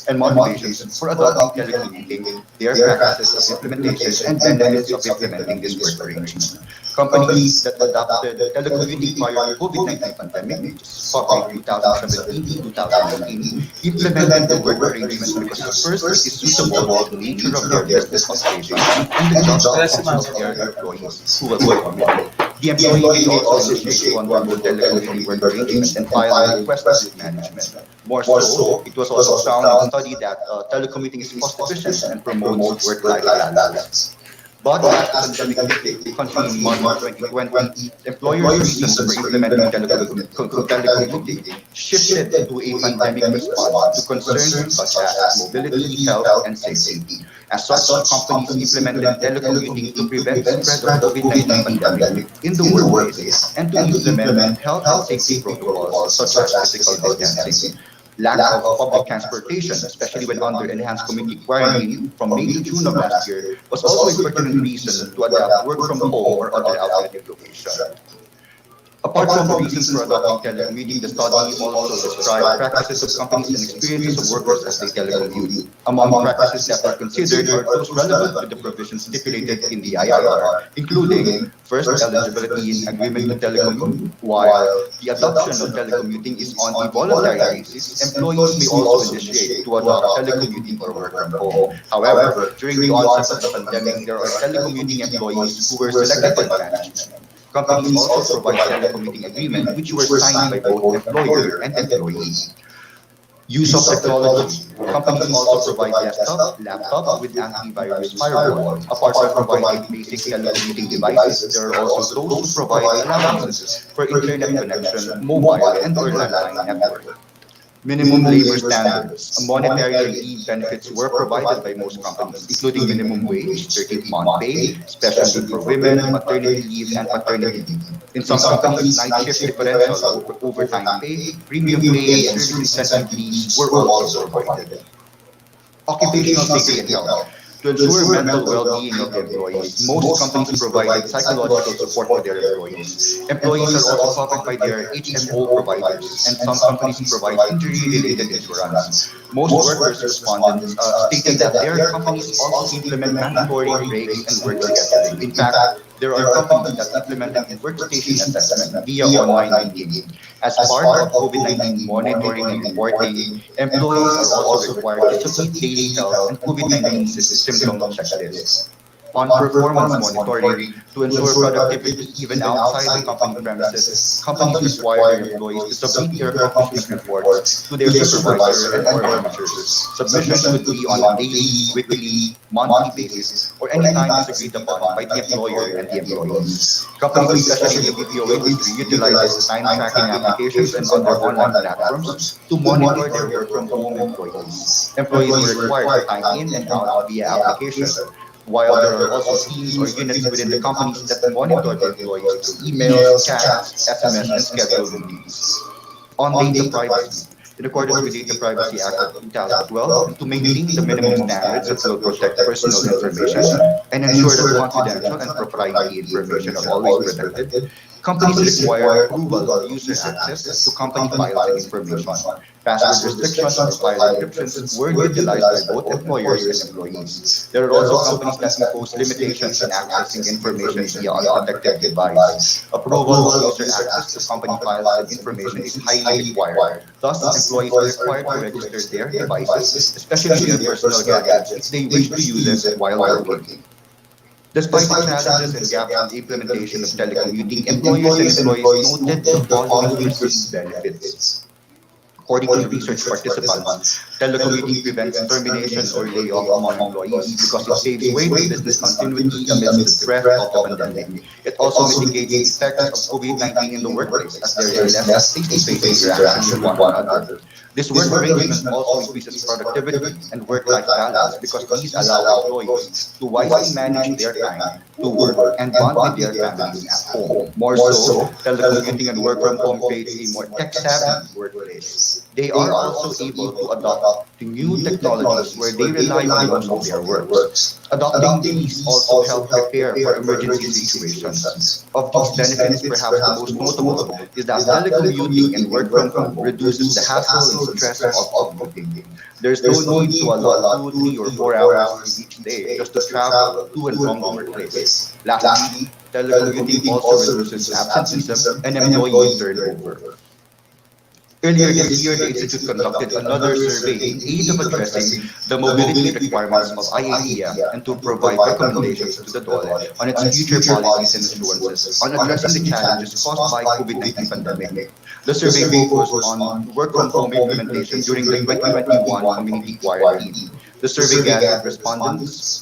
and motivations for adopting telecommuting, their practices of implementation, and benefits of implementing this work arrangement. Companies that adopted telecommuting prior to COVID-19 pandemic, which is covering 2017 to 2019, implemented the work arrangement because first, it is suitable to the nature of their business operation and the job profiles of their employees who will perform it. The employee may also initiate to undergo telecommuting work arrangement and file a request with management. More so, it was also found in study that telecommuting is cost efficient and promotes work-life balance. But as the pandemic hit the country in March of 2020, employers' reasons for implementing telecommuting shifted to a pandemic response to concerns such as mobility, health, and safety. As such, companies implemented telecommuting to prevent the spread of COVID-19 pandemic in the workplace and to implement health and safety protocols such as physical distancing. Lack of public transportation, especially when under enhanced community quarantine from May to June of last year, was also a pertinent reason to adapt work from home or other alternative location. Apart from the reasons for adopting telecommuting, the study also described practices of companies and experiences of workers as they telecommute. Among practices that were considered are those relevant with the provisions stipulated in the IRR, including first, eligibility in agreement to telecommute. While the adoption of telecommuting is on a voluntary basis, employees may also initiate to adopt telecommuting or work from home. However, during the onset of the pandemic, there are telecommuting employees who were selected by management. Companies also provide telecommuting agreements which were signed by both employer and employee. Use of technology. Companies also provide desktop, laptop with antivirus firewall. Apart from providing basic telecommuting devices, there are also those who provide allowances for internet connection, mobile, and or landline network. Minimum labor standards. Monetary and leave benefits were provided by most companies, including minimum wage, 13th month pay, special leave for women, maternity leave, and paternity leave. In some companies, night shift differential, overtime pay, premium pay, and service incentive leaves were also provided. Occupational safety and health. To ensure mental well-being of the employees, most companies provided psychological support for their employees. Employees are also covered by their HMO providers, and some companies provide injury-related insurance. Most workers' respondents stated that their companies also implement mandatory breaks and work scheduling. In fact, there are companies that implemented workstation assessment via online meeting. As part of COVID-19 monitoring and reporting, employees are also required to submit daily health and COVID-19 symptom checklists. On performance monitoring, to ensure productivity even outside the company premises, companies require their employees to submit their accomplishment reports to their supervisor and or managers. Submissions could be on a daily, weekly, monthly basis, or any time as agreed upon by the employer and the employees. Companies, especially in the BPO industry, utilize time tracking applications and other online platforms to monitor their work from home employees. Employees were required to time in and out via application, while there are also teams or units within the companies that monitor the employees through emails, chats, SMS, and scheduled meetings. On data privacy. In accordance with Data Privacy Act of 2012, and to maintain the minimum standards that will protect personal information and ensure that confidential and proprietary information are always protected, companies require approval of user access to company files and information. Password restrictions or file encryptions were utilized by both employers and employees. There are also companies that impose limitations in accessing information via unprotected device. Approval of user access to company files and information is highly required. Thus, employees are required to register their devices, especially their personal gadgets, if they wish to use it while working. Despite the challenges and gaps in the implementation of telecommuting, employers and employees noted the following perceived benefits. According to the research participants, telecommuting prevents termination or layoff among employees because it saves way to business continuity amidst the threat of the pandemic. It also mitigates the effects of COVID-19 in the workplace as there is less face-to-face interaction with one another. This work arrangement also increases productivity and work-life balance because these allow employees to wisely manage their time to work and bond with their families at home. More so, telecommuting and work from home creates a more tech-savvy workplace. They are also able to adopt to new technologies where they rely on most of their work. Adopting these also help prepare for emergency situations. Of these benefits, perhaps the most notable is that telecommuting and work from home reduces the hassle and stress of commuting. There's no need to allot 2, 3, or 4 hours each day just to travel to and from the workplace. Lastly, telecommuting also reduces absenteeism and employee turnover. Earlier this year, the Institute conducted another survey in aid of addressing the mobility requirements of IATF and to provide recommendations to the DOLE on its future policies and assurances on addressing the challenges caused by COVID-19 pandemic. The survey focused on work from home implementation during the 2021 community quarantine. The survey gathered responses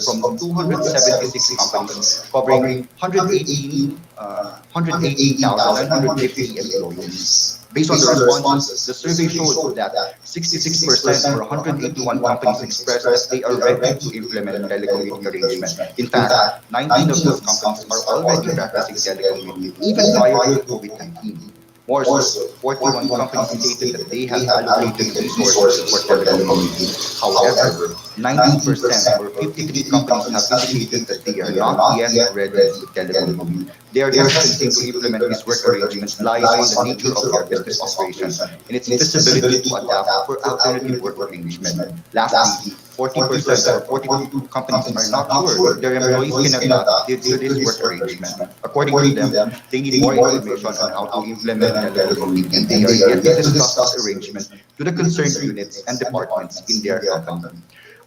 from 276 companies covering 118,950 employees. Based on the responses, the survey showed that 66% or 181 companies expressed that they are ready to implement telecommuting arrangement. In fact, 19 of those companies are already practicing telecommuting even prior to COVID-19. More so, 41 companies stated that they have allocated resources for telecommuting. However, 19% or 53 companies have indicated that they are not yet ready to telecommute. Their hesitancy to implement these work arrangements lies on the nature of their business operation and its feasibility to adapt for alternative work arrangement. Lastly, 40% or 42 companies are not sure if their employees can adapt to this work arrangement. According to them, they need more information on how to implement telecommuting, and they are yet to discuss this arrangement to the concerned units and departments in their company.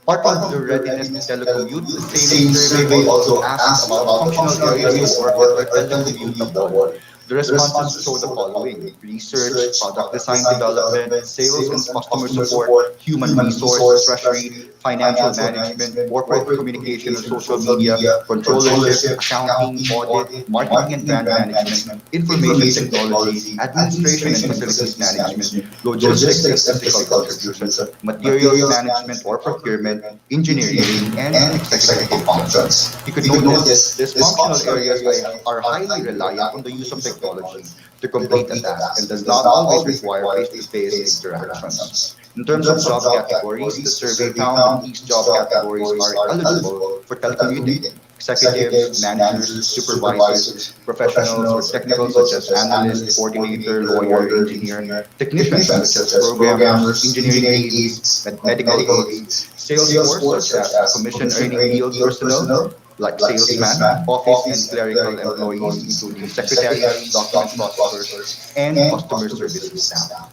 Apart from the readiness to telecommute, the same survey also asked about functional areas of work that are telecommutable. The responses show the following: research, product design development, sales and customer support, human resource, treasury, financial management, corporate communication and social media, controllership, accounting, audit, marketing and brand management, information technology, administration and facilities management, logistics and physical distribution, materials management or procurement, engineering, and executive functions. You could notice these functional areas are highly reliant on the use of technology to complete a task and does not always require face-to-face interactions. In terms of job categories, the survey found that these job categories are eligible for telecommuting. Executives, managers, supervisors, professionals or technicals such as analyst, coordinator, lawyer, engineer, technicians such as programmers, engineering aides, medical aides, sales force such as commission earning field personnel, like salesman, office and clerical employees, including secretaries, document processors, and customer service staff.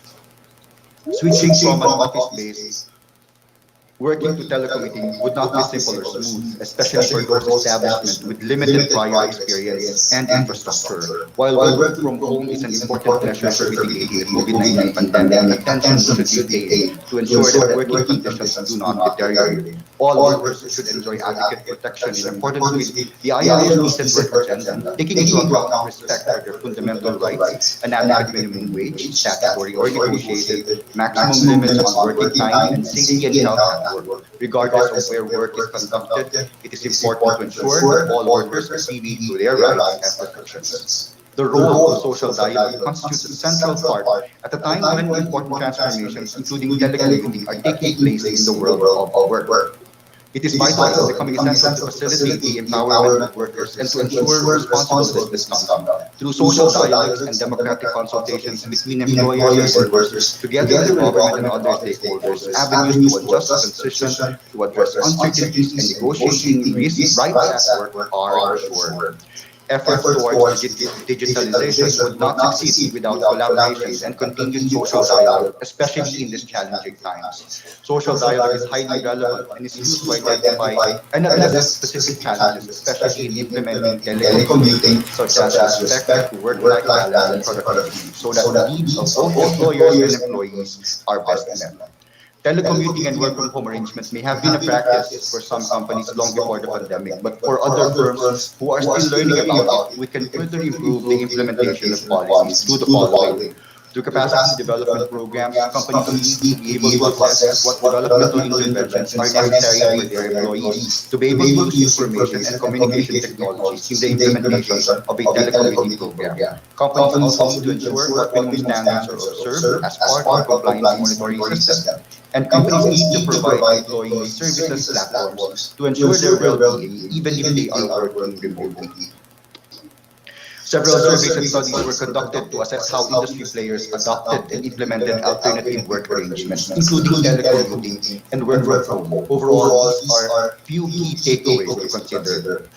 Switching from an office-based working to telecommuting would not be simple or smooth, especially for those establishments with limited prior experience and infrastructure. While work from home is an important measure for mitigating the COVID-19 pandemic, attention should be paid to ensure that working conditions do not deteriorate. All workers should enjoy adequate protection in accordance with the ILO's decent work agenda, taking into account respect for their fundamental rights, an adequate minimum wage, statutory or negotiated, maximum limits on working time, and safety and health at work. Regardless of where work is conducted, it is important to ensure that all workers are privy to their rights and protections. The role of social dialogue constitutes a central part at a time when important transformations, including telecommuting, are taking place in the world of work. It is vital and becoming essential to facilitate the empowerment of workers and to ensure responsible business conduct. Through social dialogues and democratic consultations between employers and workers, together with the government and other stakeholders, avenues to adjust transition, to address uncertainties, and negotiating rights at work are ensured. Efforts towards digitalization would not succeed without collaboration and continued social dialogue, especially in these challenging times. Social dialogue is highly relevant and is used to identify and address specific challenges, especially in implementing telecommuting, such as respect to work-life balance and productivity, so that the needs of both employers and employees are best met. Telecommuting and work from home arrangements may have been a practice for some companies long before the pandemic, but for other firms who are still learning about it, we can further improve the implementation of policies through the following. Through capacity development programs, companies need to be able to assess what developmental interventions are necessary for their employees to be able to use information and communication technologies in the implementation of a telecommuting program. Companies also need to ensure what minimum standards are observed as part of compliance monitoring system. And companies need to provide employees services platforms to ensure their well-being, even if they are working remotely. Several surveys and studies were conducted to assess how industry players adopted and implemented alternative work arrangements, including telecommuting and work from home. Overall, these are few key takeaways to consider.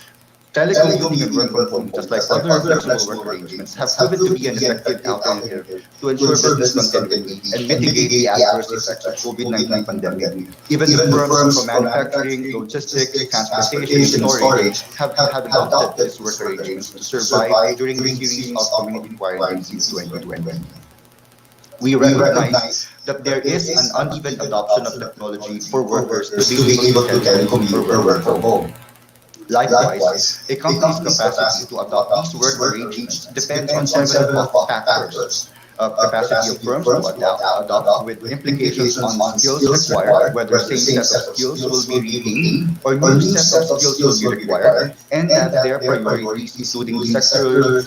Telecommuting and work from home, just like other flexible work arrangements, have proven to be an effective alternative to ensure business continuity and mitigate the adverse effects of COVID-19 pandemic. Even the firms from manufacturing, logistics, transportation, and storage have adopted these work arrangements to survive during the series of community quarantines in 2020. We recognize that there is an uneven adoption of technology for workers to be able to telecommute or work from home. Likewise, a company's capacity to adopt these work arrangements depends on several factors. Capacity of firms to adopt with implications on skills required, whether same set of skills will be retained or new set of skills will be required, and that their priorities, including sector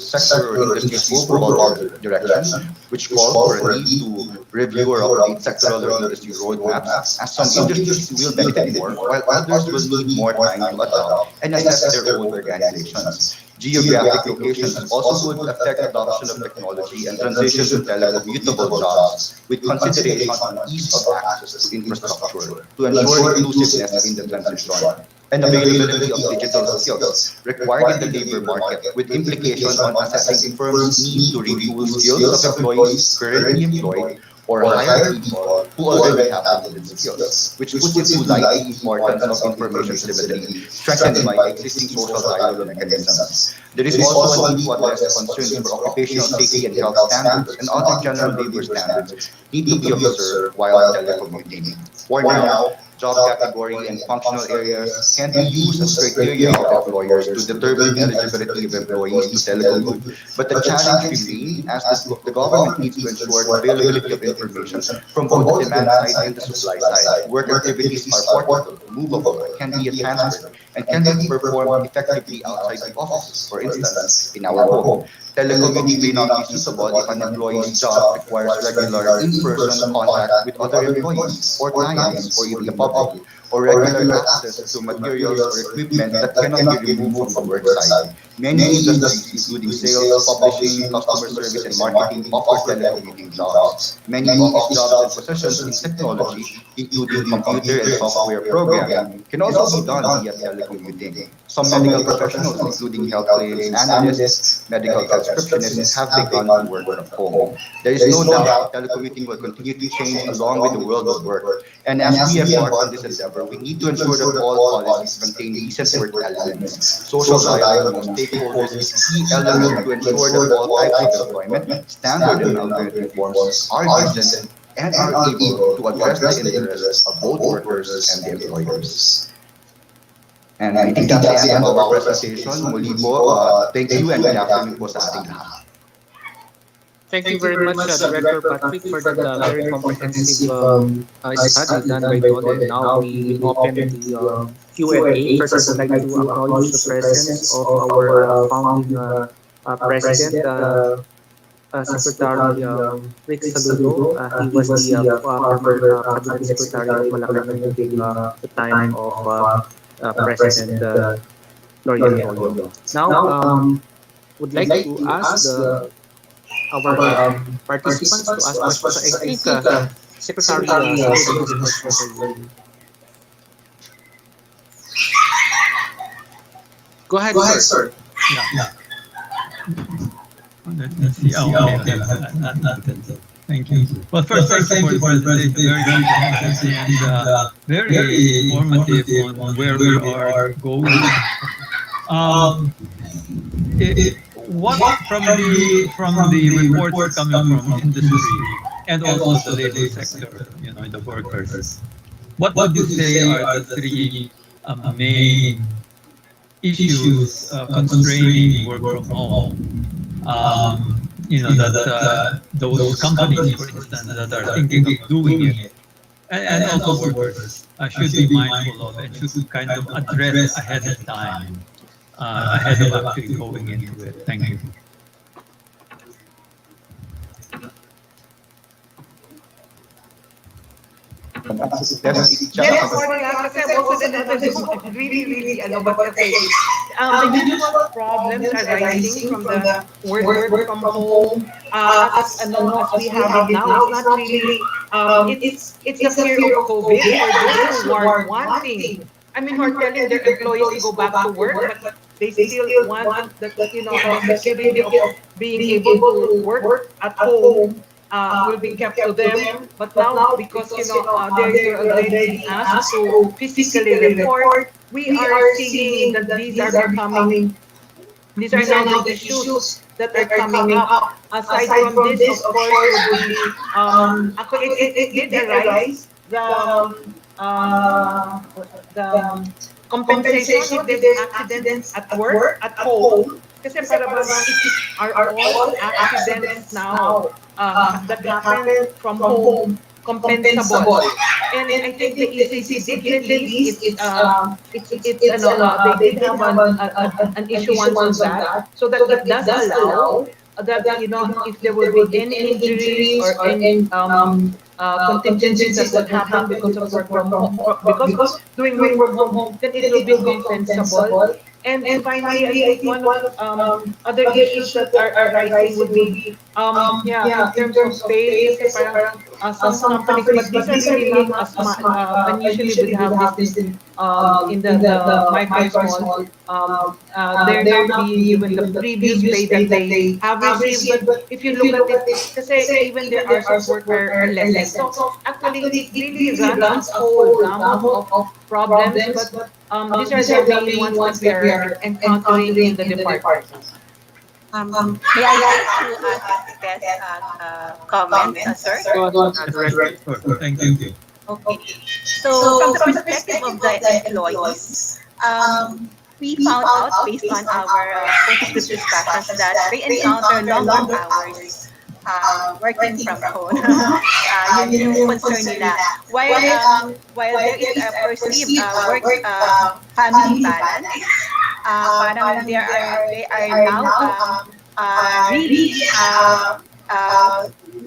or industry's overall direction, which call for a need to review or update sectoral or industry roadmaps, as some industries will benefit more, while others will need more time to adopt and assess their own organizations. Geographic locations also could affect adoption of technology and transition to telecommutable jobs, with consideration on ease of access to infrastructure to ensure inclusiveness in the transition, and availability of digital skills required in the labor market, with implication on assessing firms' need to retool skills of employees currently employed or hire people who already have limited skills, which puts into light the importance of information symmetry strengthened by existing social dialogue mechanisms. There is also a need to address concerns for occupational safety and health standards and other general labor standards need to be observed while telecommuting. For now, job category and functional areas can be used as criteria of employers to determine eligibility of employees to telecommute. But the challenge remains as the government needs to ensure availability of information from both the demand side and the supply side. Work activities are portable, movable, and can be transferred, and can be performed effectively outside the office. For instance, in our home, telecommuting may not be suitable if an employee's job requires regular in-person contact with other employees or clients or even the public, or regular access to materials or equipment that cannot be removed from the work site. Many industries, including sales, publishing, customer service, and marketing, offer telecommuting jobs. Many office jobs and positions in technology, including computer and software programming, can also be done via telecommuting. Some medical professionals, including health claims analysts, medical transcriptionists, have begun to work from home. There is no doubt telecommuting will continue to change along with the world of work. And as we embark on this endeavor, we need to ensure that all policies contain decent work elements. Social dialogue among stakeholders is a key element to ensure that all types of employment, standard and alternative forms, are decent and are able to address the interests of both workers and the employers. And I think that's the end of our presentation. Muli po, thank you and good afternoon po sa ating lahat. Thank you very much, Director Patrick, for that very comprehensive study done by Dole. And now we will open the Q&A. First, I would like to acknowledge the presence of our founding president, Secretary Rick Saludo. He was the former cabinet secretary of Malacanang during the time of President Gloria Arroyo. Now, would like to ask our participants to ask questions. I think Secretary Saludo has a question for you. Go ahead, sir. Yeah. Let me see. Okay. Thank you. Well, first, thank you for the presentation. Very comprehensive and very informative on where we are going. What from the reports coming from industry and also the labor sector, the workers, what would you say are the three main issues constraining work from home? That those companies, for instance, that are thinking of doing it, and also workers should be mindful of and should kind of address ahead of time, ahead of actually going into it. Thank you. There's Yes, Chaka. sorry kasi most of the time, I'm really, but kasi, the usual problems arising from the work from home, as we have it now, it's not really, it's the fear of COVID for those who are wanting, I mean, who are telling their employees to go back to work, but they still want that, the security of being able to work at home will be kept to them. But now, because you're already being asked to physically report, we are seeing that these are now the issues that are coming up. Aside from this, of course, would be actually it did arise uh, the compensation if there's accidents at work, at home. Kasi para bang are all accidents now that happen from home compensable? And I think the ECC did release they did have an issuance on that, so that it does allow that if there will be any injuries or any contingencies that would happen because of work from home, because of doing work from home, then it will be compensable. And finally, I think one of other issues that are arising would be in terms of pay, kasi parang some companies, but these are really not as much, and usually would have this in the micro small, they're not being given the previous pay that they have received. But if you look at it, kasi even their hours of work are lessened. So actually, it really runs a whole gamut of problems, but these are the main ones that we are encountering in the department. May I like to express comment, sir? Go ahead, Director. Sure. Thank you. Okay. So from the perspective of the employees, we found out based on our focus group discussions that they encounter longer hours working from home. Yun yung concern nila. While there is a perceived work family balance, parang they are now really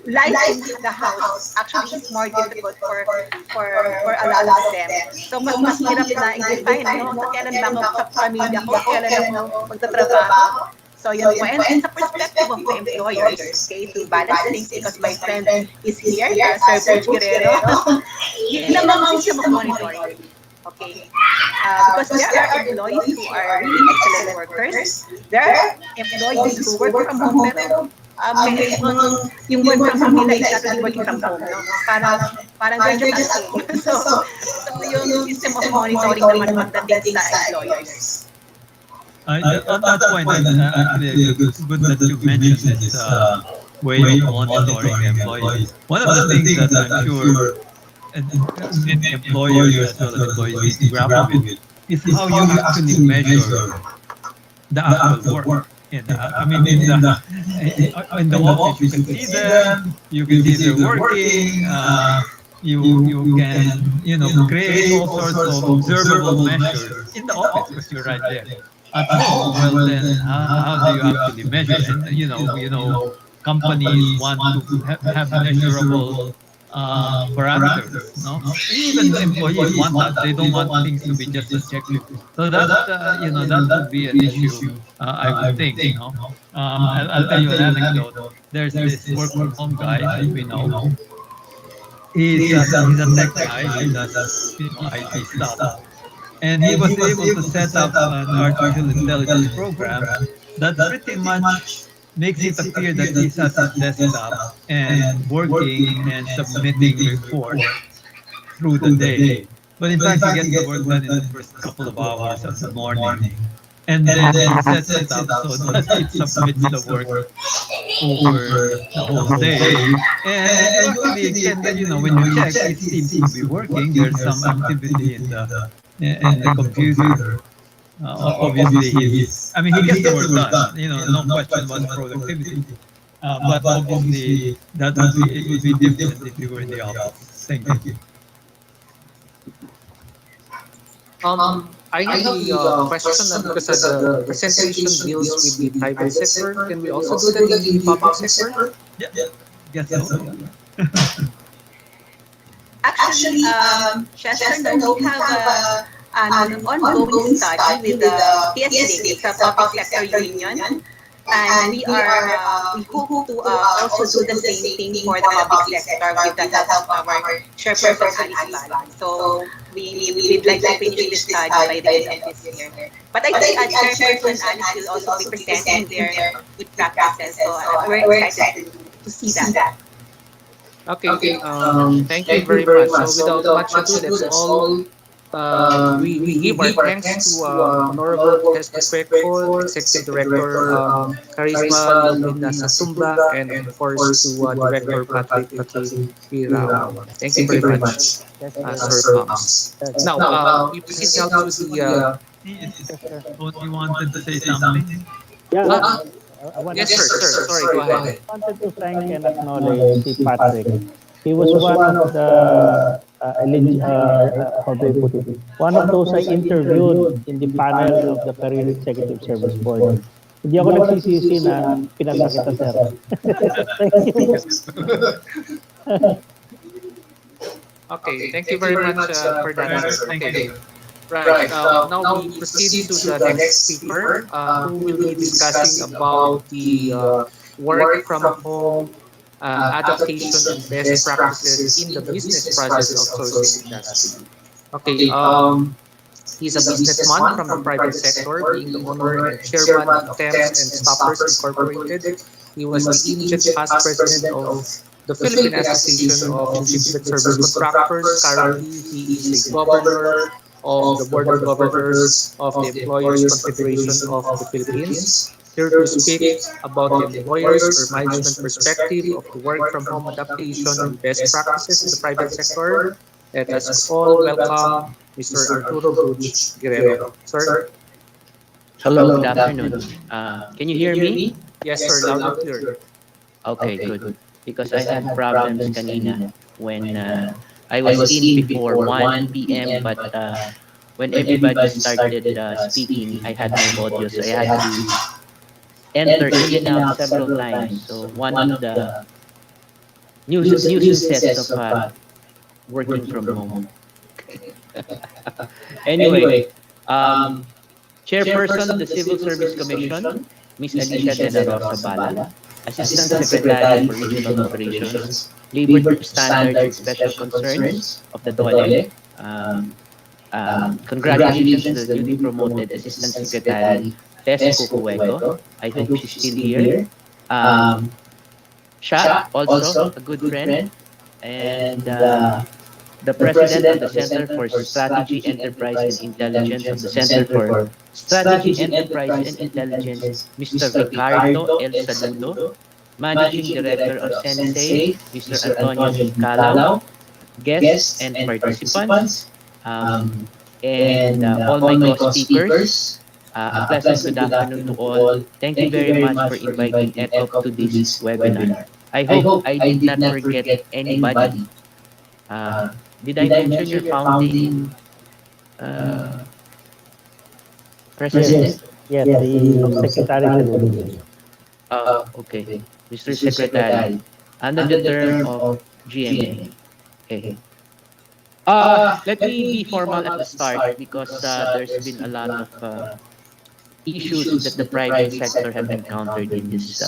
life in the house actually is more difficult for a lot of them. So mas hirap na i-define kailan ba ako sa pamilya ko, kailan ako magtatrabaho. So yun po, and sa perspective of the employers, okay, to balance things, because my friend is here, Sir Butch Guerrero, yun naman ang system of monitoring. Okay, because there are employees who are really excellent workers, there are employees who work from home, pero yung work from home nila is actually working from home. No? Parang they're just at home. So yung system of monitoring naman pagdating sa employers. On that point, actually, it's good that you mentioned this way of monitoring employees. One of the things that I'm sure employers as well as employees need to grapple with is how you actually measure the actual work. I mean, in the office, you can see them, you can see they're working, you can create all sorts of observable measures in the office because you're right there. At home, well then, how do you actually measure? And companies want to have measurable parameters. No, even employees want that. They don't want things to be just subjective. So that that would be an issue. I would think. I'll tell you an anecdote. There's this work from home guy that we know. He's a tech guy. He does IT stuff. And he was able to set up an artificial intelligence program that pretty much makes it appear that he's at his desktop and working and submitting reports through the day. But in fact, he gets the work done in the first couple of hours of the morning. And then he sets it up so that it submits the work over the whole day. And to the extent that, when you check, it seems to be working. There's some activity in the computer. Obviously, he gets the work done. No question about productivity. But obviously, it would be different if you were in the office. Thank you. I have a question because the presentation deals with the private sector. Can we also do that in the public sector? Yeah. Yes. So. Actually, Chester, no, we have an ongoing study with the PSLIC, it's a public sector union, and we hope to also do the same thing for the public sector with the help of our chairperson Alice Bala. So we'd like to finish this study by the end of this year. But I think chairperson Alice will also be presenting their good practices. So we're excited to see that. Okay, thank you very much. So without much ado, let's all we give our thanks to Honorable Chester Cueco, Executive Director Charisma Lumina Sasumba, and of course to Director Patrick Kakirao. Thank you very much, Sir Combs. Now, we proceed now to the He wanted to say something. Yeah, ah, I want yes, sir. Sorry, go ahead. wanted to thank and acknowledge si Patrick. He was one of the how do I put it? One of those I interviewed in the panel of the Career Executive Service Board. Hindi ako nagsisisi na pinasa kita, sir. Thank you. Okay, thank you very much for that answer. Thank Okay. you. Right. Now we proceed to the next speaker, who will be discussing about the work from home adaptation and best practices in the business process outsourcing industry. Okay. He's a businessman from the private sector, being the owner and chairman of Temps and Stoppers Incorporated. He was the immediate past president of the Philippine Association of Legitimate Service Contractors. Currently, he is a governor of the Board of Governors of the Employers Confederation of the Philippines, here to speak about the employers or management perspective of the work from home adaptation and best practices in the private sector. Let us all welcome Mr. Arturo Bruch Guerrero. Sir? Hello, good afternoon. Can you hear me? Yes, sir. Loud and clear. Okay, good. Because I had problems kanina when I was in before 1 p.m. but when everybody started speaking, I had no audio, so I had to enter in and out several times. So one of the nuisances of working from home. Anyway, Chairperson of the Civil Service Commission, Ms. Alicia De La Rosa Bala, Assistant Secretary for Regional Operations, Labor Standards and Special Concerns of the DOLE. Congratulations to the newly promoted Assistant Secretary, Tess Cucueco. I hope she's still here. Siya, also a good friend, and the President of the Center for Strategy, Enterprise, and Intelligence of the Center for Strategy, Enterprise, and Intelligence, Mr. Ricardo El Saludo, Managing Director of Censei, Mr. Antonio Calao, guests and participants, and all my co-speakers. A pleasant good afternoon to all. Thank you very much for inviting ECOP to this webinar. I hope I did not forget anybody. Did I mention your founding president? Yes, the Secretary Saludo. Okay. Mr. Secretary, under the term of GMA. Okay. Let me be formal at the start because there's been a lot of issues that the private sector have encountered in this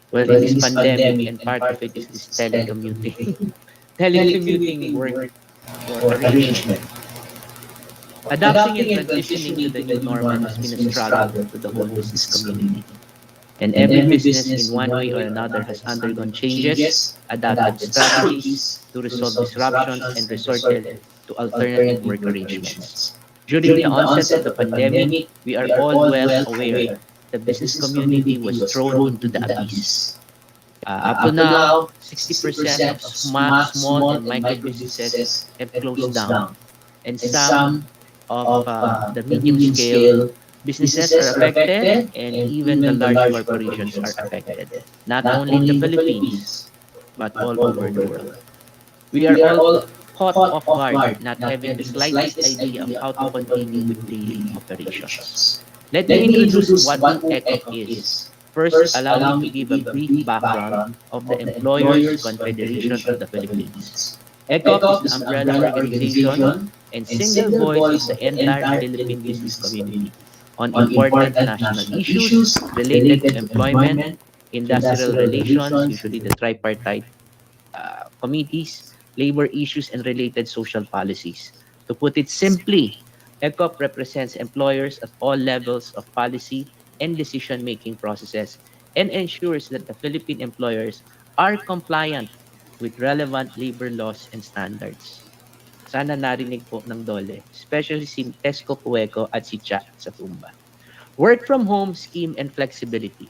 in this pandemic, and part of it is this telecommuting telecommuting work or arrangement. Adapting and transitioning to the new normal has been a struggle to the whole business community. And every business in one way or another has undergone changes, adapted strategies to resolve disruptions, and resorted to alternative work arrangements. During the onset of the pandemic, we are all well aware the business community was thrown into the abyss. Up to now, 60% of small and micro businesses have closed down, and some of the medium scale businesses are affected, and even the large corporations are affected, not only in the Philippines, but all over the world. We are all caught off guard, not having the slightest idea of how to continue with daily operations. Let me introduce what ECOP is. First, allow me to give a brief background of the Employers Confederation of the Philippines. ECOP is the umbrella organization and single voice of the entire Philippine business community on important national issues related to employment, industrial relations, usually the tripartite committees, labor issues, and related social policies. To put it simply, ECOP represents employers at all levels of policy and decision-making processes and ensures that the Philippine employers are compliant with relevant labor laws and standards. Sana narinig po ng DOLE, especially si Tesco Pueco at si Cha sa Tumba. Work from home scheme and flexibility.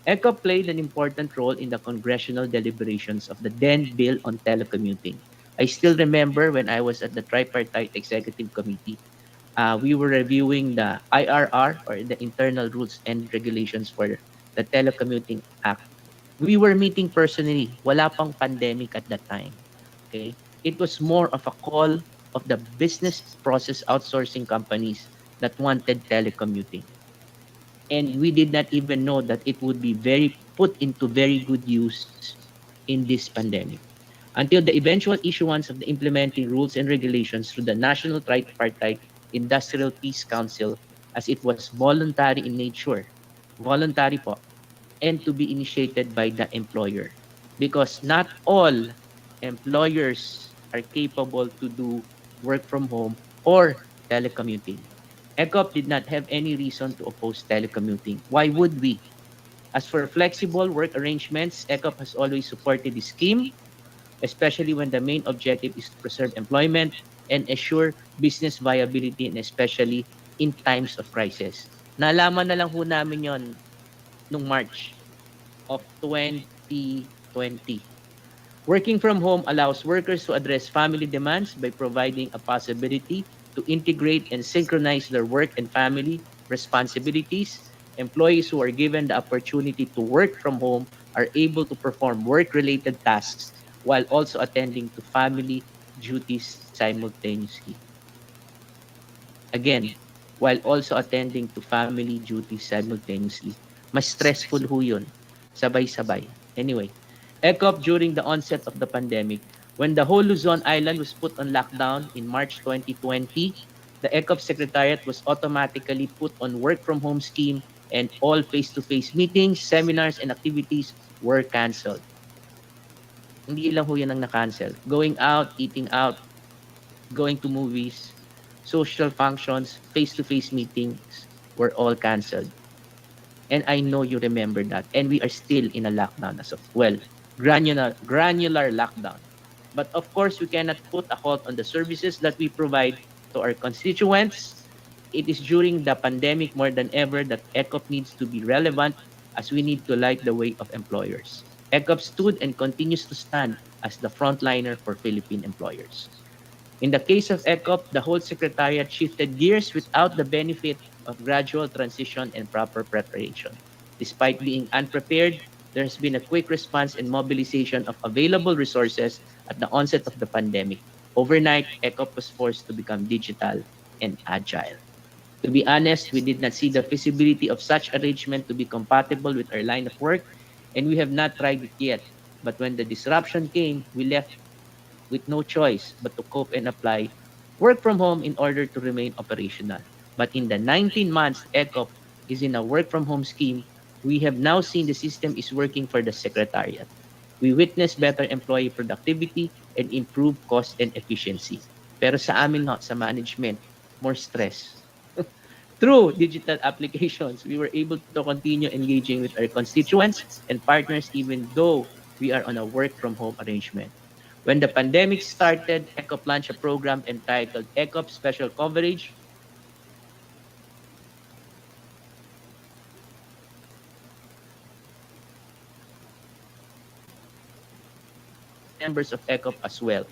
ECO played an important role in the congressional deliberations of the then bill on telecommuting. I still remember when I was at the tripartite executive committee, we were reviewing the IRR or the internal rules and regulations for the telecommuting act. We were meeting personally. Wala pang pandemic at that time. Okay? It was more of a call of the business process outsourcing companies that wanted telecommuting. And we did not even know that it would be very put into very good use in this pandemic until the eventual issuance of the implementing rules and regulations through the National Tripartite Industrial Peace Council, as it was voluntary in nature, voluntary po, and to be initiated by the employer. Because not all employers are capable to do work from home or telecommuting. ECOP did not have any reason to oppose telecommuting. Why would we? As for flexible work arrangements, ECOP has always supported the scheme, especially when the main objective is to preserve employment and ensure business viability, and especially in times of crisis. Nalaman na lang ho namin yon nung March of 2020. Working from home allows workers to address family demands by providing a possibility to integrate and synchronize their work and family responsibilities. Employees who are given the opportunity to work from home are able to perform work-related tasks while also attending to family duties simultaneously. Again, while also attending to family duties simultaneously. Mas stressful ho yun. Sabay-sabay. Anyway, ECOP during the onset of the pandemic, when the whole Luzon Island was put on lockdown in March 2020, the ECOP Secretariat was automatically put on work from home scheme and all face-to-face meetings, seminars, and activities were canceled. Hindi lang ho yan ang na-cancel. Going out, eating out, going to movies, social functions, face-to-face meetings were all canceled. And I know you remember that. And we are still in a lockdown as of, well, granular lockdown. But of course, we cannot put a halt on the services that we provide to our constituents. It is during the pandemic more than ever that ECOP needs to be relevant as we need to light the way of employers. ECOP stood and continues to stand as the frontliner for Philippine employers. In the case of ECOP, the whole secretariat shifted gears without the benefit of gradual transition and proper preparation. Despite being unprepared, there has been a quick response and mobilization of available resources at the onset of the pandemic. Overnight, ECOP was forced to become digital and agile. To be honest, we did not see the feasibility of such arrangement to be compatible with our line of work, and we have not tried it yet. But when the disruption came, we left with no choice but to cope and apply work from home in order to remain operational. But in the 19 months ECOP is in a work from home scheme, we have now seen the system is working for the Secretariat. We witness better employee productivity and improved cost and efficiency. Pero sa amin nga, sa management, more stress. Through digital applications, we were able to continue engaging with our constituents and partners even though we are on a work from home arrangement. When the pandemic started, ECOP launched a program entitled ECOP Special Coverage, members of ECOP as well.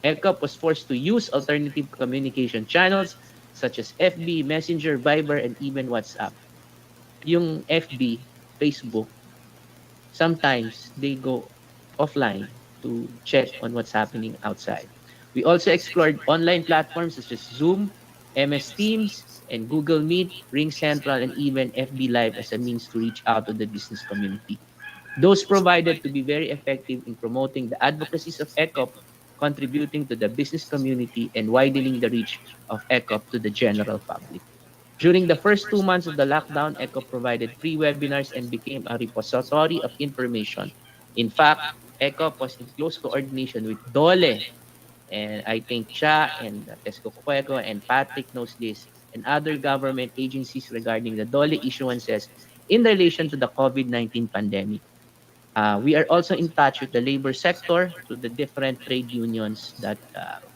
ECOP was forced to use alternative communication channels such as FB, Messenger, Viber, and even WhatsApp. Yung FB, Facebook, sometimes they go offline to check on what's happening outside. We also explored online platforms such as Zoom, MS Teams, and Google Meet, Ring Central, and even FB Live as a means to reach out to the business community. Those provided to be very effective in promoting the advocacies of ECOP contributing to the business community and widening the reach of ECOP to the general public. During the first 2 months of the lockdown, ECOP provided free webinars and became a repository of information. In fact, ECOP was in close coordination with DOLE, and I think Cha and Tesco Cueco and Patrick knows this, and other government agencies regarding the DOLE issuances in relation to the COVID-19 pandemic. We are also in touch with the labor sector through the different trade unions that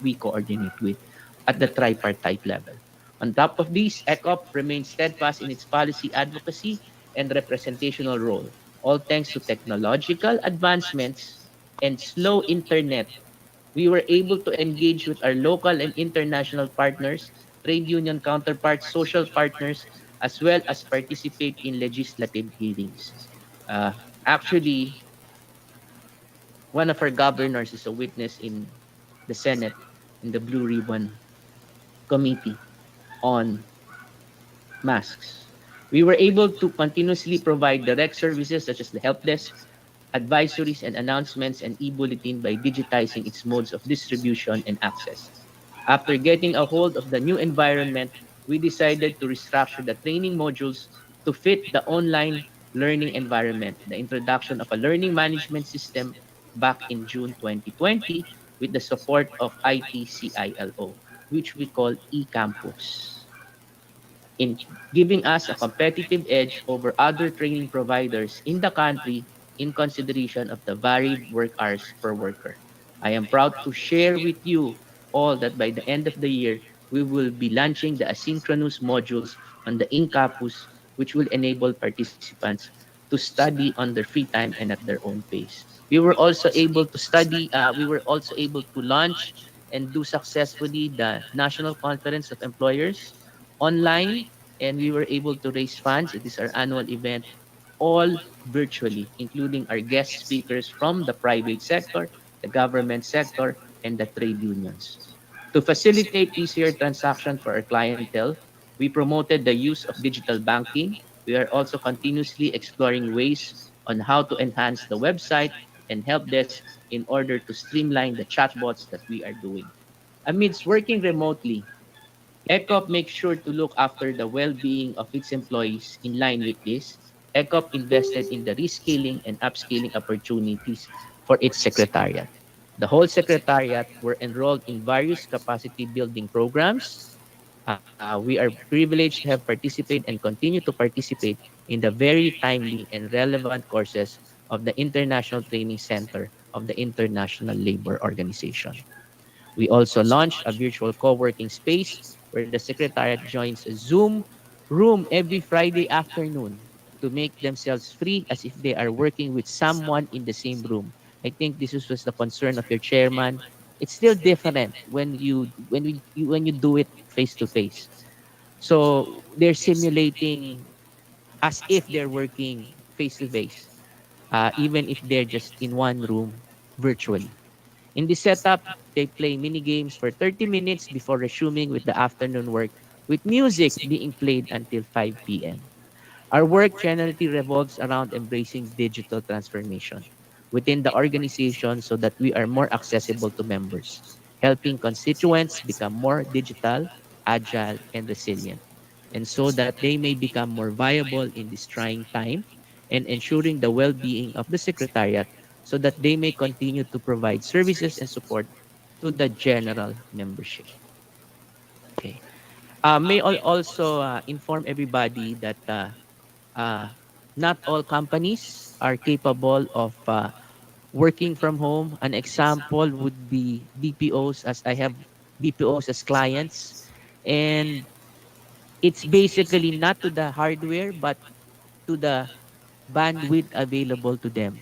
we coordinate with at the tripartite level. On top of this, ECOP remains steadfast in its policy advocacy and representational role, all thanks to technological advancements and slow internet. We were able to engage with our local and international partners, trade union counterparts, social partners, as well as participate in legislative hearings. Uh, Actually, one of our governors is a witness in the Senate in the Blue Ribbon Committee on masks. We were able to continuously provide direct services such as the help desk, advisories and announcements, and e-bulletin by digitizing its modes of distribution and access. After getting a hold of the new environment, we decided to restructure the training modules to fit the online learning environment. The introduction of a learning management system back in June 2020 with the support of ITCILO, which we call eCampus, in giving us a competitive edge over other training providers in the country in consideration of the varied work hours per worker. I am proud to share with you all that by the end of the year, we will be launching the asynchronous modules on the InCampus, which will enable participants to study on their free time and at their own pace. We were also able to launch and do successfully the National Conference of Employers online, and we were able to raise funds. It is our annual event, all virtually, including our guest speakers from the private sector, the government sector, and the trade unions. To facilitate easier transaction for our clientele, we promoted the use of digital banking. We are also continuously exploring ways on how to enhance the website and help desk in order to streamline the chatbots that we are doing. Amidst working remotely, ECOP makes sure to look after the well-being of its employees. In line with this, ECOP invested in the reskilling and upskilling opportunities for its secretariat. The whole secretariat were enrolled in various capacity building programs. We are privileged to have participated and continue to participate in the very timely and relevant courses of the International Training Center of the International Labor Organization. We also launched a virtual co-working space where the secretariat joins a Zoom room every Friday afternoon to make themselves free as if they are working with someone in the same room. I think was the concern of your chairman. It's still different when you do it face to face. So they're simulating as if they're working face to face, even if they're just in one room virtually. In this setup, they play mini games for 30 minutes before resuming with the afternoon work, with music being played until 5 p.m. Our work generally revolves around embracing digital transformation within the organization so that we are more accessible to members, helping constituents become more digital, agile, and resilient, and so that they may become more viable in this trying time, and ensuring the well-being of the Secretariat so that they may continue to provide services and support to the general membership. Okay. May I also inform everybody that uh, not all companies are capable of working from home. An example would be BPOs, as I have BPOs as clients. And it's basically not to the hardware, but to the bandwidth available to them.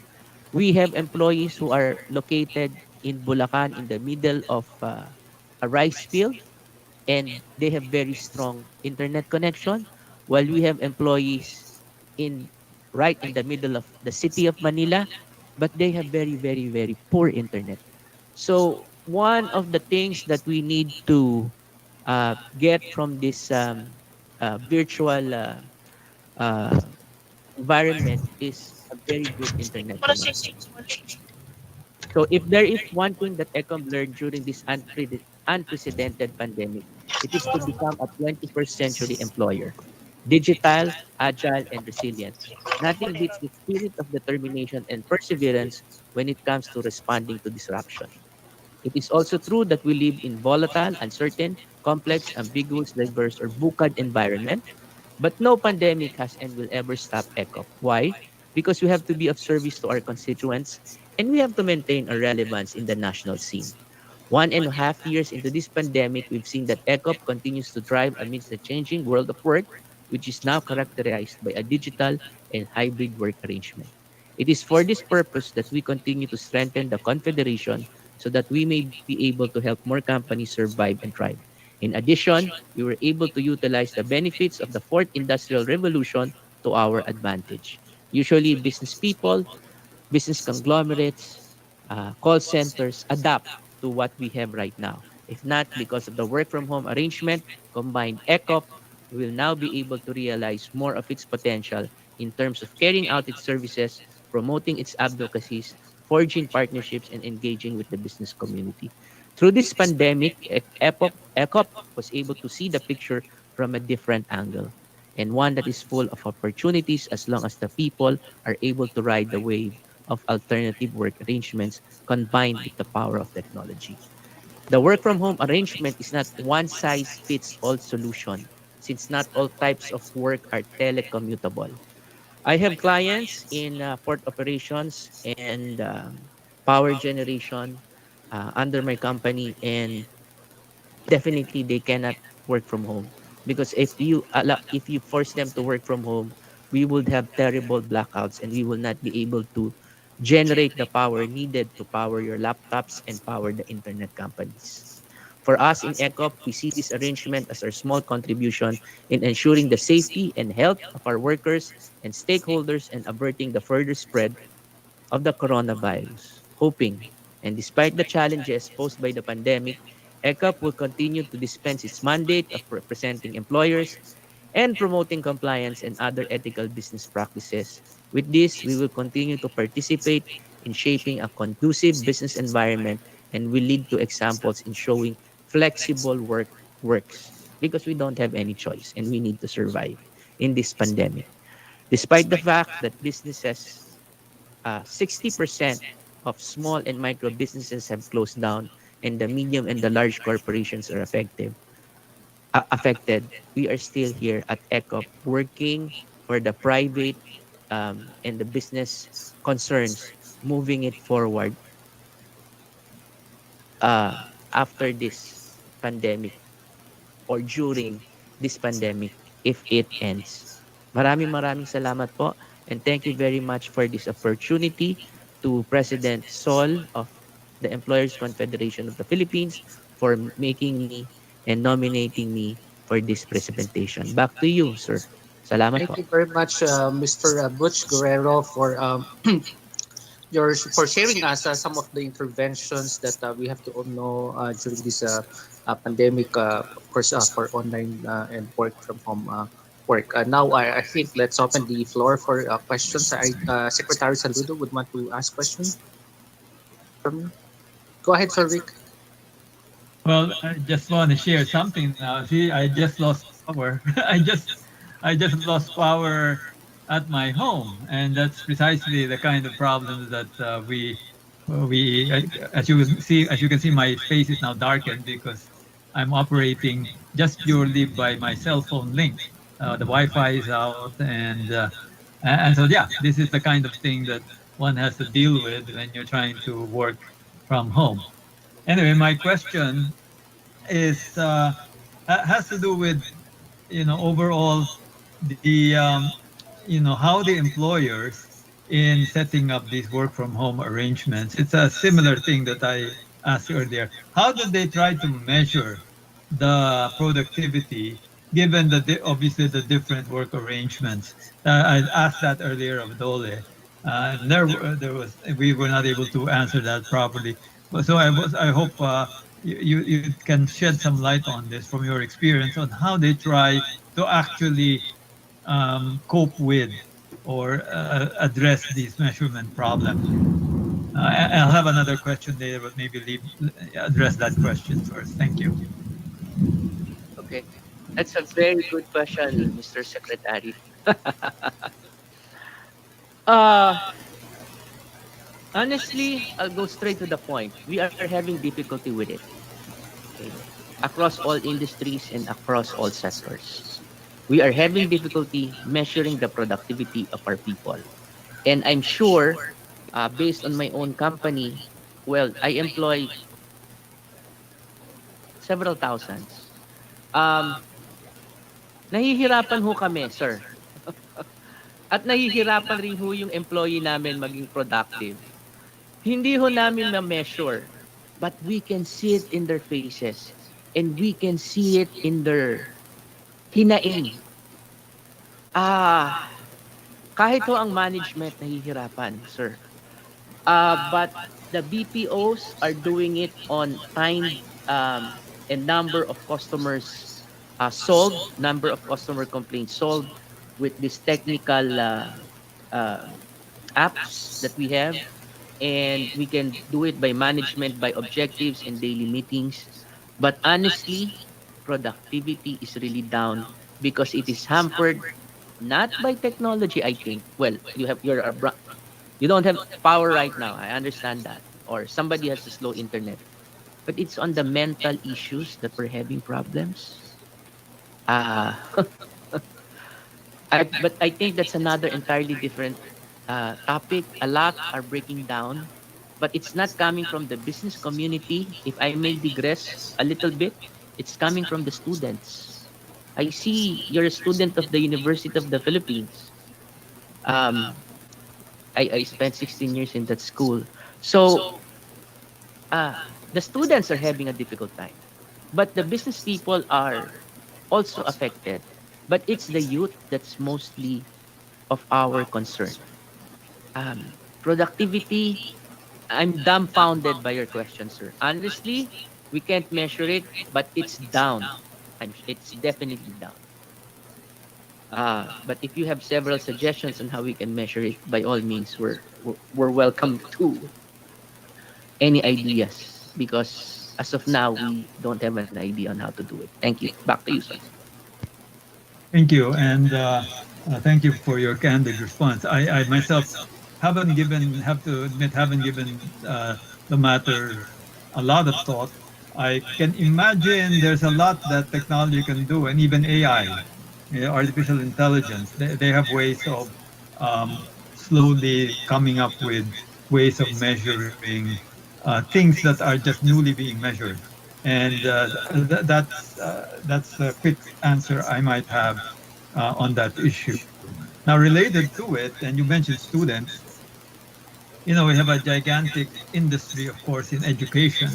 We have employees who are located in Bulacan in the middle of a rice field, and they have very strong internet connection, while we have employees in right in the middle of the city of Manila, but they have very, very, very poor internet. So one of the things that we need to get from this virtual uh, environment is a very good internet connection. So if there is one thing that Ecom learned during this unprecedented pandemic, it is to become a 21st century employer. Digital, agile, and resilient. Nothing beats the spirit of determination and perseverance when it comes to responding to disruption. It is also true that we live in volatile, uncertain, complex, ambiguous, diverse, or VUCAD environment, but no pandemic has and will ever stop ECOP. Why? Because we have to be of service to our constituents and we have to maintain our relevance in the national scene. 1.5 years into this pandemic, we've seen that ECOP continues to thrive amidst the changing world of work, which is now characterized by a digital and hybrid work arrangement. It is for this purpose that we continue to strengthen the Confederation so that we may be able to help more companies survive and thrive. In addition, we were able to utilize the benefits of the fourth industrial revolution to our advantage. Usually, business people, business conglomerates, call centers adapt to what we have right now. If not because of the work from home arrangement, combined ECOP will now be able to realize more of its potential in terms of carrying out its services, promoting its advocacies, forging partnerships, and engaging with the business community. Through this pandemic, ECOP was able to see the picture from a different angle and one that is full of opportunities as long as the people are able to ride the wave of alternative work arrangements combined with the power of technology. The work from home arrangement is not one size fits all solution since not all types of work are telecommutable. I have clients in port operations and power generation under my company, and definitely they cannot work from home because if you force them to work from home, we would have terrible blackouts and we will not be able to generate the power needed to power your laptops and power the internet companies. For us in ECOP, we see this arrangement as our small contribution in ensuring the safety and health of our workers and stakeholders and averting the further spread of the coronavirus, hoping, and despite the challenges posed by the pandemic, ECOP will continue to dispense its mandate of representing employers and promoting compliance and other ethical business practices. With this, we will continue to participate in shaping a conducive business environment and will lead to examples in showing flexible work works because we don't have any choice and we need to survive in this pandemic. Despite the fact that businesses 60% of small and micro businesses have closed down and the medium and the large corporations are affected, we are still here at ECOP working for the private and the business concerns, moving it forward uh, after this pandemic or during this pandemic if it ends. Maraming salamat po and thank you very much for this opportunity to President Sol of the Employers Confederation of the Philippines for making me and nominating me for this presentation. Back to you, sir. Salamat Thank po. you very much, Mr. Butch Guerrero, for for sharing us some of the interventions that we have to all know during this pandemic, of course, for online and work from home work. Now, I think let's open the floor for questions. Secretary Saludo would want to ask questions from you. Go ahead, Sir Rick. Well, I just want to share something now. See, I just lost power. I just lost power at my home, and that's precisely the kind of problems that as you can see, my face is now darkened because I'm operating just purely by my cell phone link. The Wi-Fi is out, and so yeah, this is the kind of thing that one has to deal with when you're trying to work from home. Anyway, my question is has to do with overall the how the employers in setting up these work from home arrangements. It's a similar thing that I asked earlier. How do they try to measure the productivity given obviously the different work arrangements? I asked that earlier of Dole. And there was we were not able to answer that properly. So I hope you can shed some light on this from your experience on how they try to actually cope with or address these measurement problems. I'll have another question later, but maybe address that question first. Thank you. Okay. That's a very good question, Mr. Secretary. Uh, Honestly, I'll go straight to the point. We are having difficulty with it, okay? Across all industries and across all sectors. We are having difficulty measuring the productivity of our people. And I'm sure, based on my own company, well, I employ several thousands. Um, Nahihirapan ho kami, sir. At nahihirapan rin ho yung employee namin maging productive. Hindi ho namin ma-measure, but we can see it in their faces and we can see it in their hinaing. Ah, kahit ho ang management nahihirapan, sir. But the BPOs are doing it on time and number of customers solved, number of customer complaints solved with this technical uh, apps that we have, and we can do it by management, by objectives and daily meetings. But honestly, productivity is really down because it is hampered not by technology. I think, well, you don't have power right now, I understand that, or somebody has a slow internet, but it's on the mental issues that we're having problems. uh but I think that's another entirely different topic. A lot are breaking down, but it's not coming from the business community. If I may digress a little bit, it's coming from the students. I see you're a student of the University of the Philippines. Um, I spent 16 years in that school. So uh, the students are having a difficult time, but the business people are also affected. But it's the youth that's mostly of our concern. Productivity, I'm dumbfounded by your question, sir. Honestly, we can't measure it, but it's down. It's definitely down. But if you have several suggestions on how we can measure it, by all means, we're welcome to any ideas, because as of now, we don't have an idea on how to do it. Thank you. Back to you, sir. Thank you, and thank you for your candid response. I myself have to admit, haven't given the matter a lot of thought. I can imagine there's a lot that technology can do, and even AI, artificial intelligence. They have ways of slowly coming up with ways of measuring things that are just newly being measured. And that's a quick answer I might have on that issue. Now, related to it, and you mentioned students, we have a gigantic industry, of course, in education,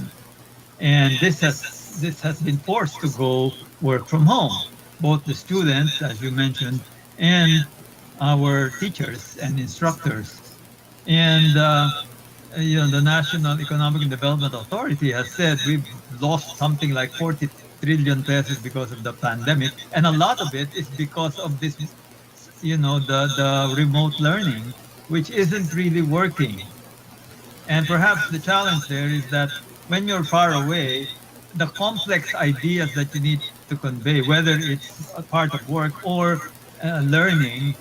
and this has been forced to go work from home. Both the students, as you mentioned, and our teachers and instructors. And the National Economic and Development Authority has said we've lost something like 40 trillion pesos because of the pandemic, and a lot of it is because of this, the remote learning, which isn't really working. And perhaps the challenge there is that when you're far away, the complex ideas that you need to convey, whether it's a part of work or learning,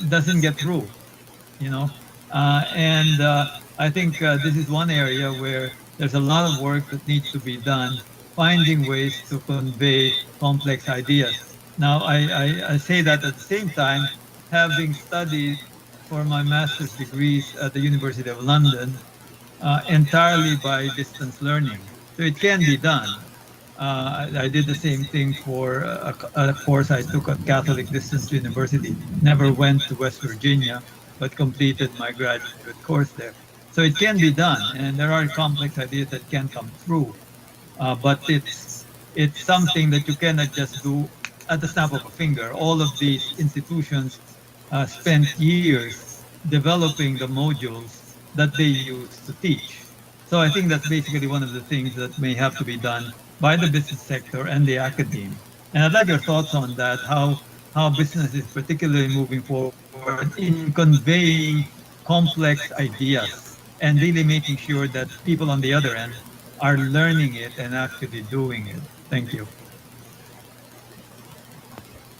doesn't get through. And I think this is one area where there's a lot of work that needs to be done, finding ways to convey complex ideas. Now, I say that at the same time, having studied for my master's degrees at the University of London entirely by distance learning. So it can be done. I did the same thing for a course I took at Catholic Distance University. Never went to West Virginia, but completed my graduate course there. So it can be done, and there are complex ideas that can come through. But it's something that you cannot just do at the snap of a finger. All of these institutions spent years developing the modules that they use to teach. So I think that's basically one of the things that may have to be done by the business sector and the academe. And I'd like your thoughts on that, how business is particularly moving forward in conveying complex ideas and really making sure that people on the other end are learning it and actually doing it. Thank you.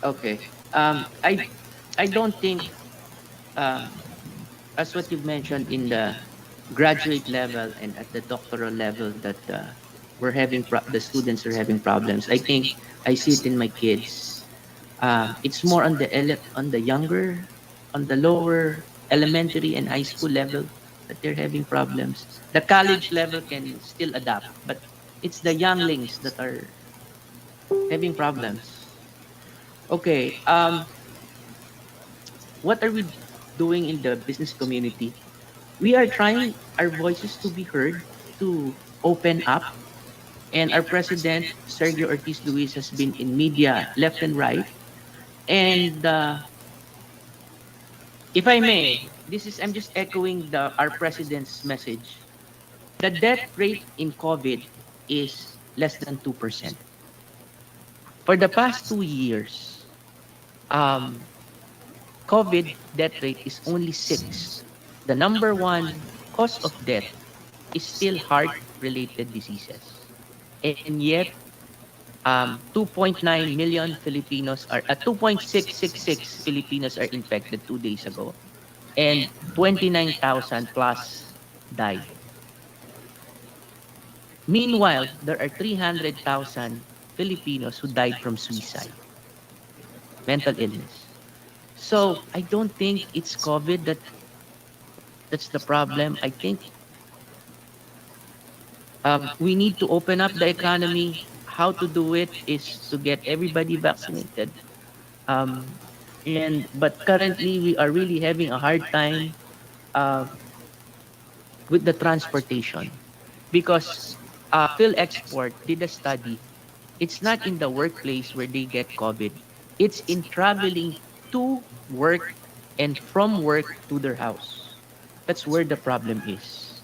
Okay. I don't think um, as what you've mentioned in the graduate level and at the doctoral level that the students are having problems. I think I see it in my kids. It's more on on the younger, on the lower elementary and high school level that they're having problems. The college level can still adapt, but it's the younglings that are having problems. Okay, what are we doing in the business community? We are trying our voices to be heard, to open up, and our president Sergio Ortiz Luis has been in media left and right. And if I may, this is I'm just echoing the our president's message. The death rate in COVID is less than 2%. For the past 2 years, um, COVID death rate is only 6. The number one cause of death is still heart-related diseases. And yet, 2.9 million Filipinos are, 2.666 Filipinos are infected 2 days ago, and 29,000 plus died. Meanwhile, there are 300,000 Filipinos who died from suicide, mental illness. So I don't think it's COVID that's the problem. I think we need to open up the economy. How to do it is to get everybody vaccinated. Um, and but currently we are really having a hard time uh, with the transportation because Phil Export did a study. It's not in the workplace where they get COVID. It's in traveling to work and from work to their house. That's where the problem is.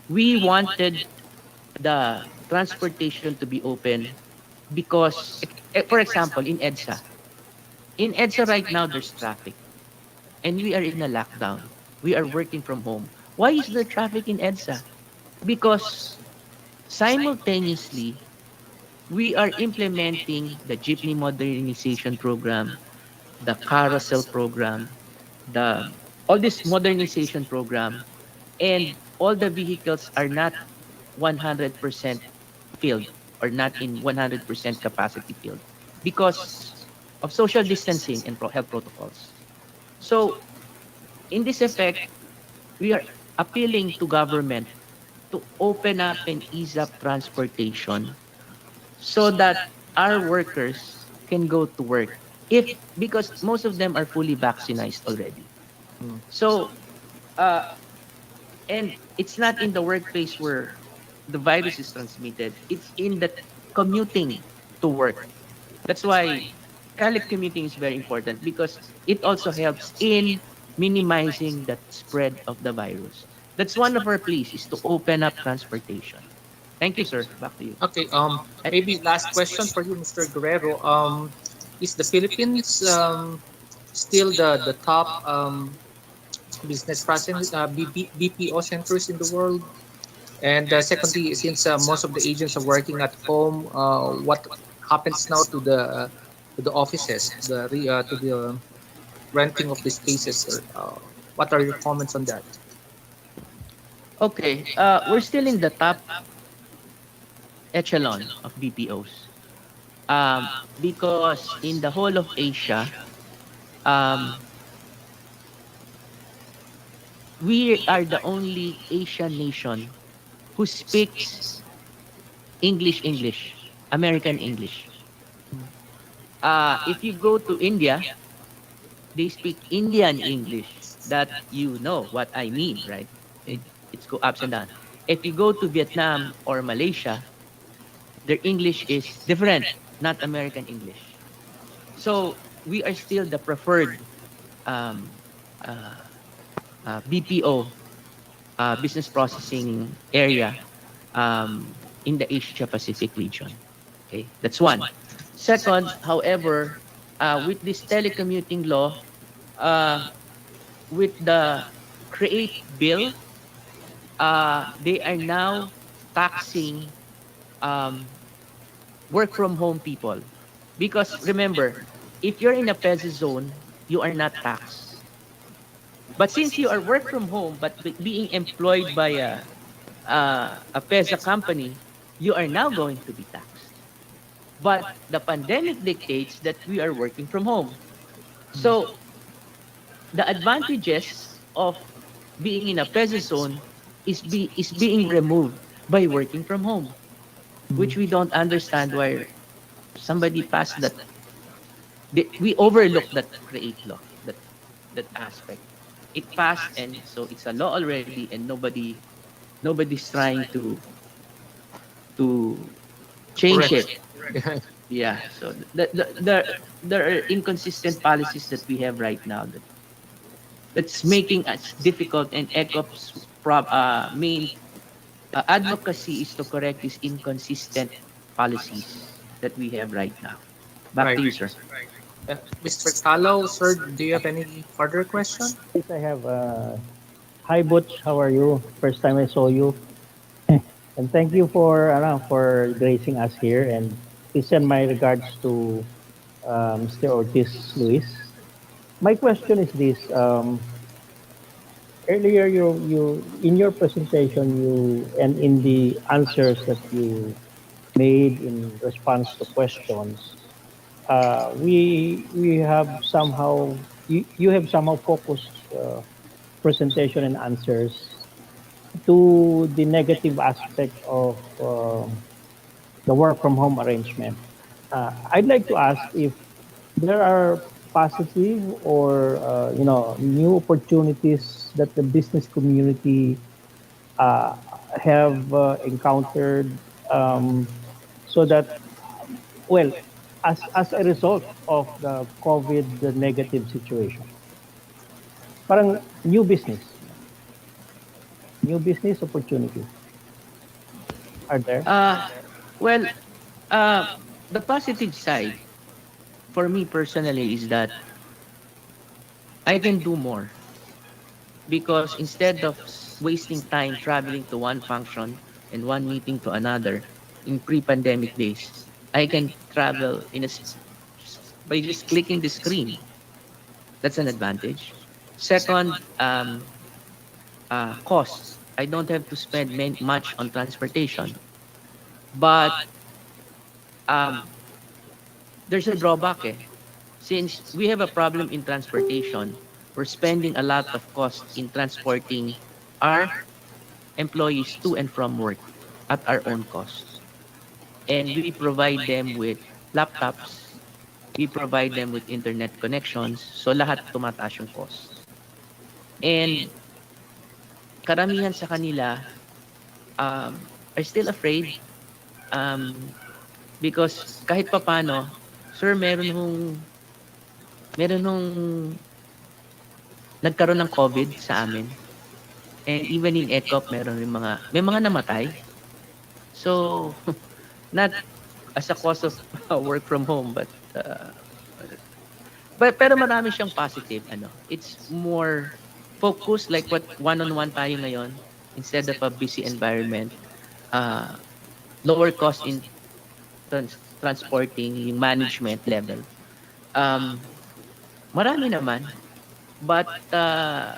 We wanted the transportation to be open because, for example, in EDSA right now, there's traffic and we are in a lockdown. We are working from home. Why is there traffic in EDSA? Because simultaneously, we are implementing the jeepney modernization program, the carousel program, the all this modernization program, and all the vehicles are not 100% filled or not in 100% capacity filled because of social distancing and health protocols. So, in this effect, we are appealing to government to open up and ease up transportation so that our workers can go to work if because most of them are fully vaccinated already. So uh, and it's not in the workplace where the virus is transmitted, it's in the commuting to work. That's why collect commuting is very important because it also helps in minimizing the spread of the virus. That's one of our pleas is to open up transportation. Thank you, sir. Back to you. Okay, I, maybe last question for you, Mr. Guerrero. Is the Philippines still the top business process BPO centers in the world? And secondly, since most of the agents are working at home, what happens now to the offices, to the renting of the spaces, sir? What are your comments on that? okay, we're still in the top echelon of BPOs. Because in the whole of Asia, um, we are the only Asian nation who speaks English, American English. If you go to India, they speak Indian English. That you know what I mean, right? It's go ups and down. If you go to Vietnam or Malaysia, their English is different, not American English. So we are still the preferred um, uh, BPO business processing area in the Asia Pacific region. Okay, that's one. Second, however, with this telecommuting law, uh, with the create bill, they are now taxing um, work from home people. Because remember, if you're in a PEZ zone, you are not taxed. But since you are work from home, but being employed by a PEZA company, you are now going to be taxed. But the pandemic dictates that we are working from home. So the advantages of being in a PEZA zone is being removed by working from home, which we don't understand why somebody passed that. We overlook that create law, that aspect. It passed, and so it's a law already, and nobody's trying to change Correct. it. Yeah. So there are inconsistent policies that we have right now that's making us difficult, and ECOP's main advocacy is to correct these inconsistent policies that we have right now. Back Right. to you, sir. Mr. Talo, sir, do you have any further question? Yes, I have. Hi, Butch. How are you? First time I saw you. And thank you for gracing us here. And please send my regards to Mr. Ortiz Luis. My question is this: earlier, you in your presentation, you and in the answers that you made in response to questions, we have somehow you have somehow focused presentation and answers to the negative aspect of the work from home arrangement. I'd like to ask if there are positive or new opportunities that the business community uh, have encountered, so that, well, as a result of the COVID negative situation, parang new business opportunities are there. Well, uh, the positive side for me personally is that I can do more, because instead of wasting time traveling to one function and one meeting to another in pre-pandemic days, I can travel by just clicking the screen. That's an advantage. Second, cost. I don't have to spend much on transportation, but um, there's a drawback. Since we have a problem in transportation, we're spending a lot of cost in transporting our employees to and from work at our own cost. And we provide them with laptops, we provide them with internet connections, so lahat tumataas yung cost. And karamihan sa kanila are still afraid, um, because kahit papano, sir, meron hong nagkaroon ng COVID sa amin. And even in ECOP, may mga namatay. So, not as a cause of work from home, but pero marami siyang positive, it's more focused, like what one-on-one tayo ngayon, instead of a busy environment. uh, Lower cost in transporting yung management level. um, Marami naman, but uh,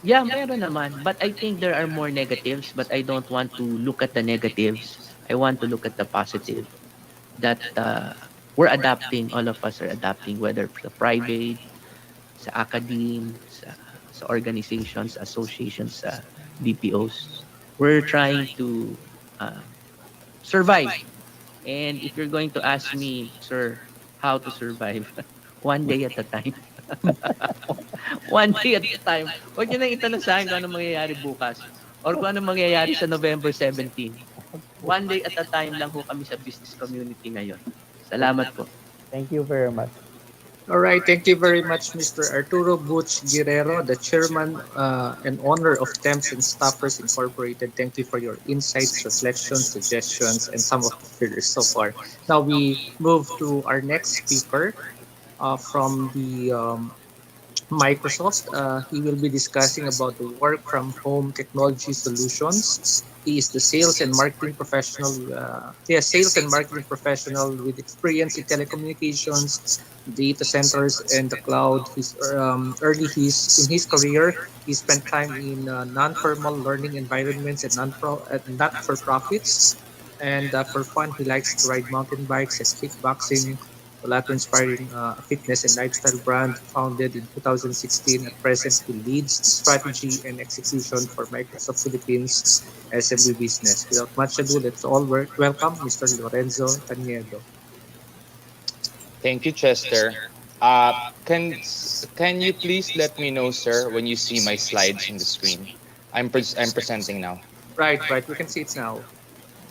yeah, meron naman, but I think there are more negatives, but I don't want to look at the negatives. I want to look at the positive, that we're adapting, all of us are adapting, whether sa private, sa academe, sa organizations, associations, sa BPOs. We're trying to uh, survive. And if you're going to ask me, sir, how to survive, one day at a time. One day at a time. Huwag nyo nang itanong sa akin kung ano mangyayari bukas or kung ano mangyayari sa November 17. One day at a time lang ho kami sa business community ngayon. Salamat po. Thank you very much. All right, thank you very much, Mr. Arturo Butch Guerrero, the chairman and owner of Temps and Staffers Incorporated. Thank you for your insights, reflections, suggestions, and some of the figures so far. Now we move to our next speaker from the Microsoft. He will be discussing about the work from home technology solutions. He is the sales and marketing professional. Sales and marketing professional with experience in telecommunications, data centers, and the cloud. His in his career, he spent time in non-formal learning environments and not for profits. And for fun, he likes to ride mountain bikes and kickboxing. Olato inspiring fitness and lifestyle brand founded in 2016. At present, he leads the strategy and execution for Microsoft Philippines SMB business. Without much ado, let's all welcome Mr. Lorenzo Caniedo. Thank you, Chester. Uh, can you please let me know, sir, when you see my slides in the screen? I'm presenting now. Right. We can see it now.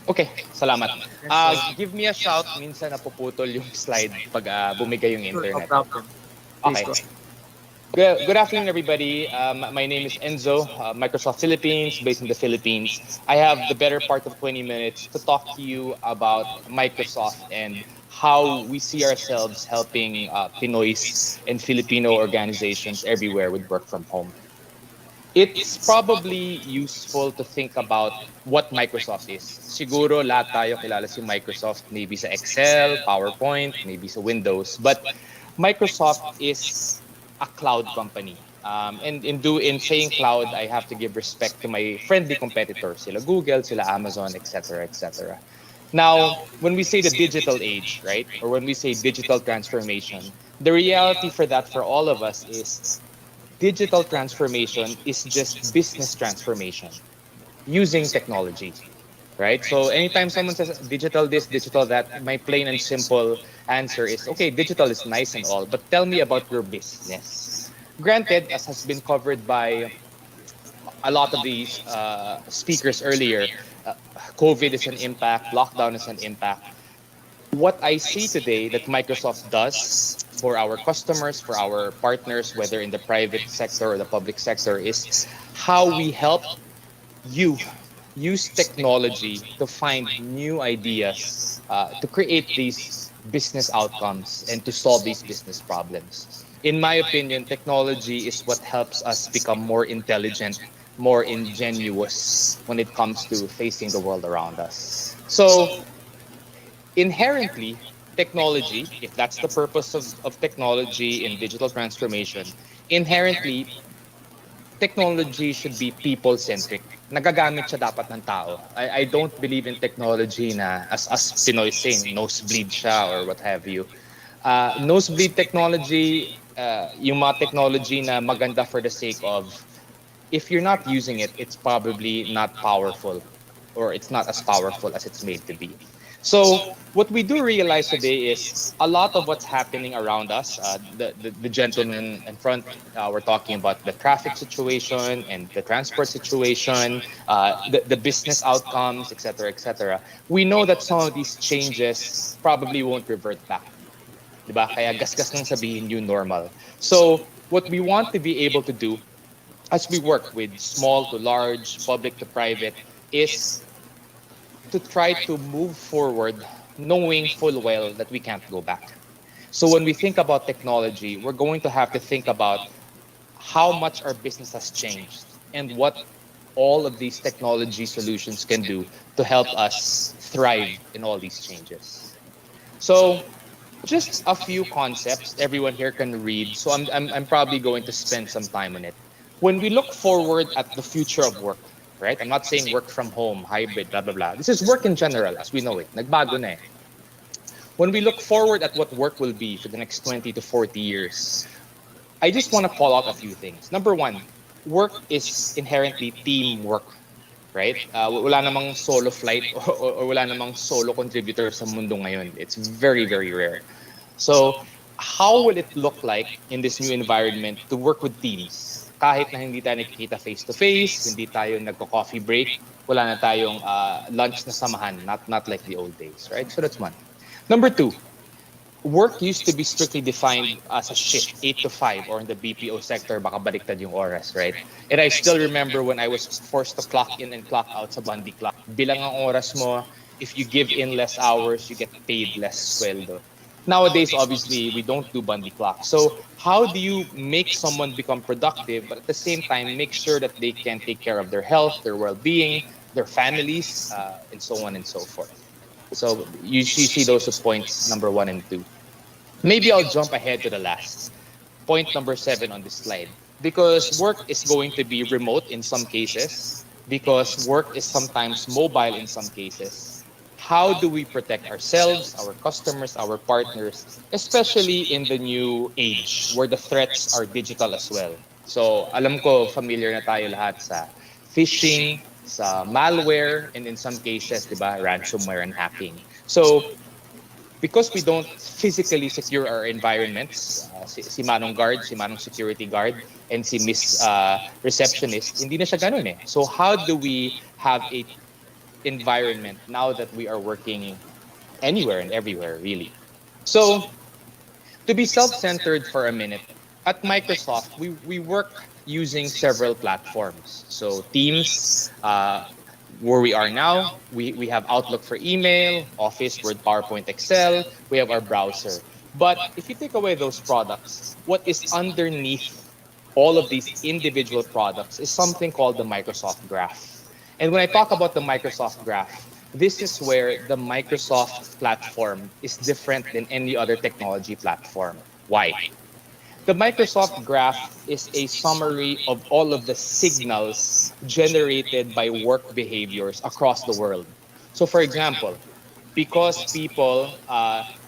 Okay, salamat. And so, Give me a shout minsan napuputol yung slide pag bumigay yung sure, no internet. problem. Please Okay. go ahead. Good afternoon, everybody. My name is Enzo, Microsoft Philippines, based in the Philippines. I have the better part of 20 minutes to talk to you about Microsoft and how we see ourselves helping Pinoys and Filipino organizations everywhere with work from home. It's probably useful to think about what Microsoft is. Siguro lahat tayo kilala si Microsoft maybe sa Excel, PowerPoint, maybe sa Windows. But Microsoft is a cloud company. And in saying cloud, I have to give respect to my friendly competitors, sila Google, sila Amazon, etc., etc. Now, when we say the digital age, right, or when we say digital transformation, the reality for that for all of us is digital transformation is just business transformation using technology, right? So anytime someone says digital this, digital that, my plain and simple answer is okay, digital is nice and all, but tell me about your business. Granted, as has been covered by a lot of these speakers earlier, COVID is an impact, lockdown is an impact. What I see today that Microsoft does for our customers, for our partners, whether in the private sector or the public sector, is how we help you use technology to find new ideas, to create these business outcomes and to solve these business problems. In my opinion, technology is what helps us become more intelligent, more ingenuous when it comes to facing the world around us. So, inherently, technology, if that's the purpose of technology in digital transformation, inherently, technology should be people-centric. Nagagamit siya dapat ng tao. I don't believe in technology na, as Pinoy saying, nosebleed siya or what have you. Nosebleed technology, yung mga technology na maganda for the sake of, if you're not using it, it's probably not powerful or it's not as powerful as it's made to be. So what we do realize today is a lot of what's happening around us. The gentleman in front were talking about the traffic situation and the transport situation, the business outcomes, etc., etc. We know that some of these changes probably won't revert back. Diba? Kaya gasgas nang sabihin new normal. So what we want to be able to do as we work with small to large, public to private, is to try to move forward knowing full well that we can't go back. So when we think about technology, we're going to have to think about how much our business has changed and what all of these technology solutions can do to help us thrive in all these changes. So just a few concepts everyone here can read. So I'm probably going to spend some time on it. When we look forward at the future of work, right? I'm not saying work from home, hybrid, blah, blah, blah. This is work in general as we know it. Nagbago na eh. When we look forward at what work will be for the next 20 to 40 years, I just want to call out a few things. Number one, work is inherently teamwork, right? Wala namang solo flight or wala namang solo contributor sa mundo ngayon. It's very, very rare. So, how will it look like in this new environment to work with teams? Kahit na hindi tayo nakikita face-to-face, hindi tayo nagko-coffee break, wala na tayong lunch na samahan, not like the old days, right? So that's one. Number two, work used to be strictly defined as a shift, 8 to 5, or in the BPO sector, baka baliktad yung oras, right? And I still remember when I was forced to clock in and clock out sa Bundy clock. Bilang ang oras mo, if you give in less hours, you get paid less sweldo. Nowadays, obviously, we don't do Bundy clock. So how do you make someone become productive, but at the same time, make sure that they can take care of their health, their well-being, their families, and so on and so forth. So you see those as points number 1 and 2. Maybe I'll jump ahead to the last point, number 7 on this slide, because work is going to be remote in some cases, because work is sometimes mobile in some cases. How do we protect ourselves, our customers, our partners, especially in the new age where the threats are digital as well? So alam ko familiar na tayo lahat sa phishing, sa malware, and in some cases, di ba, ransomware and hacking. So because we don't physically secure our environments, si Manong guard, si Manong security guard, and si Miss receptionist, hindi na siya ganun eh. So how do we have a environment now that we are working anywhere and everywhere, really? So to be self-centered for a minute, at Microsoft, we work using several platforms. So Teams, where we are now, we have Outlook for email, Office, Word, PowerPoint, Excel, we have our browser. But if you take away those products, what is underneath all of these individual products is something called the Microsoft Graph. And when I talk about the Microsoft Graph, this is where the Microsoft platform is different than any other technology platform. Why? The Microsoft Graph is a summary of all of the signals generated by work behaviors across the world. So, for example, because people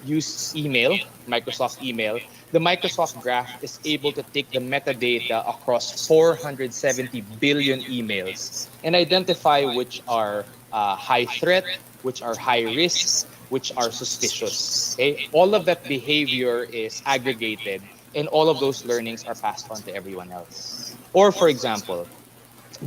use email, Microsoft email, the Microsoft Graph is able to take the metadata across 470 billion emails and identify which are high threat, which are high risk, which are suspicious. Okay, all of that behavior is aggregated, and all of those learnings are passed on to everyone else. Or, for example,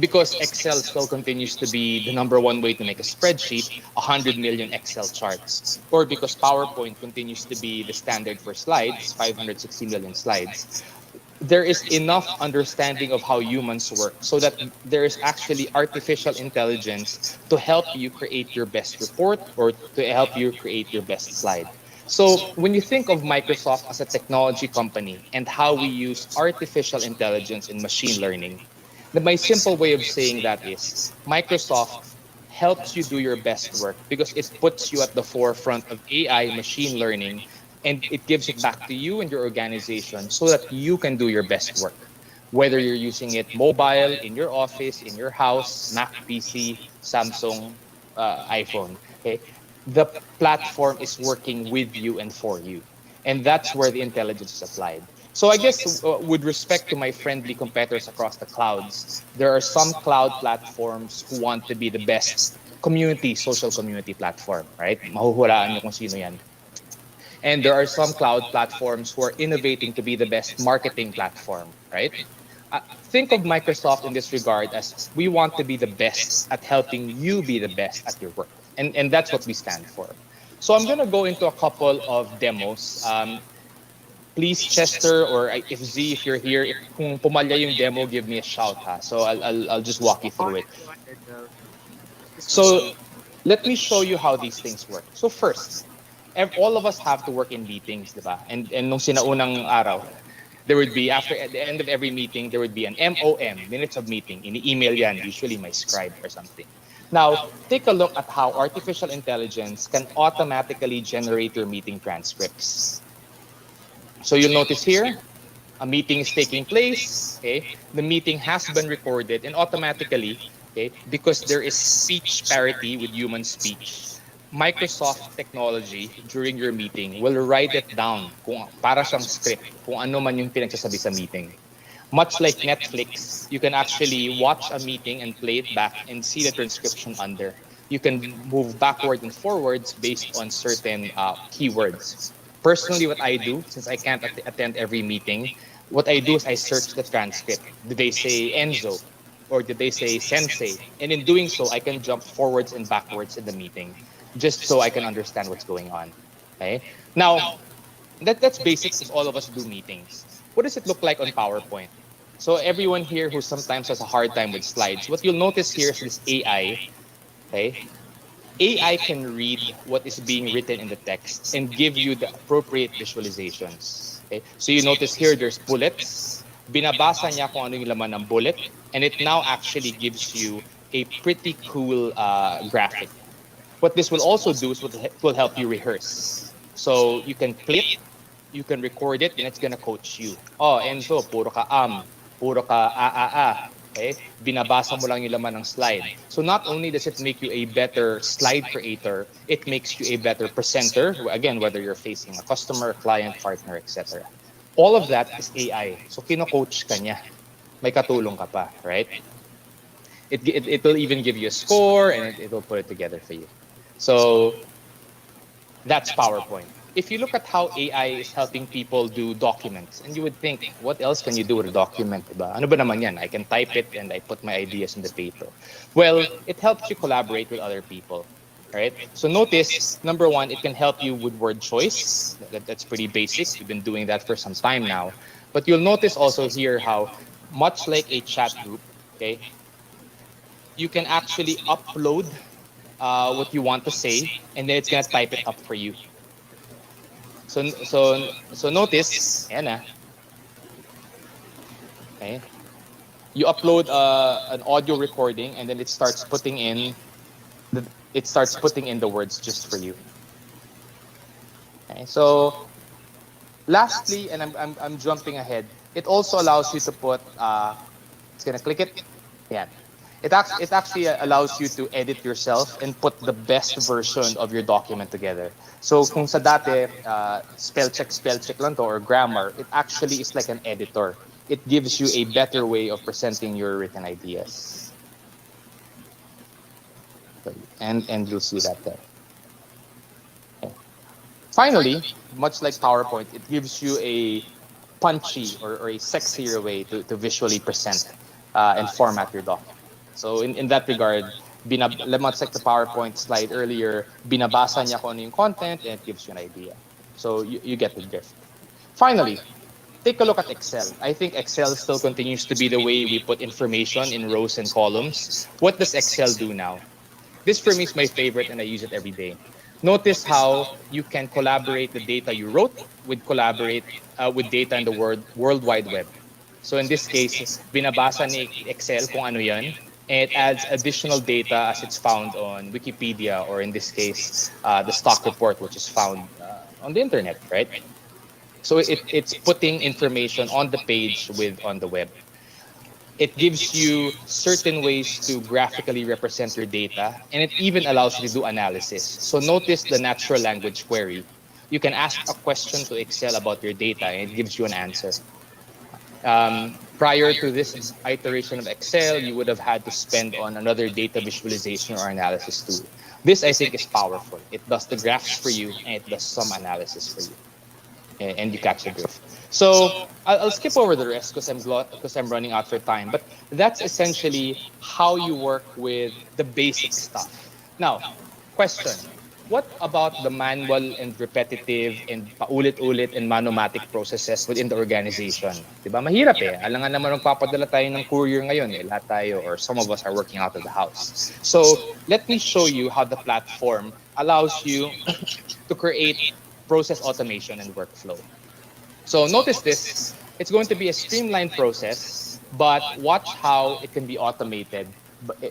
because Excel still continues to be the number one way to make a spreadsheet, 100 million Excel charts. Or because PowerPoint continues to be the standard for slides, 560 million slides, there is enough understanding of how humans work so that there is actually artificial intelligence to help you create your best report or to help you create your best slide. So when you think of Microsoft as a technology company and how we use artificial intelligence and machine learning, my simple way of saying that is Microsoft helps you do your best work because it puts you at the forefront of AI, machine learning, and it gives it back to you and your organization so that you can do your best work. Whether you're using it mobile, in your office, in your house, Mac, PC, Samsung, iPhone, okay? The platform is working with you and for you. And that's where the intelligence is applied. So I guess with respect to my friendly competitors across the clouds, there are some cloud platforms who want to be the best community, social community platform, right? Mahuhulaan nyo kung sino yan. And there are some cloud platforms who are innovating to be the best marketing platform, right? Think of Microsoft in this regard as we want to be the best at helping you be the best at your work. And that's what we stand for. So I'm going to go into a couple of demos. Please, Chester, or if Z, if you're here, if kung pumalya yung demo, give me a shout, ha? So I'll just walk you Go through ahead, it. go ahead. So let me show you how these things work. So first, all of us have to work in meetings, di ba? And nung sinaunang araw, there would be, after at the end of every meeting, there would be an MOM, minutes of meeting. Ini-email yan, usually my scribe or something. Now, take a look at how artificial intelligence can automatically generate your meeting transcripts. So you'll notice here, a meeting is taking place, okay? The meeting has been recorded and automatically, okay, because there is speech parity with human speech, Microsoft technology during your meeting will write it down kung para siyang script, kung ano man yung pinagsasabi sa meeting. Much like Netflix, you can actually watch a meeting and play it back and see the transcription under. You can move backward and forwards based on certain keywords. Personally, what I do, since I can't attend every meeting, what I do is I search the transcript. Did they say Enzo? Or did they say Sensei? And in doing so, I can jump forwards and backwards in the meeting just so I can understand what's going on. Okay? Now, that's basic because all of us do meetings. What does it look like on PowerPoint? So everyone here who sometimes has a hard time with slides, what you'll notice here is this AI, okay? AI can read what is being written in the text and give you the appropriate visualizations. Okay? So you notice here there's bullets. Binabasa niya kung ano yung laman ng bullet, and it now actually gives you a pretty cool graphic. What this will also do is will help you rehearse. So you can play it, you can record it, and it's gonna coach you. Oh, Enzo, puro ka puro ka Okay? Binabasa mo lang yung laman ng slide. So not only does it make you a better slide creator, it makes you a better presenter, again, whether you're facing a customer, client, partner, etc. All of that is AI. So kino-coach ka niya. May katulong ka pa, right? It will even give you a score, and it will put it together for you. So that's PowerPoint. If you look at how AI is helping people do documents, and you would think, what else can you do with a document? Diba? Ano ba naman yan? I can type it and I put my ideas in the paper. Well, it helps you collaborate with other people, right? So notice, number one, it can help you with word choice. That's pretty basic. We've been doing that for some time now. But you'll notice also here how, much like a chat group, okay, you can actually upload what you want to say, and then it's gonna type it up for you. So notice, ayan na. Okay. You upload an audio recording, and then it starts putting in the words just for you. Okay. So lastly, and I'm jumping ahead, it also allows you to put it's gonna click it. Yeah. It actually allows you to edit yourself and put the best version of your document together. So kung sa dati, spell check lang to, or grammar, it actually is like an editor. It gives you a better way of presenting your written ideas. And you'll see that there. Okay. Finally, much like PowerPoint, it gives you a punchy or a sexier way to visually present and format your document. So in that regard, much like the PowerPoint slide earlier, binabasa niya kung ano yung content, and it gives you an idea. So you get the drift. Finally, take a look at Excel. I think Excel still continues to be the way we put information in rows and columns. What does Excel do now? This for me is my favorite, and I use it every day. Notice how you can collaborate the data you wrote with data in the World Wide Web. So in this case, binabasa ni Excel kung ano yan, and it adds additional data as it's found on Wikipedia, or in this case, the stock report, which is found on the internet, right? So it's putting information on the page on the web. It gives you certain ways to graphically represent your data, and it even allows you to do analysis. So notice the natural language query. You can ask a question to Excel about your data, and it gives you an answer. Prior to this iteration of Excel, you would have had to spend on another data visualization or analysis tool. This, I think, is powerful. It does the graphs for you, and it does some analysis for you, and you catch the drift. So I'll skip over the rest because I'm running out for time. But that's essentially how you work with the basic stuff. Now, question. What about the manual and repetitive and paulit-ulit and manomatic processes within the organization? Diba? Mahirap eh. Alangan naman magpapadala tayo ng courier ngayon eh. Lahat tayo, or some of us are working out of the house. So let me show you how the platform allows you to create process automation and workflow. So notice this. It's going to be a streamlined process, but watch how it can be automated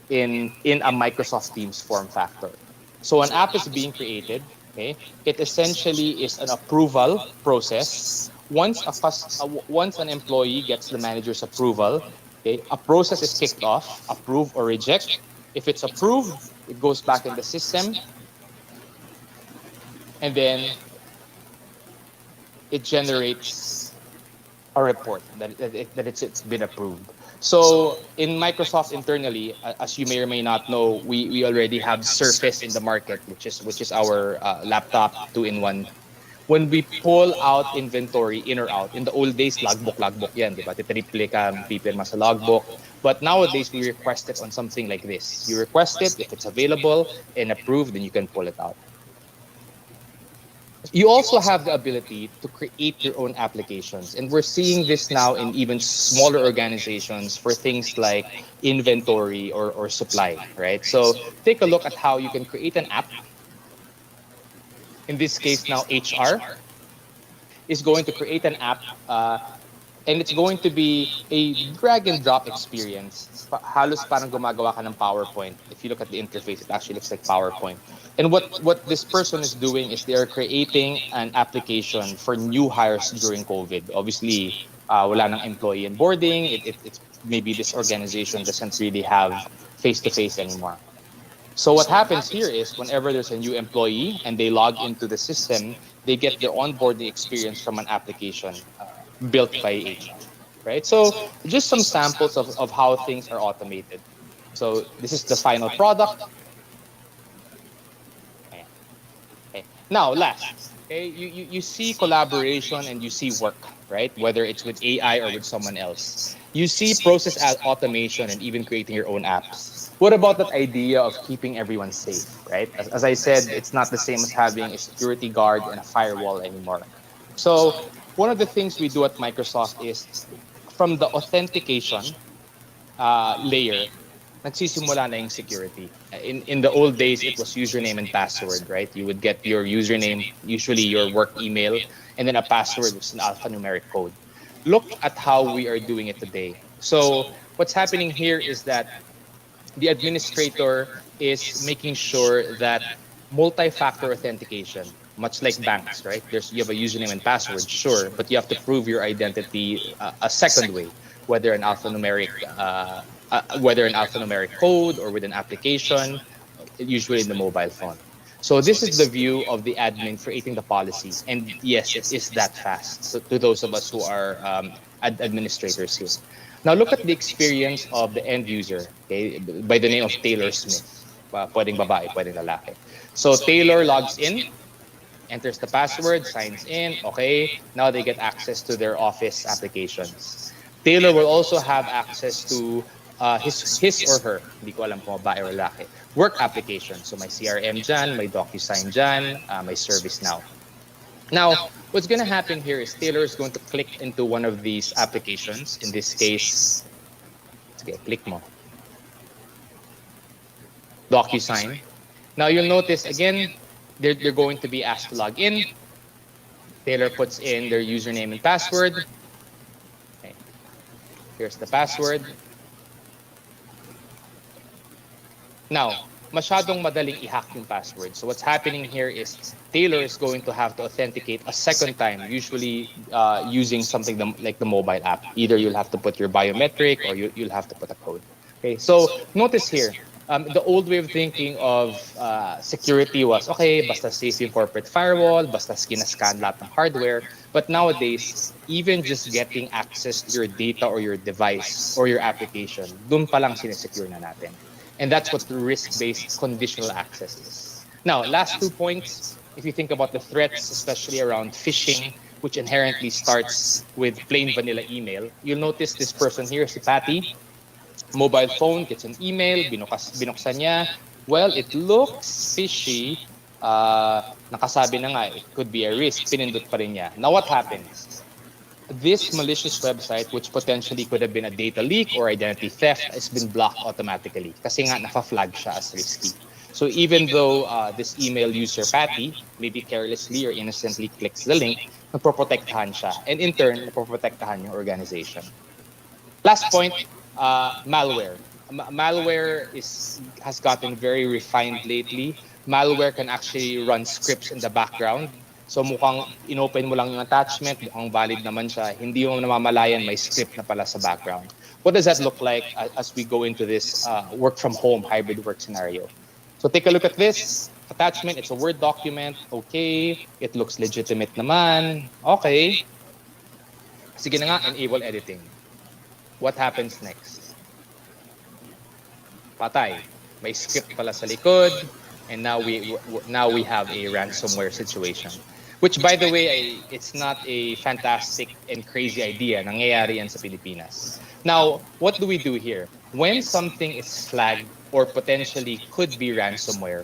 in a Microsoft Teams form factor. So an app is being created. Okay, it essentially is an approval process. Once an employee gets the manager's approval, okay, a process is kicked off: approve or reject. If it's approved, it goes back in the system, and then it generates a report that it's been approved. So in Microsoft internally, as you may or may not know, we already have Surface in the market, which is our laptop 2-in-1. When we pull out inventory in or out, in the old days, logbook yan, di ba? Titriple ka, pipirma sa logbook. But nowadays, we request it on something like this. You request it, if it's available and approved, then you can pull it out. You also have the ability to create your own applications. And we're seeing this now in even smaller organizations for things like inventory or supply, right? So take a look at how you can create an app. In this case, now HR is going to create an app, and it's going to be a drag and drop experience. Halos parang gumagawa ka ng PowerPoint. If you look at the interface, it actually looks like PowerPoint. And what this person is doing is they are creating an application for new hires during COVID. Obviously, wala nang employee onboarding. It's maybe this organization doesn't really have face-to-face anymore. So what happens here is whenever there's a new employee and they log into the system, they get their onboarding experience from an application built by HR, right? So just some samples of how things are automated. So this is the final product. Okay. Now, last, okay, you see collaboration and you see work, right? Whether it's with AI or with someone else. You see process automation and even creating your own apps. What about that idea of keeping everyone safe, right? As I said, it's not the same as having a security guard and a firewall anymore. So one of the things we do at Microsoft is from the authentication layer, nagsisimula na yung security. In the old days, it was username and password, right? You would get your username, usually your work email, and then a password, which is an alphanumeric code. Look at how we are doing it today. So what's happening here is that the administrator is making sure that multi-factor authentication, much like banks, right? You have a username and password, sure, but you have to prove your identity a second way, whether an alphanumeric code or with an application, usually in the mobile phone. So this is the view of the admin creating the policy, and yes, it is that fast. So to those of us who are administrators here. Now look at the experience of the end user, okay, by the name of Taylor Smith. Pwedeng babae, pwedeng lalaki. So Taylor logs in, enters the password, signs in, okay. Now they get access to their office applications. Taylor will also have access to his or her, hindi ko alam kung babae or lalaki, work application. So my CRM dyan, my DocuSign dyan, my ServiceNow. Now, what's going to happen here is Taylor is going to click into one of these applications. In this case, sige, click mo. DocuSign. Now, you'll notice, again, they're going to be asked to log in. Taylor puts in their username and password. Okay. Here's the password. Now, masyadong madaling i-hack yung password. So what's happening here is Taylor is going to have to authenticate a second time, usually using something like the mobile app. Either you'll have to put your biometric or you'll have to put a code. Okay, so notice here, the old way of thinking of security was, okay, basta safe yung corporate firewall, basta scan lahat ng hardware. But nowadays, even just getting access to your data or your device or your application, dun pa lang sinesecure na natin. And that's what the risk-based conditional access is. Now, last 2 points, if you think about the threats, especially around phishing, which inherently starts with plain vanilla email, you'll notice this person here, si Patty, mobile phone, gets an email, binuksan niya. Well, it looks fishy. Nakasabi na nga, it could be a risk. Pinindot pa rin niya. Now, what happens? This malicious website, which potentially could have been a data leak or identity theft, has been blocked automatically kasi nga naka-flag siya as risky. So even though this email user, Patty, maybe carelessly or innocently clicks the link, napoprotektahan siya. And in turn, napoprotektahan yung organization. Last point, malware. Malware has gotten very refined lately. Malware can actually run scripts in the background. So mukhang inopen mo lang yung attachment, mukhang valid naman siya, hindi mo namamalayan may script na pala sa background. What does that look like as we go into this work from home hybrid work scenario? So take a look at this attachment. It's a Word document. Okay. It looks legitimate naman. Okay. Sige na nga, enable editing. What happens next? Patay. May script pala sa likod. And now we have a ransomware situation. Which, by the way, it's not a fantastic and crazy idea. Nangyayari yan sa Pilipinas. Now, what do we do here? When something is flagged or potentially could be ransomware,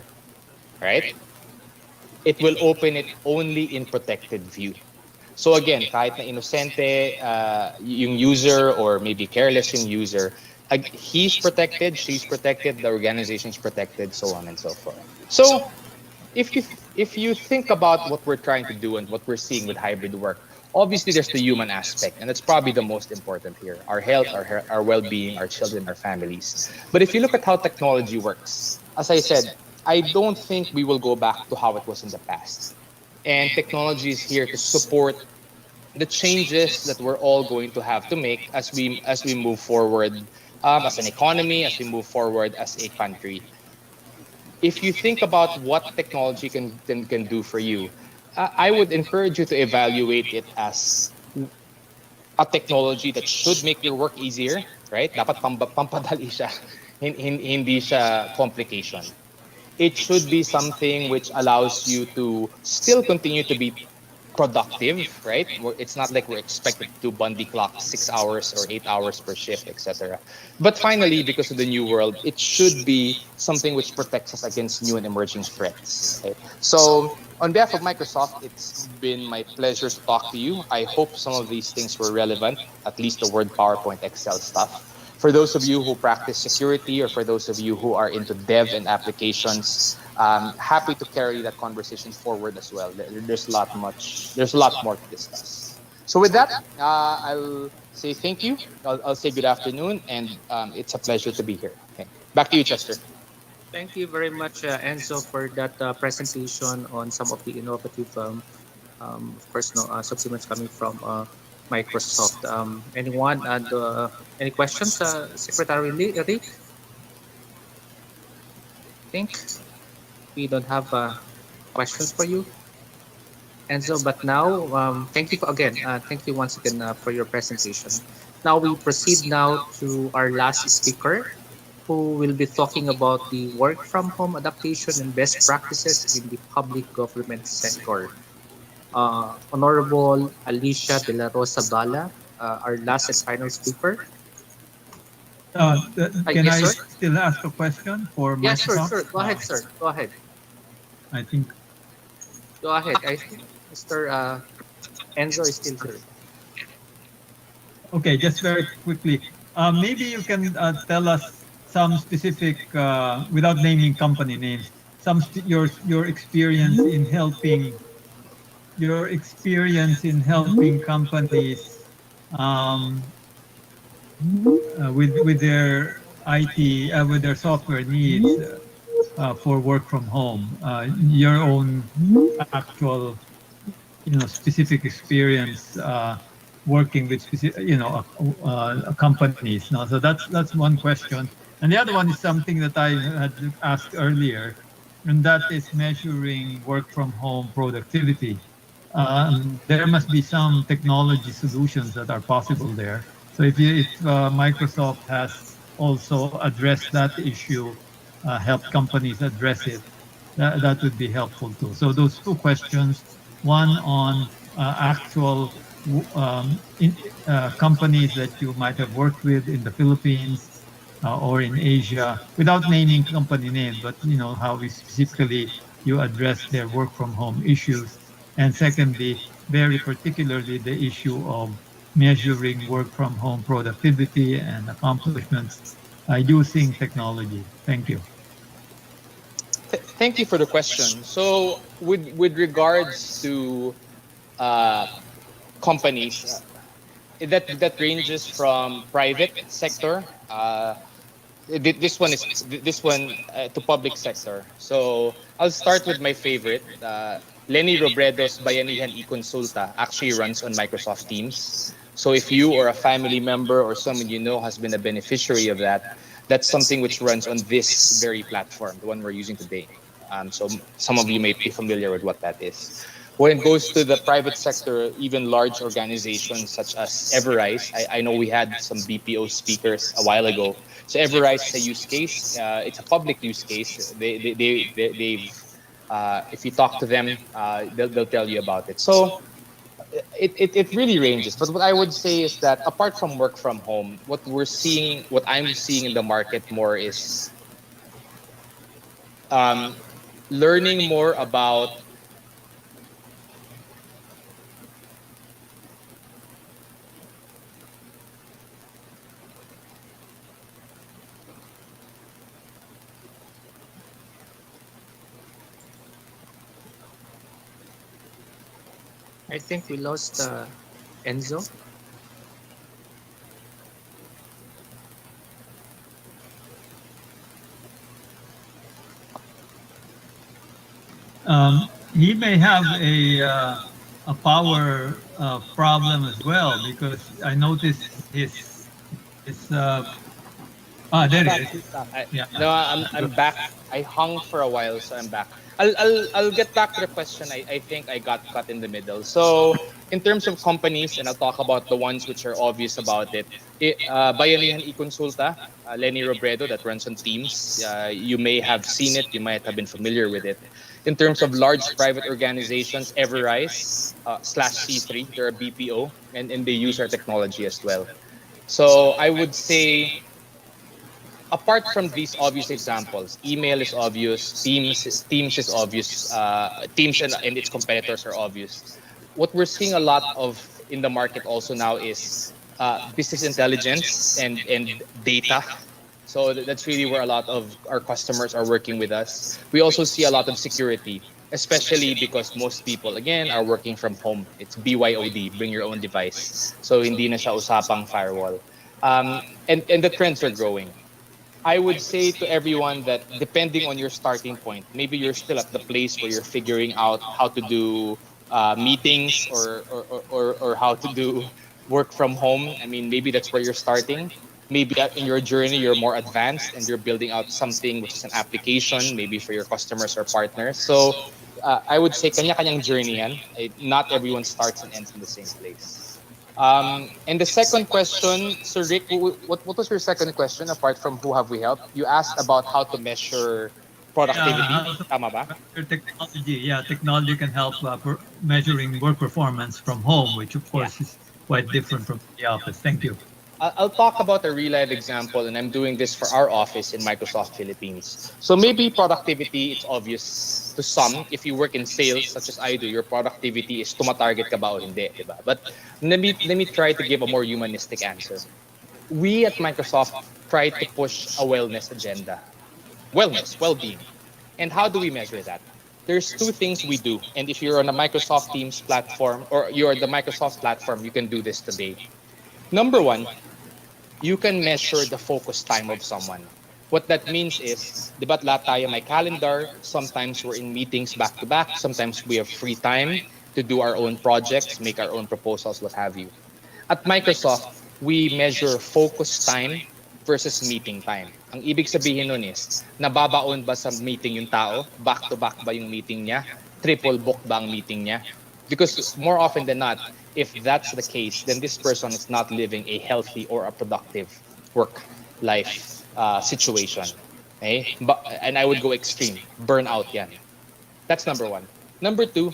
right? it will open it only in protected view. So again, kahit na inosente yung user or maybe careless yung user, he's protected, she's protected, the organization's protected, so on and so forth. So if you think about what we're trying to do and what we're seeing with hybrid work, obviously there's the human aspect, and that's probably the most important here: our health, our well-being, our children, our families. But if you look at how technology works, as I said, I don't think we will go back to how it was in the past. And technology is here to support the changes that we're all going to have to make as we move forward, as an economy, as we move forward as a country. If you think about what technology can do for you, I would encourage you to evaluate it as a technology that should make your work easier, right? Dapat pampadali siya, hindi siya complication. It should be something which allows you to still continue to be productive, right? It's not like we're expected to do Bundy clock 6 hours or 8 hours per shift, etc. But finally, because of the new world, it should be something which protects us against new and emerging threats. Right? So, on behalf of Microsoft, it's been my pleasure to talk to you. I hope some of these things were relevant, at least the Word, PowerPoint, Excel stuff. For those of you who practice security, or for those of you who are into dev and applications, happy to carry that conversation forward as well. There's a lot more to discuss. So with that, I'll say thank you. I'll say good afternoon, and it's a pleasure to be here. Okay, back to you, Chester. Thank you very much, Enzo, for that presentation on some of the innovative, of course, no supplements coming from Microsoft. Anyone and any questions, Secretary Rick? Think we don't have questions for you, Enzo. But now, thank you again. Thank you once again for your presentation. Now we proceed now to our last speaker, who will be talking about the work from home adaptation and best practices in the public government sector. Honorable Alicia De La Rosa Bala, our last and final speaker. Can Yes, I sir. still ask a question for Yeah, sure, Microsoft? sure. Go ahead, sir. Go ahead. I think. Go ahead. I think Mr. Enzo is still here. Okay, just very quickly. Maybe you can tell us some specific, without naming company names, your experience in helping companies um, with their IT, with their software needs for work from home. Your own actual, specific experience working with specific, companies. No, so that's one question. And the other one is something that I had asked earlier, and that is measuring work from home productivity. There must be some technology solutions that are possible there. So if Microsoft has also addressed that issue, help companies address it, that would be helpful too. So those two questions, one on actual companies that you might have worked with in the Philippines or in Asia, without naming company names, but how we specifically you address their work from home issues. And secondly, very particularly the issue of measuring work from home productivity and accomplishments using technology. Thank you. Thank you for the question. So, with regards to uh, companies, that ranges from private sector. This one to public sector. So I'll start with my favorite. Lenny Robredo's Bayanihan e-Consulta actually runs on Microsoft Teams. So if you or a family member or someone you know has been a beneficiary of that, that's something which runs on this very platform, the one we're using today. So some of you may be familiar with what that is. When it goes to the private sector, even large organizations such as Everrise, I know we had some BPO speakers a while ago. So Everrise is a use case. It's a public use case. They've if you talk to them, they'll tell you about it. So it really ranges. But what I would say is that apart from work from home, what I'm seeing in the market more is learning more about I think we lost Enzo. He may have a power problem as well, because I noticed his there he Back. is. Yeah, No, I'm good. back. I hung for a while, so I'm back. I'll get back to the question. I think I got cut in the middle. So in terms of companies, and I'll talk about the ones which are obvious about it. Bayanihan e-Consulta, Lenny Robredo, that runs on Teams. You may have seen it. You might have been familiar with it. In terms of large private organizations, Everrise slash C3, they're a BPO, and they use our technology as well. So I would say, apart from these obvious examples, email is obvious, Teams is obvious, Teams and its competitors are obvious. What we're seeing a lot of in the market also now is business intelligence and data. So that's really where a lot of our customers are working with us. We also see a lot of security, especially because most people, again, are working from home. It's BYOD, bring your own device. So hindi na siya usapang firewall. And the trends are growing. I would say to everyone that depending on your starting point, maybe you're still at the place where you're figuring out how to do meetings or how to do work from home. I mean, maybe that's where you're starting. Maybe in your journey, you're more advanced and you're building out something which is an application, maybe for your customers or partners. So I would say kanya-kanyang journey yan. Not everyone starts and ends in the same place. And the second question, Sir Rick, what was your second question apart from who have we helped? You asked about how to measure productivity. How to Tama ba? measure technology? Yeah, technology can help measuring work performance from home, which of Yeah. course is quite different from the office. Thank you. I'll talk about a real life example, and I'm doing this for our office in Microsoft Philippines. So maybe productivity, it's obvious to some. If you work in sales, such as I do, your productivity is tumatarget ka ba o hindi, di ba? But let me try to give a more humanistic answer. We at Microsoft try to push a wellness agenda. Wellness, well-being. And how do we measure that? There's two things we do. And if you're on a Microsoft Teams platform or you're the Microsoft platform, you can do this today. Number one, you can measure the focus time of someone. What that means is, di ba't lahat tayo may calendar, sometimes we're in meetings back to back, sometimes we have free time to do our own projects, make our own proposals, what have you. At Microsoft, we measure focus time versus meeting time. Ang ibig sabihin nun is, nababaon ba sa meeting yung tao? Back to back ba yung meeting niya? Triple book ba ang meeting niya? Because more often than not, if that's the case, then this person is not living a healthy or a productive work life situation. Okay? And I would go extreme. Burnout yan. That's number one. Number two,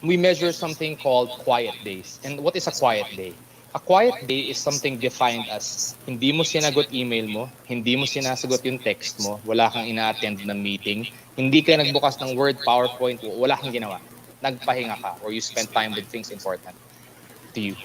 we measure something called quiet days. And what is a quiet day? A quiet day is something defined as hindi mo sinagot email mo, hindi mo sinasagot yung text mo, wala kang ina-attend na meeting, hindi ka nagbukas ng Word, PowerPoint, wala kang ginawa. Nagpahinga ka or you spend time with things important to you.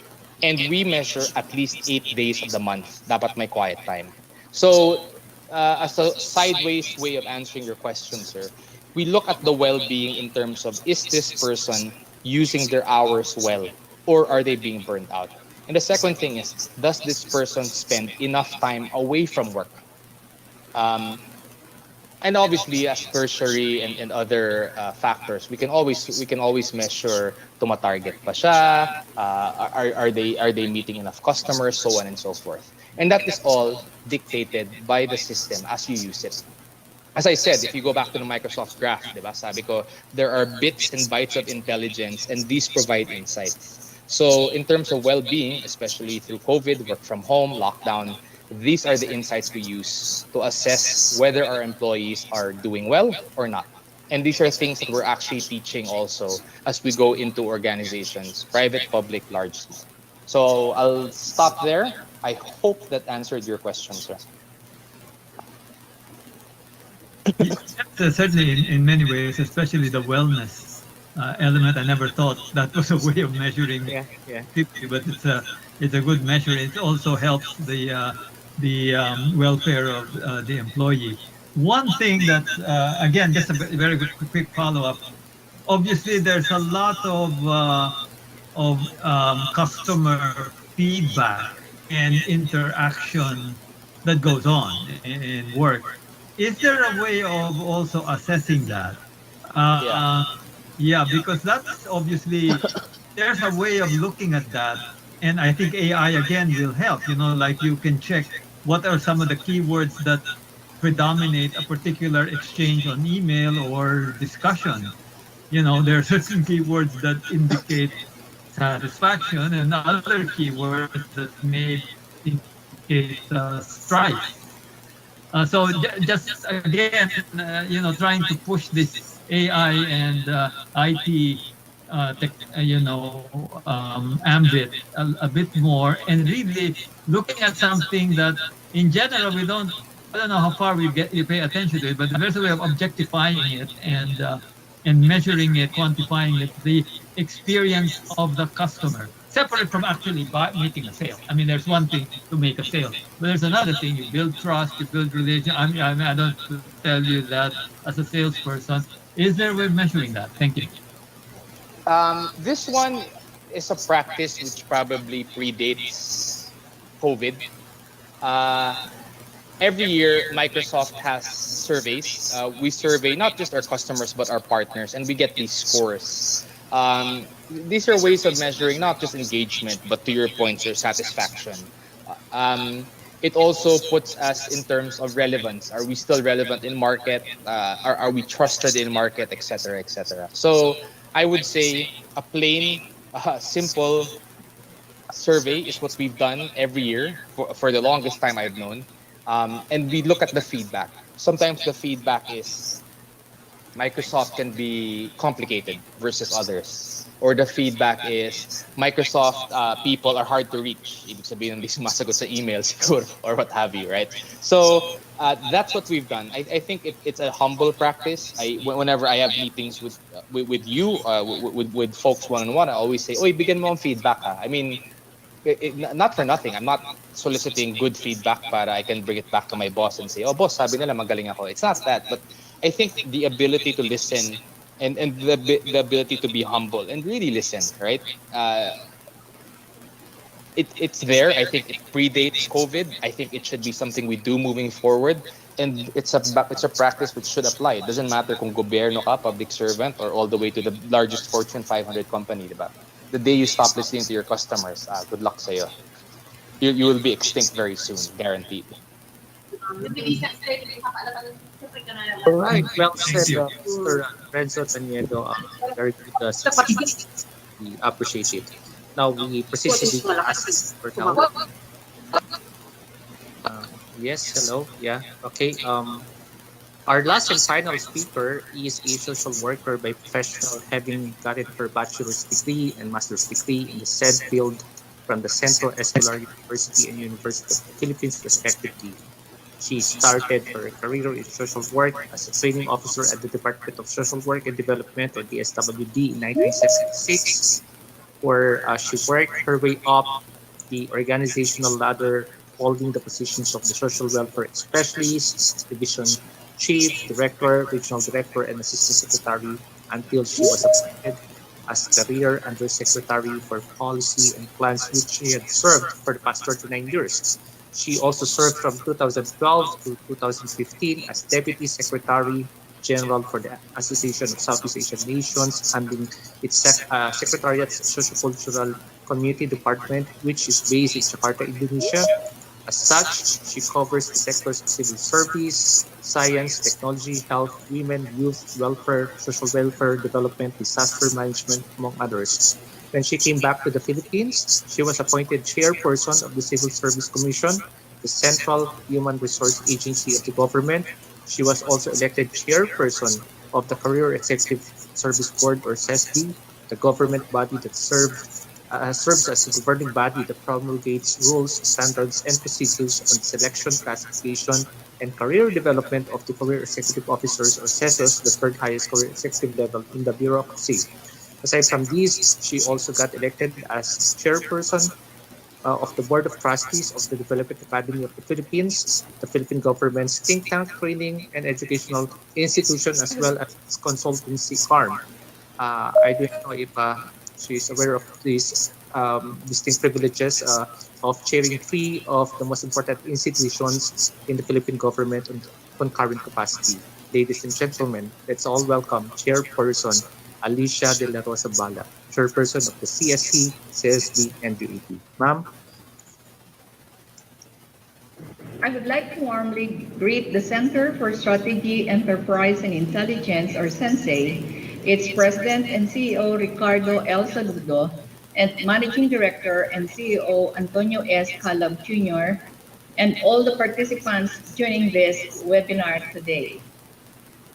And we measure at least 8 days of the month. Dapat may quiet time. So, as a sideways way of answering your question, sir, we look at the well-being in terms of, is this person using their hours well or are they being burnt out? And the second thing is, does this person spend enough time away from work? And obviously, as tertiary and other factors, we can always measure tumatarget pa siya, are they meeting enough customers, so on and so forth. And that is all dictated by the system as you use it. As I said, if you go back to the Microsoft graph, diba, sabi ko, there are bits and bytes of intelligence, and these provide insights. So in terms of well-being, especially through COVID, work from home, lockdown, these are the insights we use to assess whether our employees are doing well or not. And these are things that we're actually teaching also as we go into organizations, private, public, large, small. So I'll stop there. I hope that answered your question, sir. Certainly, in many ways, especially the wellness element, I never thought that was a way of measuring Yeah, yeah. activity, but it's a good measure. It also helps the welfare of the employee. One thing that, again, just a very quick follow-up. Obviously, there's a lot of customer feedback and interaction that goes on in work. Is there a way of also assessing that? Yeah. Uh, yeah, because that's obviously there's a way of looking at that, and I think AI again will help. Like you can check what are some of the keywords that predominate a particular exchange on email or discussion. There are certain keywords that indicate satisfaction and other keywords that may indicate strife. So just again, trying to push this AI and IT, ambit a bit more, and really looking at something that, in general, we don't. I don't know how far you pay attention to it, but there's a way of objectifying it and measuring it, quantifying it, the experience of the customer, separate from actually making a sale. I mean, there's one thing to make a sale, but there's another thing. You build trust, you build relation. I don't tell you that as a salesperson. Is there a way of measuring that? Thank you. This one is a practice which probably predates COVID. Uh, every year, Microsoft has surveys. We survey not just our customers but our partners, and we get these scores. These are ways of measuring not just engagement, but to your point, sir, satisfaction. It also puts us in terms of relevance. Are we still relevant in market? Are we trusted in market, etc., etc.? So I would say a plain, simple survey is what we've done every year for the longest time I've known. And we look at the feedback. Sometimes the feedback is Microsoft can be complicated versus others. Or the feedback is Microsoft people are hard to reach. Ibig sabihin, hindi sumasagot sa email siguro or what have you, right? So that's what we've done. I think it's a humble practice. Whenever I have meetings with you, with folks one-on-one, I always say, oy, bigyan mo ang feedback ha. I mean, not for nothing. I'm not soliciting good feedback para I can bring it back to my boss and say, oh boss, sabi nila magaling ako. It's not that, but I think the ability to listen and the ability to be humble and really listen, right? It's there. I think it predates COVID. I think it should be something we do moving forward. And it's a practice which should apply. It doesn't matter kung gobyerno ka, public servant, or all the way to the largest Fortune 500 company, diba? The day you stop listening to your customers, good luck sa'yo. You will be extinct very soon, guaranteed. All right, well Thank said, you. Mr. Renzo Taniedo. Very good suggestion. We appreciate it. Now we proceed to the ask for now. Yes, hello. Yeah, okay. Our last and final speaker is a social worker by profession, having gotten her bachelor's degree and master's degree in the said field from the Central Escolar University and University of the Philippines, respectively. She started her career in social work as a training officer at the Department of Social Work and Development, or DSWD, in 1976, where she worked her way up the organizational ladder, holding the positions of the social welfare specialist, division chief, director, regional director, and assistant secretary until she was appointed as career undersecretary for policy and plans, which she had served for the past 39 years. She also served from 2012 to 2015 as deputy secretary general for the Association of Southeast Asian Nations, handling its Secretariat's Sociocultural Community Department, which is based in Jakarta, Indonesia. As such, she covers the sectors of civil service, science, technology, health, women, youth, welfare, social welfare, development, disaster management, among others. When she came back to the Philippines, she was appointed chairperson of the Civil Service Commission, the central human resource agency of the government. She was also elected chairperson of the Career Executive Service Board, or CESB, the government body that serves as a governing body that promulgates rules, standards, and procedures on selection, classification, and career development of the career executive officers, or CESOs, the third highest career executive level in the bureaucracy. Aside from these, she also got elected as chairperson of the Board of Trustees of the Development Academy of the Philippines, the Philippine government's think tank, training, and educational institution, as well as its consultancy arm. I don't know if She is aware of these distinct privileges of chairing three of the most important institutions in the Philippine government on concurrent capacity. Ladies and gentlemen, let's all welcome Chairperson Alicia De La Rosa Bala, Chairperson of the CSC, CSD, and DAP. Ma'am? I would like to warmly greet the Center for Strategy, Enterprise, and Intelligence, or Censei, its President and CEO Ricardo L. Saludo, and Managing Director and CEO Antonio S. Calab Jr., and all the participants joining this webinar today.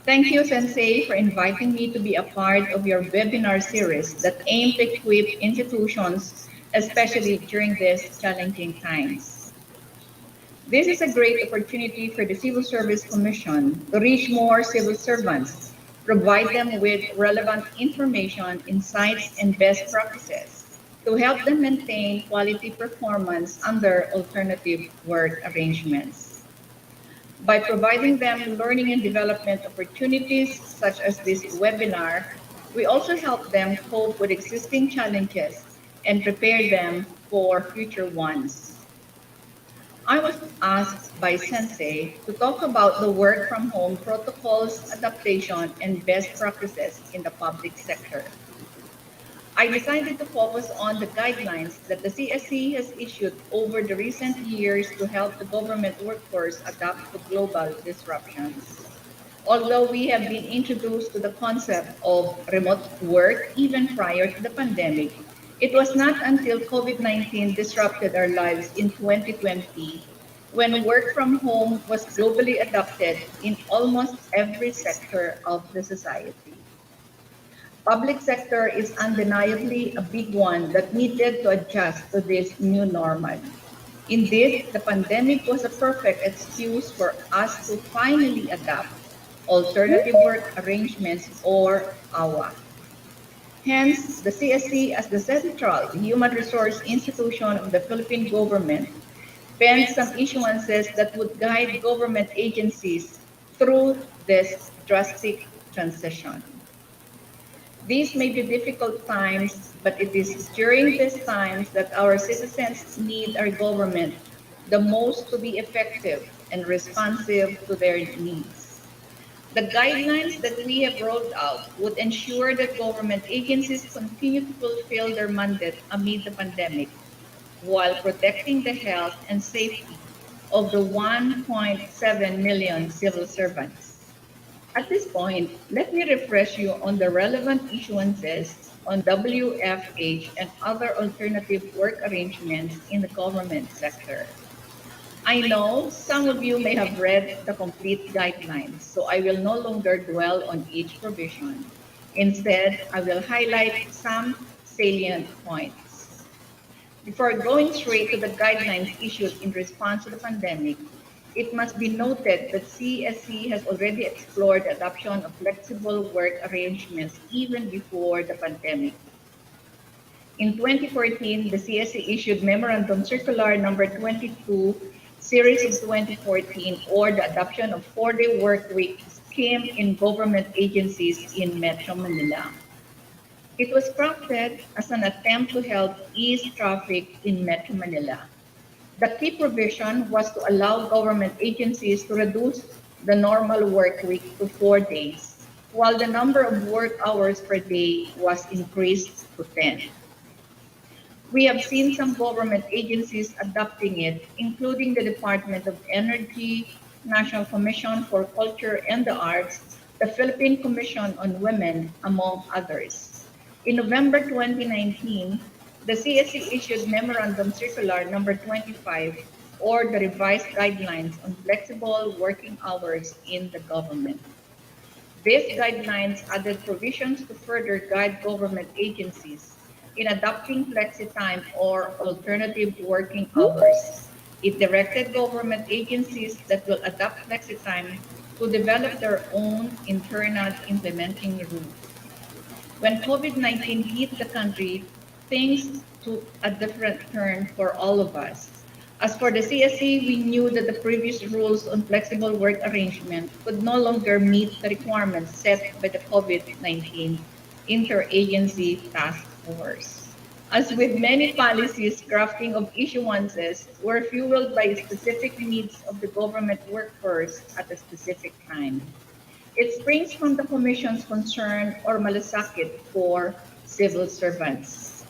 Thank you, Sensei, for inviting me to be a part of your webinar series that aim to equip institutions, especially during these challenging times. This is a great opportunity for the Civil Service Commission to reach more civil servants, provide them with relevant information, insights, and best practices to help them maintain quality performance under alternative work arrangements. By providing them learning and development opportunities, such as this webinar, we also help them cope with existing challenges and prepare them for future ones. I was asked by Sensei to talk about the work from home protocols, adaptation, and best practices in the public sector. I decided to focus on the guidelines that the CSC has issued over the recent years to help the government workforce adapt to global disruptions. Although we have been introduced to the concept of remote work even prior to the pandemic, it was not until COVID-19 disrupted our lives in 2020 when work from home was globally adopted in almost every sector of the society. Public sector is undeniably a big one that needed to adjust to this new normal. Indeed, the pandemic was a perfect excuse for us to finally adapt alternative work arrangements, or AWA. Hence, the CSC, as the central human resource institution of the Philippine government, penned some issuances that would guide government agencies through this drastic transition. These may be difficult times, but it is during these times that our citizens need our government the most to be effective and responsive to their needs. The guidelines that we have rolled out would ensure that government agencies continue to fulfill their mandate amid the pandemic while protecting the health and safety of the 1.7 million civil servants. At this point, let me refresh you on the relevant issuances on WFH and other alternative work arrangements in the government sector. I know some of you may have read the complete guidelines, so I will no longer dwell on each provision. Instead, I will highlight some salient points. Before going straight to the guidelines issued in response to the pandemic, it must be noted that CSC has already explored the adoption of flexible work arrangements even before the pandemic. In 2014, the CSC issued Memorandum Circular Number 22, Series of 2014, or the adoption of 4-day work week scheme in government agencies in Metro Manila. It was crafted as an attempt to help ease traffic in Metro Manila. The key provision was to allow government agencies to reduce the normal work week to 4 days, while the number of work hours per day was increased to 10. We have seen some government agencies adopting it, including the Department of Energy, National Commission for Culture and the Arts, the Philippine Commission on Women, among others. In November 2019, the CSC issued Memorandum Circular Number 25, or the revised guidelines on flexible working hours in the government. These guidelines added provisions to further guide government agencies in adopting flexi-time or alternative working hours. It directed government agencies that will adopt flexi-time to develop their own internal implementing rules. When COVID-19 hit the country, things took a different turn for all of us. As for the CSC, we knew that the previous rules on flexible work arrangement could no longer meet the requirements set by the COVID-19 Interagency Task force. As with many policies, crafting of issuances were fueled by specific needs of the government workforce at a specific time. It springs from the Commission's concern or malasakit for civil servants.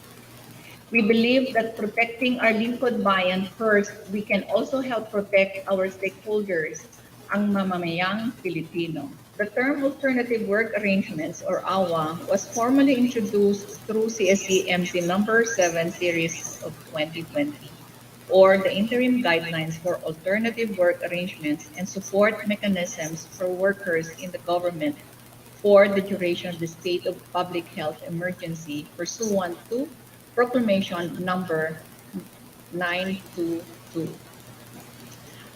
We believe that protecting our lingkod bayan first, we can also help protect our stakeholders, ang mamamayang Pilipino. The term alternative work arrangements or AWA was formally introduced through CSC MC number 7 series of 2020 or the interim guidelines for alternative work arrangements and support mechanisms for workers in the government for the duration of the state of public health emergency pursuant to Proclamation number 922.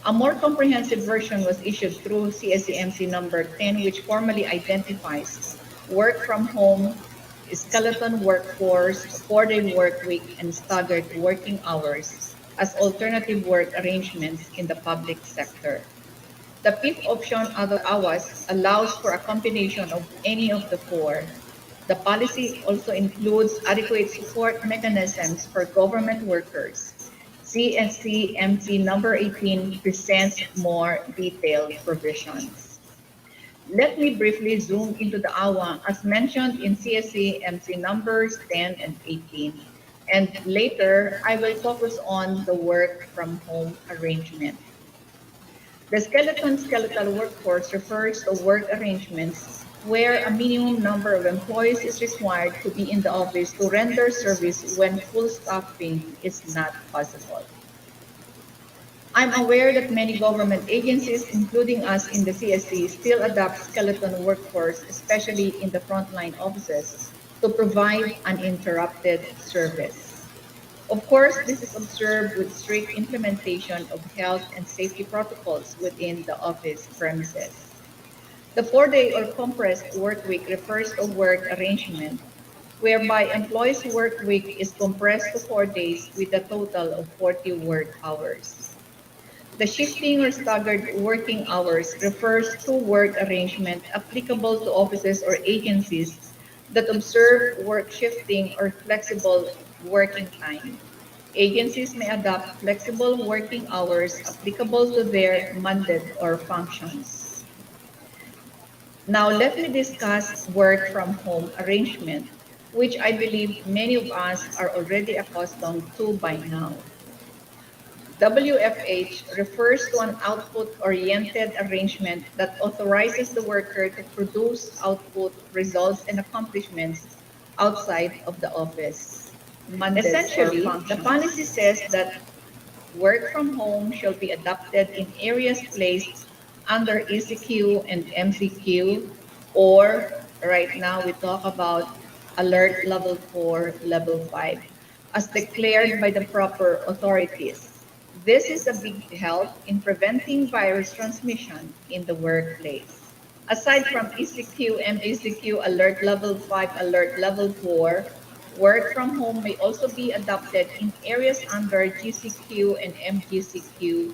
A more comprehensive version was issued through CSCMC number 10, which formally identifies work from home, skeleton workforce, 4-day work week, and staggered working hours as alternative work arrangements in the public sector. The fifth option, other AWAS, allows for a combination of any of the four. The policy also includes adequate support mechanisms for government workers. CSC MC number 18 presents more detailed provisions. Let me briefly zoom into the AWA as mentioned in CSC MC numbers 10 and 18. And later, I will focus on the work from home arrangement. The skeletal workforce refers to work arrangements where a minimum number of employees is required to be in the office to render service when full staffing is not possible. I'm aware that many government agencies, including us in the CSC, still adopt skeleton workforce, especially in the frontline offices, to provide uninterrupted service. Of course, this is observed with strict implementation of health and safety protocols within the office premises. The 4-day or compressed work week refers to work arrangement whereby employees' work week is compressed to 4 days with a total of 40 work hours. The shifting or staggered working hours refers to work arrangement applicable to offices or agencies that observe work shifting or flexible working time. Agencies may adopt flexible working hours applicable to their mandate or functions. Now let me discuss work from home arrangement, which I believe many of us are already accustomed to by now. WFH refers to an output-oriented arrangement that authorizes the worker to produce output, results, and accomplishments outside of the office. Essentially, the policy says that work from home shall be adopted in areas placed under ECQ and MCQ, or right now we talk about alert level 4, level 5, as declared by the proper authorities. This is a big help in preventing virus transmission in the workplace. Aside from ECQ and ECQ Alert Level 5, Alert Level 4, work from home may also be adopted in areas under GCQ and MGCQ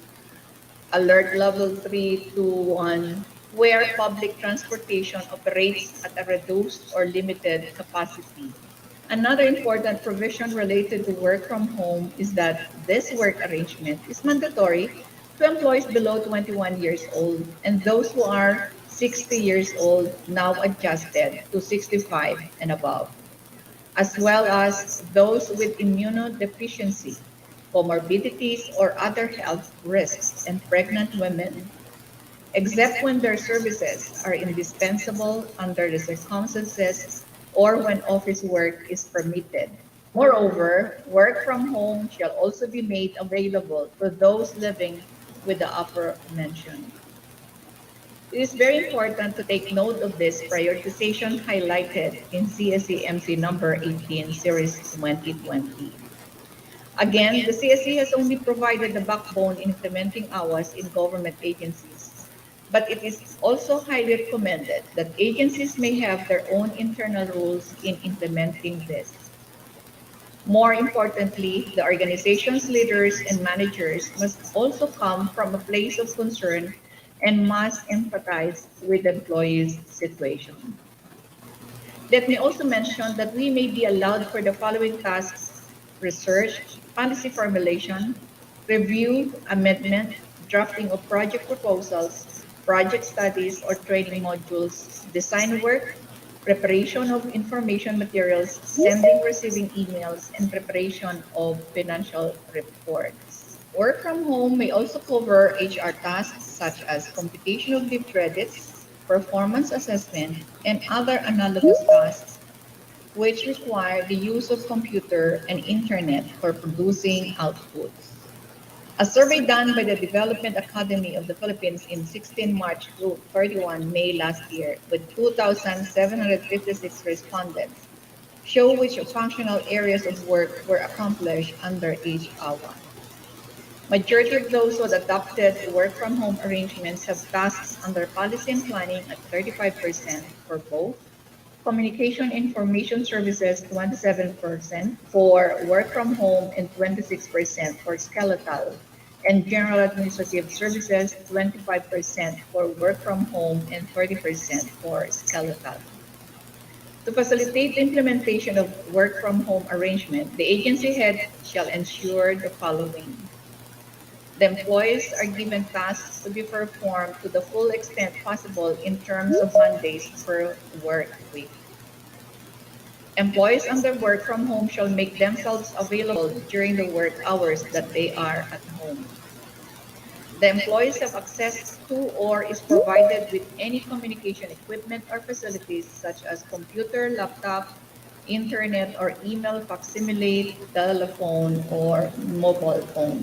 Alert Level 3 to 1, where public transportation operates at a reduced or limited capacity. Another important provision related to work from home is that this work arrangement is mandatory to employees below 21 years old and those who are 60 years old now adjusted to 65 and above, as well as those with immunodeficiency, comorbidities, or other health risks, and pregnant women, except when their services are indispensable under the circumstances or when office work is permitted. Moreover, work from home shall also be made available to those living with the aforementioned. It is very important to take note of this prioritization highlighted in CSC MC number 18, series 2020. Again, the CSC has only provided the backbone in implementing AWAS in government agencies, but it is also highly recommended that agencies may have their own internal rules in implementing this. More importantly, the organization's leaders and managers must also come from a place of concern and must empathize with the employees' situation. Let me also mention that we may be allowed for the following tasks: research, policy formulation, review, amendment, drafting of project proposals, project studies or training modules, design work, preparation of information materials, sending, receiving emails, and preparation of financial reports. Work from home may also cover HR tasks such as computation of leave credits, performance assessment, and other analogous tasks which require the use of computer and internet for producing outputs. A survey done by the Development Academy of the Philippines in 16 March to 31 May last year with 2,756 respondents show which functional areas of work were accomplished under each AWA. Majority of those who had adopted work from home arrangements have tasks under policy and planning at 35% for both, communication information services 27% for work from home and 26% for skeletal, and general administrative services 25% for work from home and 30% for skeletal. To facilitate the implementation of work from home arrangement, the agency head shall ensure the following. The employees are given tasks to be performed to the full extent possible in terms of man-days per work week. Employees under work from home shall make themselves available during the work hours that they are at home. The employees have access to or is provided with any communication equipment or facilities such as computer, laptop, internet, or email, facsimile, telephone, or mobile phone.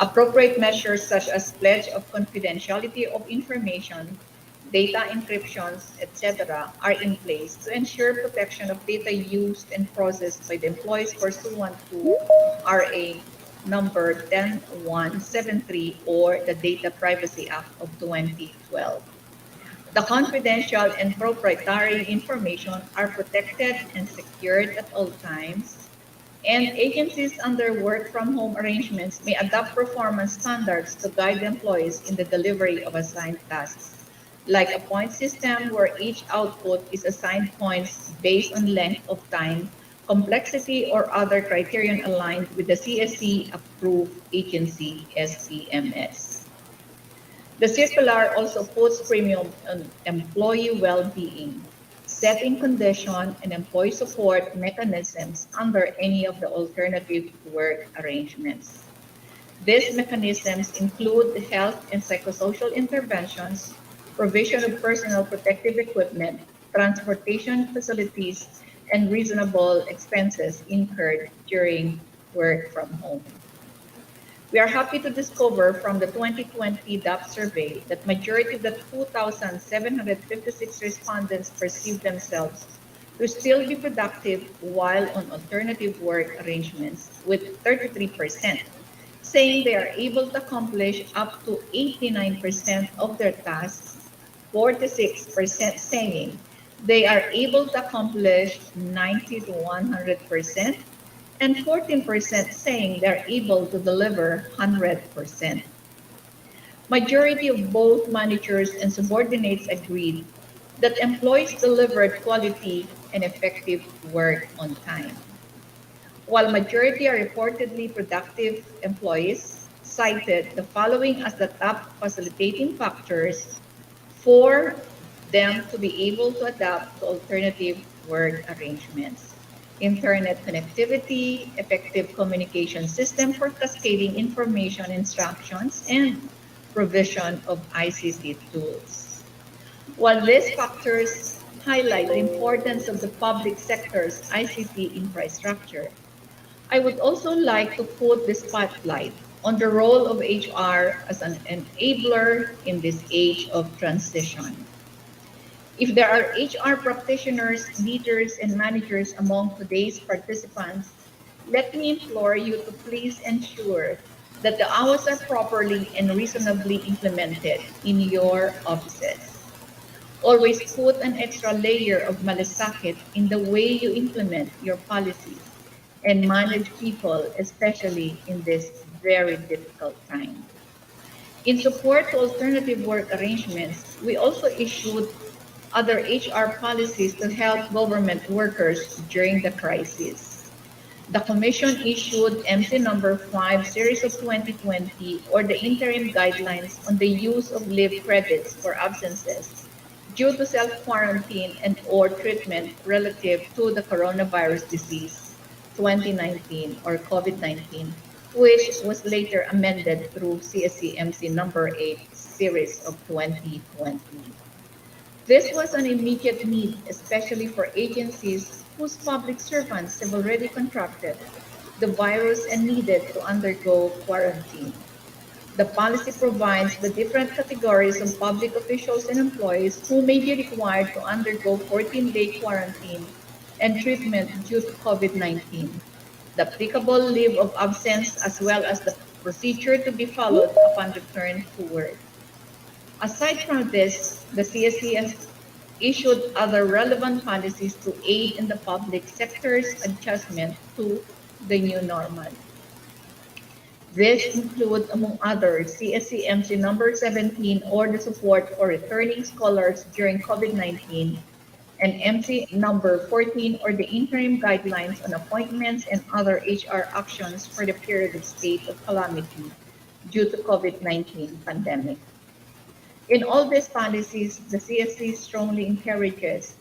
Appropriate measures such as pledge of confidentiality of information, data encryptions, etc., are in place to ensure protection of data used and processed by the employees pursuant to RA number 10173 or the Data Privacy Act of 2012. The confidential and proprietary information are protected and secured at all times, and agencies under work from home arrangements may adopt performance standards to guide employees in the delivery of assigned tasks, like a point system where each output is assigned points based on length of time, complexity, or other criterion aligned with the CSC approved agency SPMS. The circular also puts premium on employee well-being, setting condition and employee support mechanisms under any of the alternative work arrangements. These mechanisms include health and psychosocial interventions, provision of personal protective equipment, transportation facilities, and reasonable expenses incurred during work from home. We are happy to discover from the 2020 DAP survey that majority of the 2,756 respondents perceive themselves to still be productive while on alternative work arrangements, with 33% saying they are able to accomplish up to 89% of their tasks, 46% saying they are able to accomplish 90 to 100%, and 14% saying they're able to deliver 100%. Majority of both managers and subordinates agreed that employees delivered quality and effective work on time. While majority are reportedly productive employees, cited the following as the top facilitating factors for them to be able to adapt to alternative work arrangements: internet connectivity, effective communication system for cascading information instructions, and provision of ICT tools. While these factors highlight the importance of the public sector's ICT infrastructure, I would also like to put the spotlight on the role of HR as an enabler in this age of transition. If there are HR practitioners, leaders, and managers among today's participants, let me implore you to please ensure that the hours are properly and reasonably implemented in your offices. Always put an extra layer of malasakit in the way you implement your policies and manage people, especially in this very difficult time. In support to alternative work arrangements, we also issued other HR policies to help government workers during the crisis. The Commission issued MC number 5 series of 2020 or the interim guidelines on the use of leave credits for absences due to self-quarantine and or treatment relative to the coronavirus disease 2019 or COVID-19, which was later amended through CSC MC number 8 series of 2020. This was an immediate need, especially for agencies whose public servants have already contracted the virus and needed to undergo quarantine. The policy provides the different categories of public officials and employees who may be required to undergo 14-day quarantine and treatment due to COVID-19, the applicable leave of absence, as well as the procedure to be followed upon return to work. Aside from this, the CSC has issued other relevant policies to aid in the public sector's adjustment to the new normal. This includes, among others, CSCMC number 17 or the support for returning scholars during COVID-19 and MC number 14 or the interim guidelines on appointments and other HR actions for the period of state of calamity due to COVID-19 pandemic. In all these policies, the CSC strongly encourages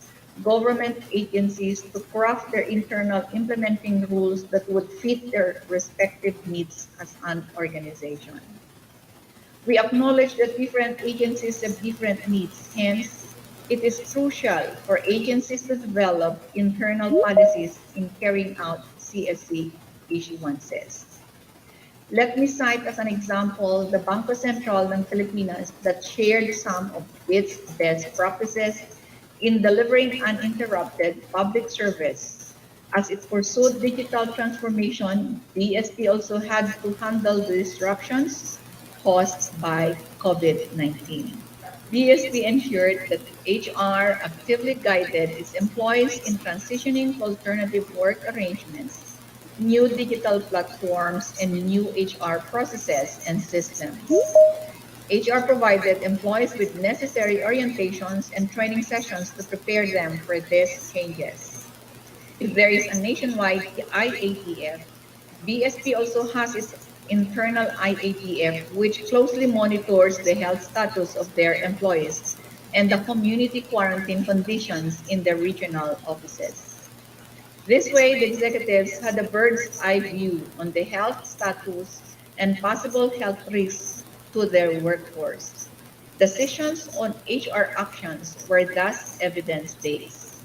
government agencies to craft their internal implementing rules that would fit their respective needs as an organization. We acknowledge that different agencies have different needs, hence, it is crucial for agencies to develop internal policies in carrying out CSC issuances. Let me cite as an example the Bangko Sentral ng Pilipinas that shared some of its best practices in delivering uninterrupted public service. As it pursued digital transformation, BSP also had to handle the disruptions caused by COVID-19. BSP ensured that HR actively guided its employees in transitioning to alternative work arrangements, new digital platforms, and new HR processes and systems. HR provided employees with necessary orientations and training sessions to prepare them for these changes. If there is a nationwide IATF, BSP also has its internal IATF, which closely monitors the health status of their employees and the community quarantine conditions in their regional offices. This way, the executives had a bird's eye view on the health status and possible health risks to their workforce. Decisions on HR actions were thus evidence-based.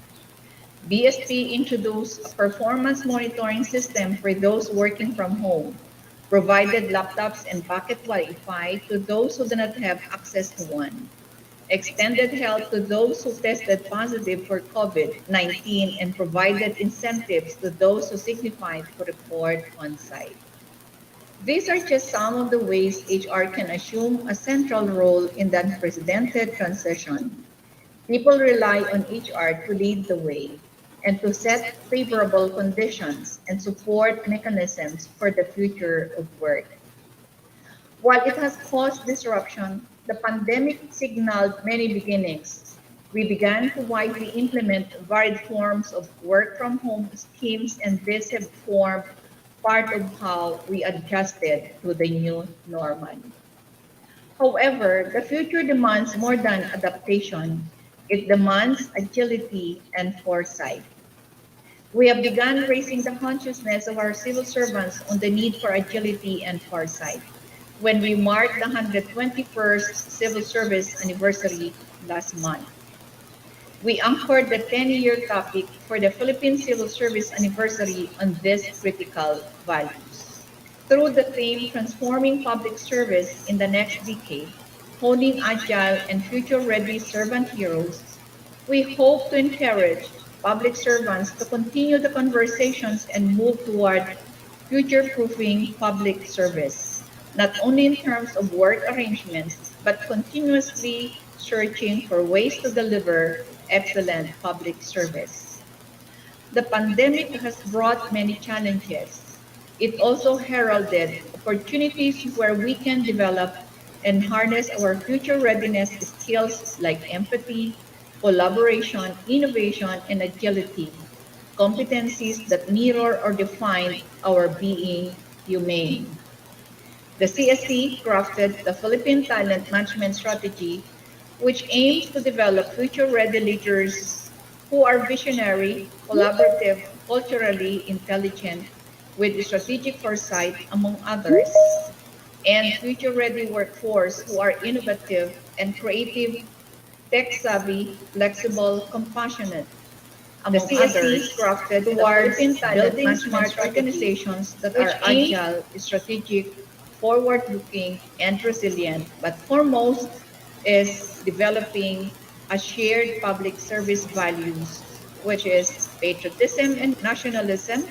BSP introduced a performance monitoring system for those working from home, provided laptops and pocket Wi-Fi to those who do not have access to one, extended help to those who tested positive for COVID-19, and provided incentives to those who signified to report on site. These are just some of the ways HR can assume a central role in the unprecedented transition. People rely on HR to lead the way and to set favorable conditions and support mechanisms for the future of work. While it has caused disruption, the pandemic signaled many beginnings. We began to widely implement varied forms of work from home schemes, and these have formed part of how we adjusted to the new normal. However, the future demands more than adaptation. It demands agility and foresight. We have begun raising the consciousness of our civil servants on the need for agility and foresight when we marked the 121st Civil Service anniversary last month. We anchored the 10-year topic for the Philippine Civil Service anniversary on these critical values. Through the theme Transforming Public Service in the Next Decade, Honing Agile and Future-Ready Servant Heroes, we hope to encourage public servants to continue the conversations and move toward future-proofing public service, not only in terms of work arrangements, but continuously searching for ways to deliver excellent public service. The pandemic has brought many challenges. It also heralded opportunities where we can develop and harness our future readiness skills like empathy, collaboration, innovation, and agility, competencies that mirror or define our being humane. The CSC crafted the Philippine Talent Management Strategy, which aims to develop future-ready leaders who are visionary, collaborative, culturally intelligent, with strategic foresight, among others, and future-ready workforce who are innovative and creative, tech-savvy, flexible, compassionate, the among CSC others, crafted the towards Philippine Talent building Management smart Strategy, organizations that which are aims agile, strategic, forward-looking, and resilient, but foremost is developing a shared public service values, which is patriotism and nationalism,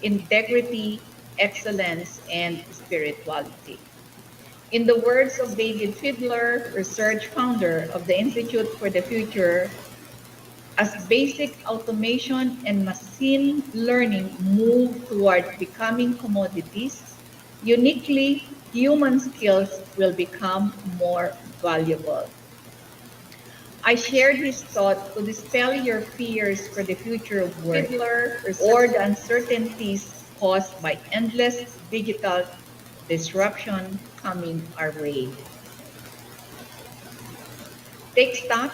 integrity, excellence, and spirituality. In the words of David Fiedler, research founder of the Institute for the Future, as basic automation and machine learning move toward becoming commodities, uniquely human skills will become more valuable. I shared his thought to dispel your fears for the future of work fiddler, or the uncertainties caused by endless digital disruption coming our way. Take stock,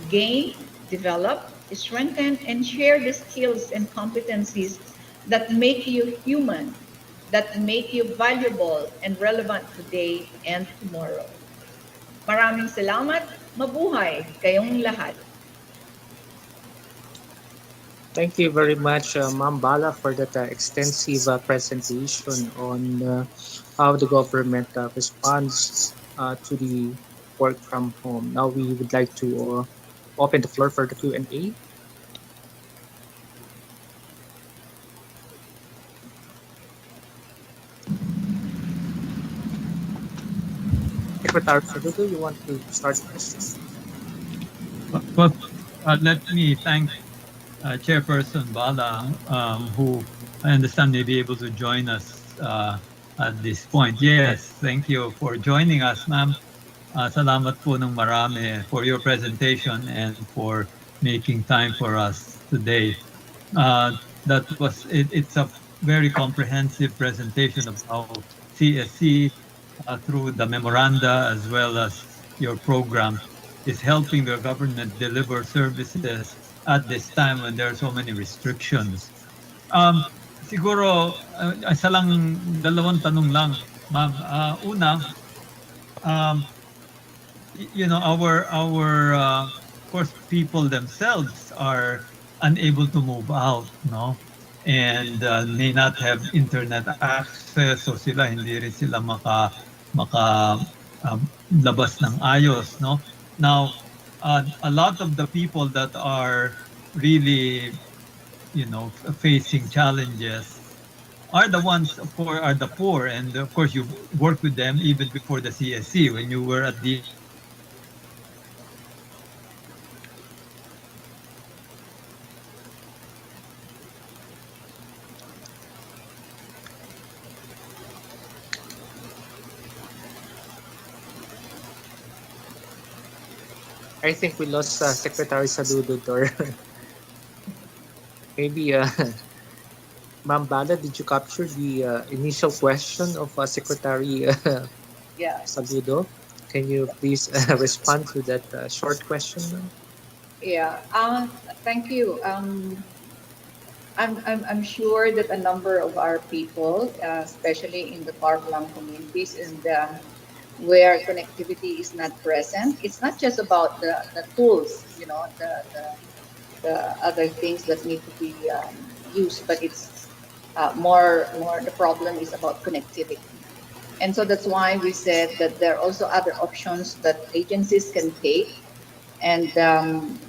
gain, develop, strengthen, and share the skills and competencies that make you human, that make you valuable and relevant today and tomorrow. Maraming salamat. Mabuhay kayong lahat. Thank you very much, Ma'am Bala, for that extensive presentation on how the government responds to the work from home. Now we would like to open the floor for the Q&A. Secretary Saludo, you want to start first? Well, let me thank Chairperson Bala, who I understand may be able to join us at this point. Yes, thank you for joining us, ma'am. Salamat po ng marami for your presentation and for making time for us today. It's a very comprehensive presentation of how CSC, through the memoranda as well as your program, is helping the government deliver services at this time when there are so many restrictions. Siguro, isa lang, dalawang tanong lang, ma'am. Una, um, of course, people themselves are unable to move out, no? And may not have internet access, so sila hindi rin sila labas ng ayos, no? Now, a lot of the people that are really, facing challenges are the ones, of course, are the poor. And of course, you worked with them even before the CSC when you were at the I think we lost Secretary Saludo or maybe Ma'am Bala, did you capture the initial question of Secretary Yeah. Saludo? Can you please respond to that short question, ma'am? Yeah. Thank you. I'm sure that a number of our people, especially in the far-flung communities and where connectivity is not present, it's not just about the tools, the other things that need to be used, but it's more the problem is about connectivity. And so that's why we said that there are also other options that agencies can take. And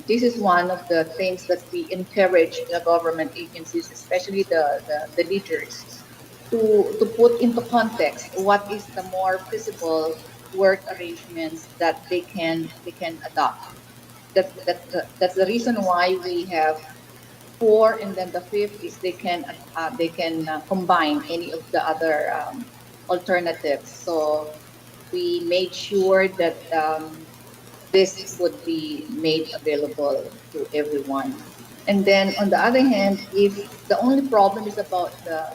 this is one of the things that we encourage the government agencies, especially the leaders, to put into context what is the more feasible work arrangements that they can adopt. That's the reason why we have four, and then the fifth is they can combine any of the other alternatives. So we made sure that this would be made available to everyone. And then on the other hand, if the only problem is about the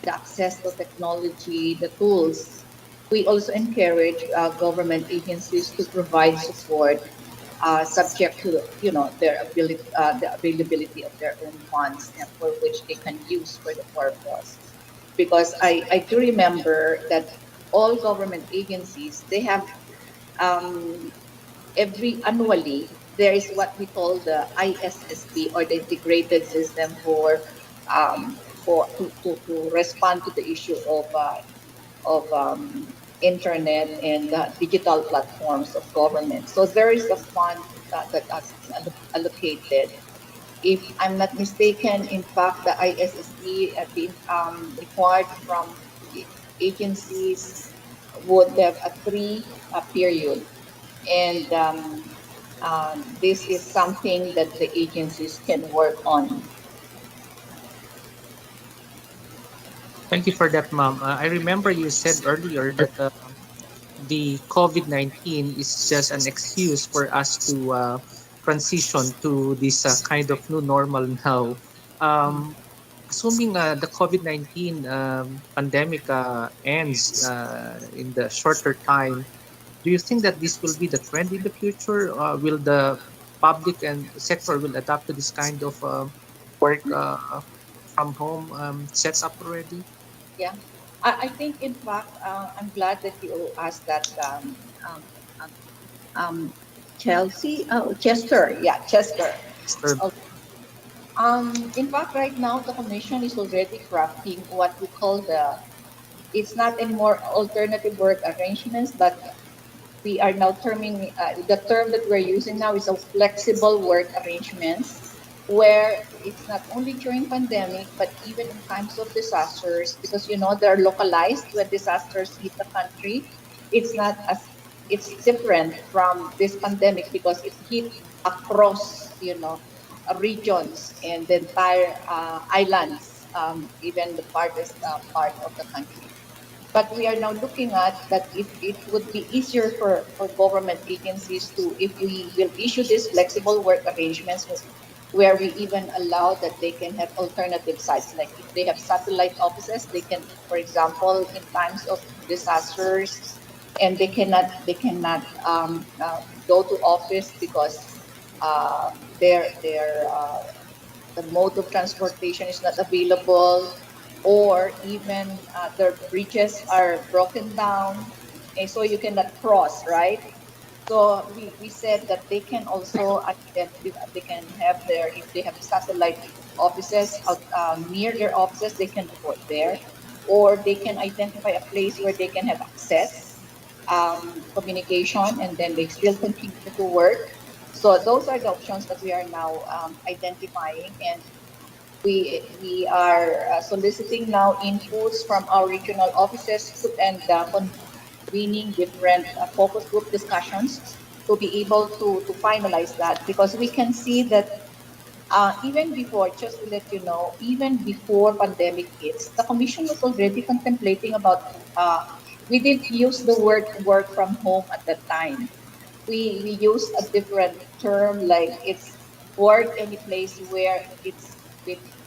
access to technology, the tools, we also encourage government agencies to provide support subject to their ability, the availability of their own funds and for which they can use for the purpose. Because I do remember that all government agencies, they have um, every annually there is what we call the ISSP, or the integrated system to respond to the issue of internet and digital platforms of government. So there is a fund that has been allocated. If I'm not mistaken, in fact, the ISSP being required from agencies would have a three period, and this is something that the agencies can work on. Thank you for that, ma'am. I remember you said earlier that the COVID-19 is just an excuse for us to transition to this kind of new normal now. Um, Assuming the COVID-19 pandemic ends in the shorter time, do you think that this will be the trend in the future? Will the public and sector will adapt to this kind of work from home setup already? Yeah, I think in fact I'm glad that you asked that, um, um, um, Chelsea, oh Chester, yeah Chester. Mr. In fact, right now the commission is already crafting what we call it's not anymore alternative work arrangements, but we are now terming the term that we're using now is a flexible work arrangements, where it's not only during pandemic but even in times of disasters, because they're localized when disasters hit the country. It's not as It's different from this pandemic because it hit across regions and the entire islands, even the farthest part of the country. But we are now looking at that if it would be easier for government agencies to, if we will issue these flexible work arrangements where we even allow that they can have alternative sites, like if they have satellite offices, they can, for example, in times of disasters, and they cannot go to office because their the mode of transportation is not available, or even their bridges are broken down, and so you cannot cross, right? So we said that they can also identify, they can have their, if they have satellite offices out near their offices, they can report there, or they can identify a place where they can have access, communication, and then they still continue to work. So those are the options that we are now identifying, and we are soliciting now inputs from our regional offices and convening different focus group discussions to be able to finalize that, because we can see that even before, just to let you know, even before pandemic hits, the commission was already contemplating about, we didn't use the word work from home at that time. We used a different term, like it's work any place where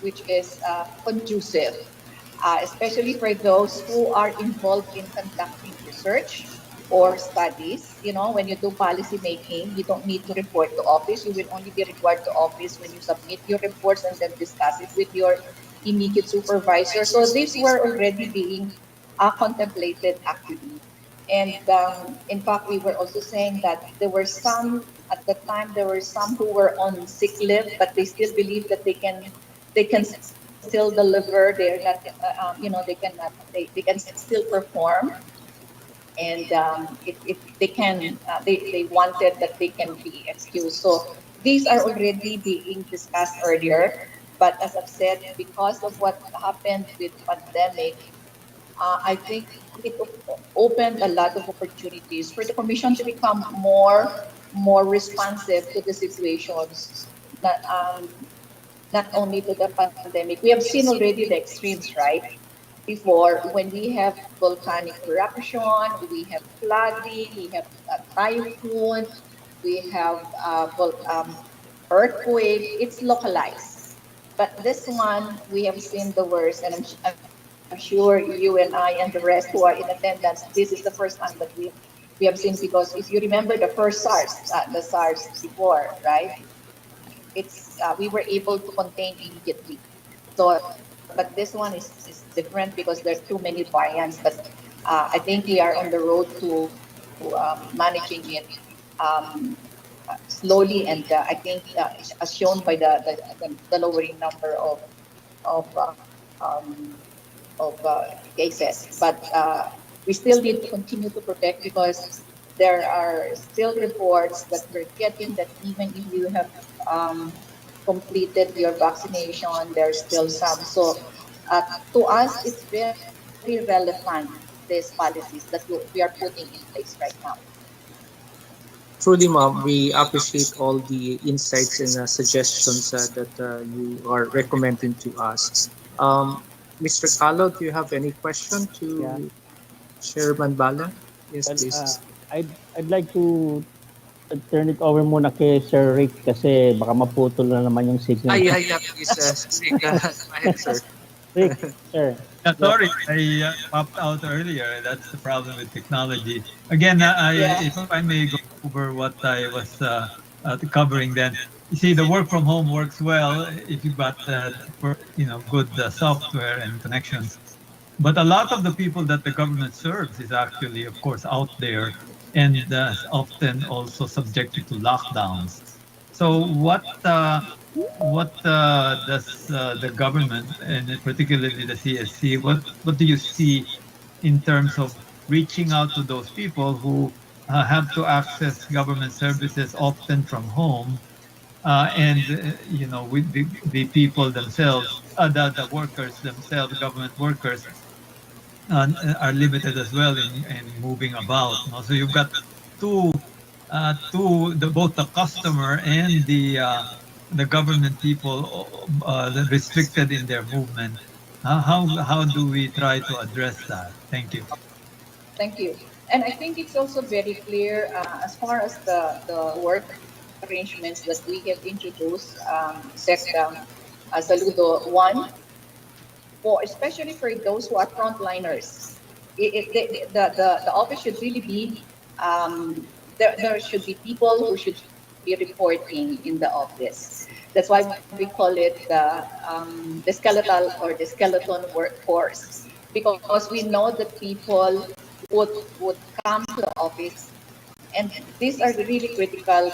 which is conducive, especially for those who are involved in conducting research or studies. When you do policy making, you don't need to report to office. You will only be required to office when you submit your reports and then discuss it with your immediate supervisor. So these were already being contemplated actively. And in fact, we were also saying that there were some, at the time, there were some who were on sick leave, but they still believe that they can still deliver. They're not, they can still perform, and they wanted that they can be excused. So these are already being discussed earlier. But as I've said, because of what happened with pandemic, I think it opened a lot of opportunities for the commission to become more responsive to the situations, not not only to the pandemic. We have seen already the extremes, right? Before, when we have volcanic eruption, we have flooding, we have a typhoon. we have earthquake. It's localized. But this one, we have seen the worst, and I'm sure you and I and the rest who are in attendance, this is the first time that we have seen, because if you remember the first SARS, the SARS before, right? It's we were able to contain immediately. So, but this one is different because there are too many variants. But I think we are on the road to managing it um, slowly, and I think as shown by the lowering number of cases. But we still need to continue to protect, because there are still reports that we're getting that even if you have completed your vaccination, there's still some. So to us, it's very relevant, these policies that we are putting in place right now. Truly, ma'am, we appreciate all the insights and suggestions that you are recommending to us. Um, Mr. Kalo, do you have any question Yeah. to Chairman Bala? Yes, Well, please. I'd like to turn it over muna kay Sir Rick kasi baka maputol na naman yung Ah, signal ko. yeah, yeah, please, Rick, go ahead, sir. Rick, sir. Yeah, Go. sorry, I popped out earlier. That's the problem with technology. Again, if I may go over what I was covering, then you see the work from home works well if you've got good software and connections. But a lot of the people that the government serves is actually, of course, out there and often also subjected to lockdowns. So what does the government, and particularly the CSC, what do you see in terms of reaching out to those people who have to access government services often from home, and with the people themselves, the workers themselves, government workers, are limited as well in moving about. No? So you've got two both the customer and the government people restricted in their movement. How do we try to address that? Thank you. Thank you. And I think it's also very clear as far as the work arrangements that we have introduced, Saludo. One, especially for those who are frontliners, the office should really be, there should be people who should be reporting in the office. That's why we call it the skeletal or the skeleton workforce, because we know that people would come to the office, and these are the really critical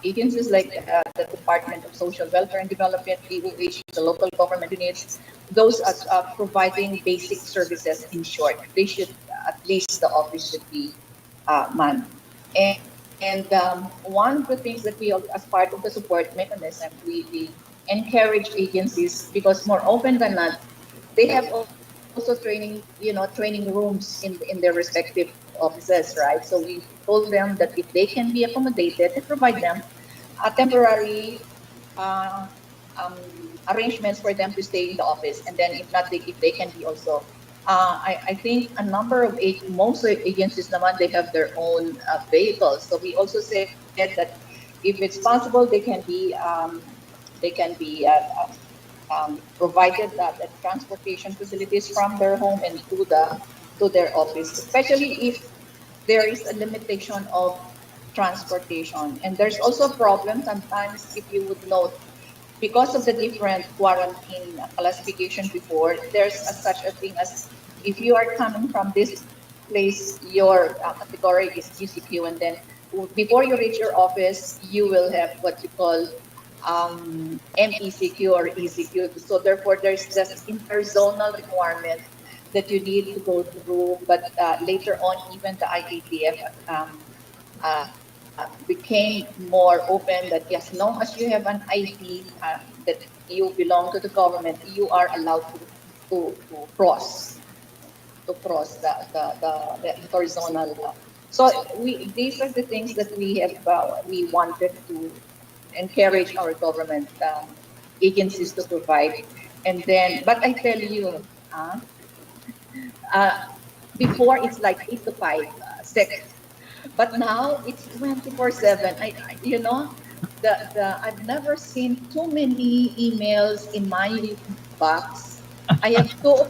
agencies like the Department of Social Welfare and Development, DOH, the local government units, those as providing basic services. In short, they should, at least the office should be manned. And one of the things that we, as part of the support mechanism, we encourage agencies, because more often than not, they have also training rooms in their respective offices, right? So we told them that if they can be accommodated, and provide them a temporary uh, um, arrangements for them to stay in the office, and then if not, if they can be also. I think a number of most agencies naman, they have their own vehicles. So we also said that if it's possible, they can be provided the transportation facilities from their home and to their office, especially if there is a limitation of transportation. And there's also a problem sometimes, if you would note, because of the different quarantine classification before, there's such a thing as, if you are coming from this place, your category is GCQ, and then before you reach your office, you will have what you call MECQ or ECQ. So therefore, there's this interzonal requirement that you need to go through. But later on, even the IATF became more open that yes, long as you have an ID that you belong to the government, you are allowed to cross the interzonal. So these are the things that we wanted to encourage our government agencies to provide. And then, but I tell you, uh, before it's like 8 to 5, sick. But now it's 24/7. I've never seen too many emails in my box. I have two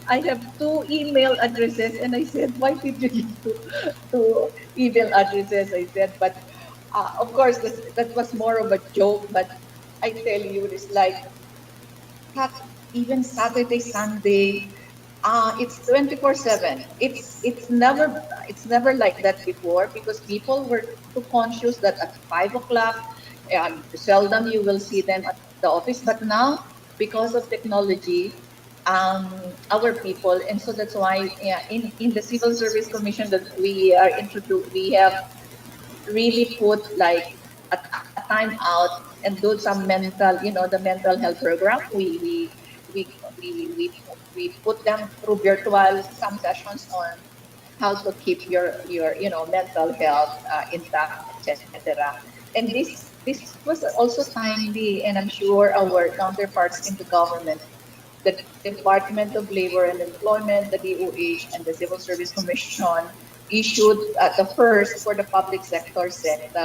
I have two email addresses, and I said, why did you give two email addresses? I said, but of course that was more of a joke. But I tell you, it's like Sat even Saturday, Sunday, it's 24/7. It's never like that before, because people were too conscious that at 5 o'clock, seldom you will see them at the office. But now, because of technology, our people, and so that's why, yeah, in the Civil Service Commission that we are introduced, we have really put like a time out and do some mental, the mental health program. We we we we put them through virtual some sessions on how to keep your mental health intact, etc. And this was also timely, and I'm sure our counterparts in the government, the Department of Labor and Employment, the DOH, and the Civil Service Commission issued the first for the public sector set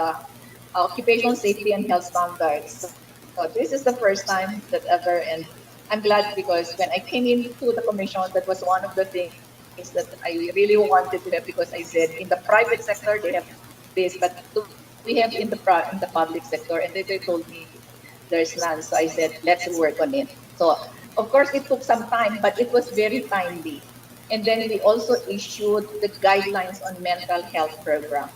occupational safety and health standards. So this is the first time that ever, and I'm glad because when I came into the commission, that was one of the things that I really wanted to have, because I said in the private sector they have this, but do we have in the public sector? And they told me there's none. So I said, let's work on it. So of course it took some time, but it was very timely. And then we also issued the guidelines on mental health program.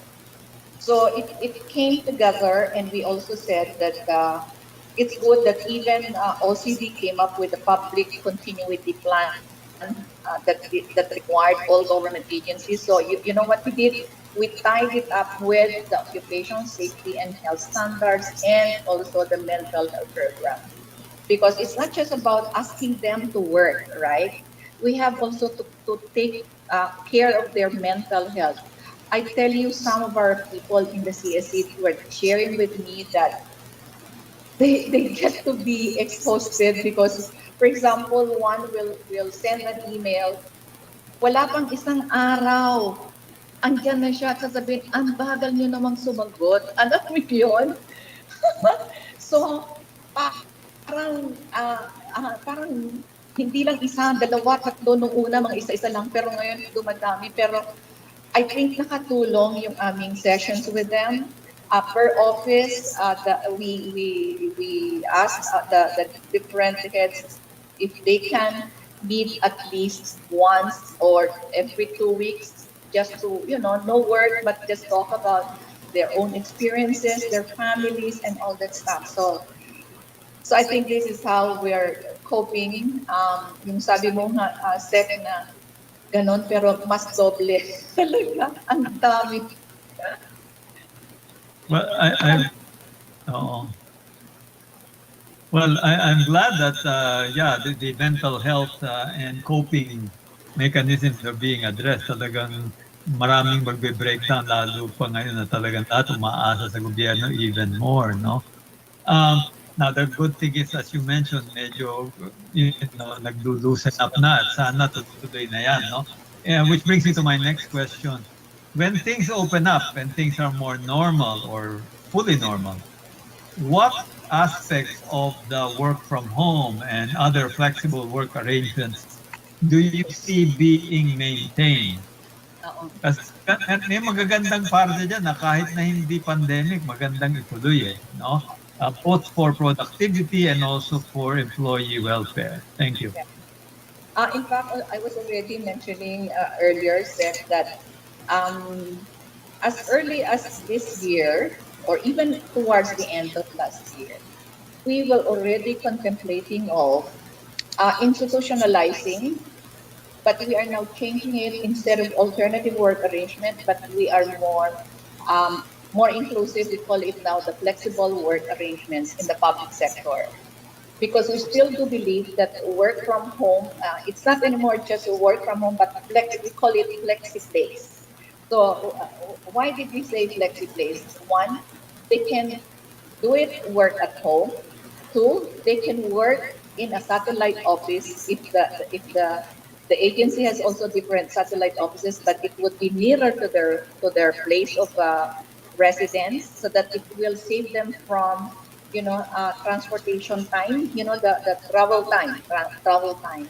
So it came together, and we also said that it's good that even OCD came up with a public continuity plan that required all government agencies. So you know what we did? We tied it up with the occupational safety and health standards, and also the mental health program, because it's not just about asking them to work, right? We have also to take care of their mental health. I tell you, some of our people in the CSC were sharing with me that they get to be exhausted because, for example, one will send an email, wala pang isang araw, andyan na siya, sasabihin, ang bagal niyo namang sumagot. Alam mo yun? So, parang hindi lang isa, dalawa, tatlo nung una, mga isa-isa lang, pero ngayon dumadami. Pero I think nakatulong yung aming sessions with them. Per office, we ask the different heads if they can meet at least once or every 2 weeks, just to, no work, but just talk about their own experiences, their families, and all that stuff. So I think this is how we are coping. Yung sabi mo nga, Sec, na ganon, pero mas doble. Talaga, ang dami. Well, oh. Well, I'm glad that, yeah, the mental health and coping mechanisms are being addressed. Talagang maraming magbe-breakdown, lalo pa ngayon na talagang lahat umaasa sa gobyerno even more, no? Now, the good thing is, as you mentioned, medyo, nagdo-loosen up na at sana tuloy na yan, no? Which brings me to my next question. When things open up and things are more normal or fully normal, what aspects of the work from home and other flexible work arrangements do you see being maintained? Kasi may magagandang parte dyan na kahit na hindi pandemic, magandang ituloy no? Both for productivity and also for employee welfare. Thank you. In fact, I was already mentioning earlier, Seth, that as early as this year, or even towards the end of last year, we were already contemplating of institutionalizing, but we are now changing it. Instead of alternative work arrangement, but we are more inclusive. We call it now the flexible work arrangements in the public sector, because we still do believe that work from home, it's not anymore just a work from home, but we call it flexi place. So why did we say flexi place? One, they can do it work at home. Two, they can work in a satellite office if the The agency has also different satellite offices, but it would be nearer to their place of residence, so that it will save them from, transportation time, the travel time.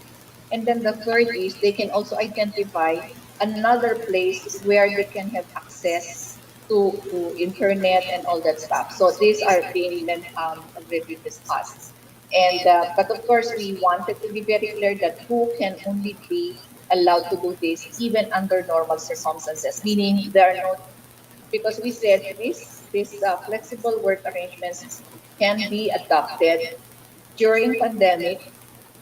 And then the third is they can also identify another place where they can have access to internet and all that stuff. So these are being already discussed. And but of course, we wanted to be very clear that who can only be allowed to do this even under normal circumstances, meaning there are no, because we said this flexible work arrangements can be adopted during pandemic,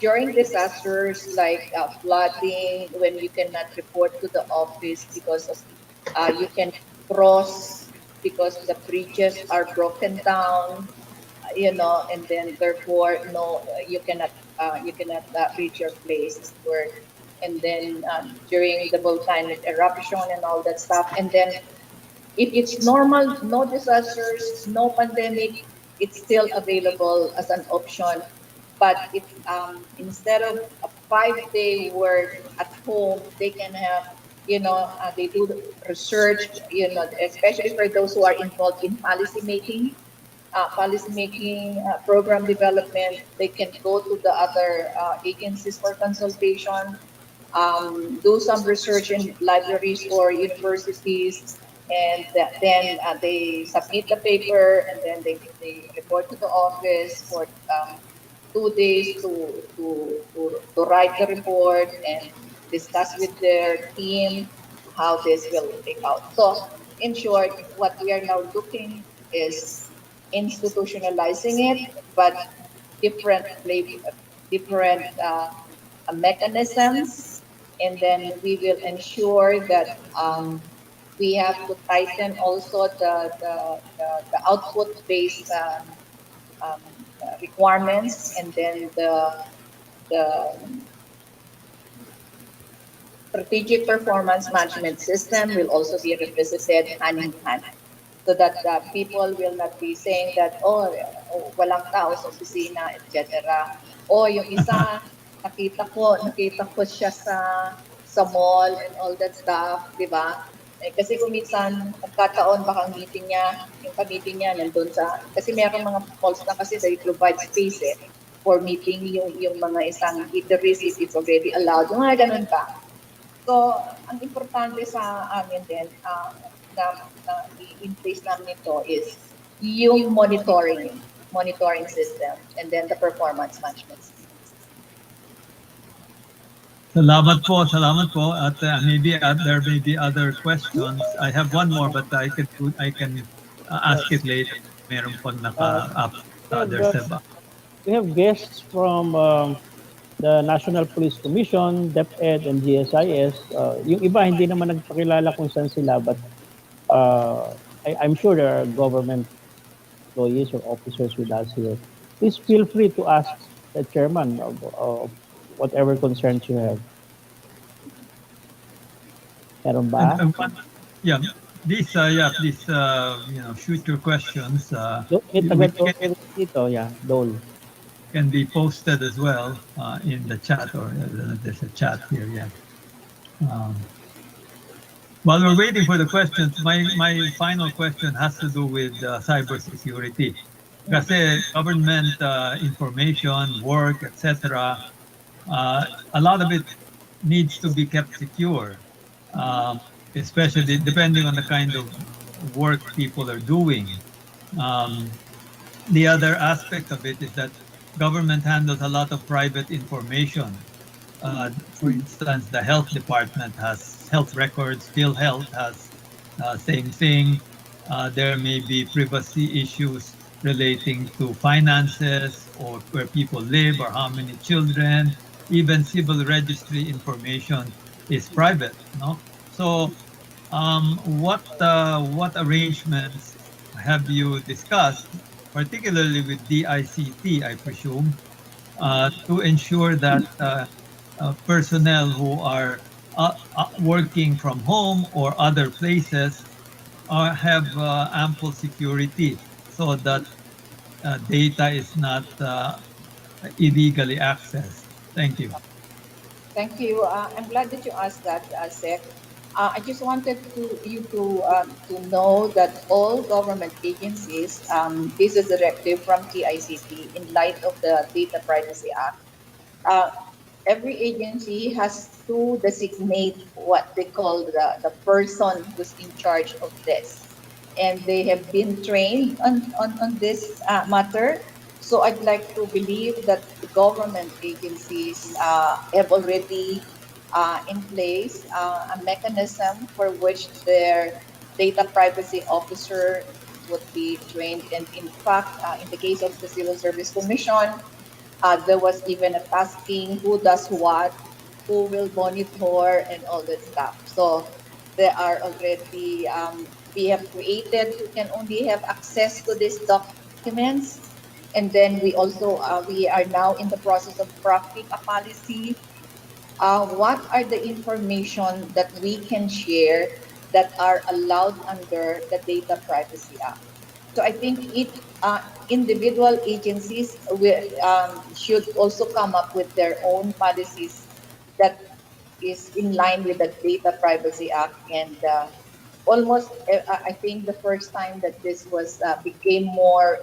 during disasters like flooding, when you cannot report to the office because of you can cross because the bridges are broken down, and then therefore no, you cannot reach your place at work. And then during the volcanic eruption and all that stuff. And then if it's normal, no disasters, no pandemic, it's still available as an option. But if instead of a 5 day work at home, they can have, they do the research, especially for those who are involved in policy making, program development, they can go to the other agencies for consultation, do some research in libraries or universities, and then they submit the paper, and then they report to the office for 2 days to write the report and discuss with their team how this will take out. So, in short, what we are now looking is institutionalizing it, but different flavor, different mechanisms, and then we will ensure that we have to tighten also the output-based um, requirements, and then the strategic performance management system will also be revisited hand in hand, so that people will not be saying that, walang tao sa opisina, etc. O yung isa, nakita ko siya sa mall and all that stuff, di ba? Kasi kung minsan, nagkataon baka yung ka-meeting niya nandun kasi meron mga malls na kasi they provide space for meeting yung mga isang eateries if it's already allowed. Yung mga ganun ba? So, ang importante sa amin din, na in place namin ito is yung monitoring system, and then the performance management system. Salamat po, salamat po. At maybe there may be other questions. I have one more, but I can ask it later. Meron pang naka-up others. We have guests from the National Police Commission, DepEd, and GSIS. Yung iba hindi naman nagpakilala kung saan sila, but I'm sure there are government employees or officers with us here. Please feel free to ask the chairman of whatever concerns you have. Meron ba? Yeah, these shoot your questions. Dole. Can be posted as well in the chat, or there's a chat here. Yeah. While we're waiting for the questions, my final question has to do with cybersecurity. Kasi government information, work, etc., a lot of it needs to be kept secure, especially depending on the kind of work people are doing. The other aspect of it is that government handles a lot of private information. For instance, the health department has health records, PhilHealth has same thing. There may be privacy issues relating to finances or where people live or how many children. Even civil registry information is private, no? So what arrangements have you discussed, particularly with DICT, I presume, to ensure that personnel who are working from home or other places have ample security, so that data is not illegally accessed? Thank you. Thank you. I'm glad that you asked that, Sec. I just wanted to know that all government agencies, this is a directive from TICT in light of the Data Privacy Act. Uh, every agency has to designate what they call the person who's in charge of this. And they have been trained on this matter. So I'd like to believe that the government agencies have already in place a mechanism for which their data privacy officer would be trained. And in fact, in the case of the Civil Service Commission, there was even a tasking who does what, who will monitor, and all that stuff. So there are already, we have created who can only have access to these documents. And then we are now in the process of crafting a policy. What are the information that we can share that are allowed under the Data Privacy Act? So I think individual agencies should also come up with their own policies that is in line with the Data Privacy Act. And I think the first time that this was became more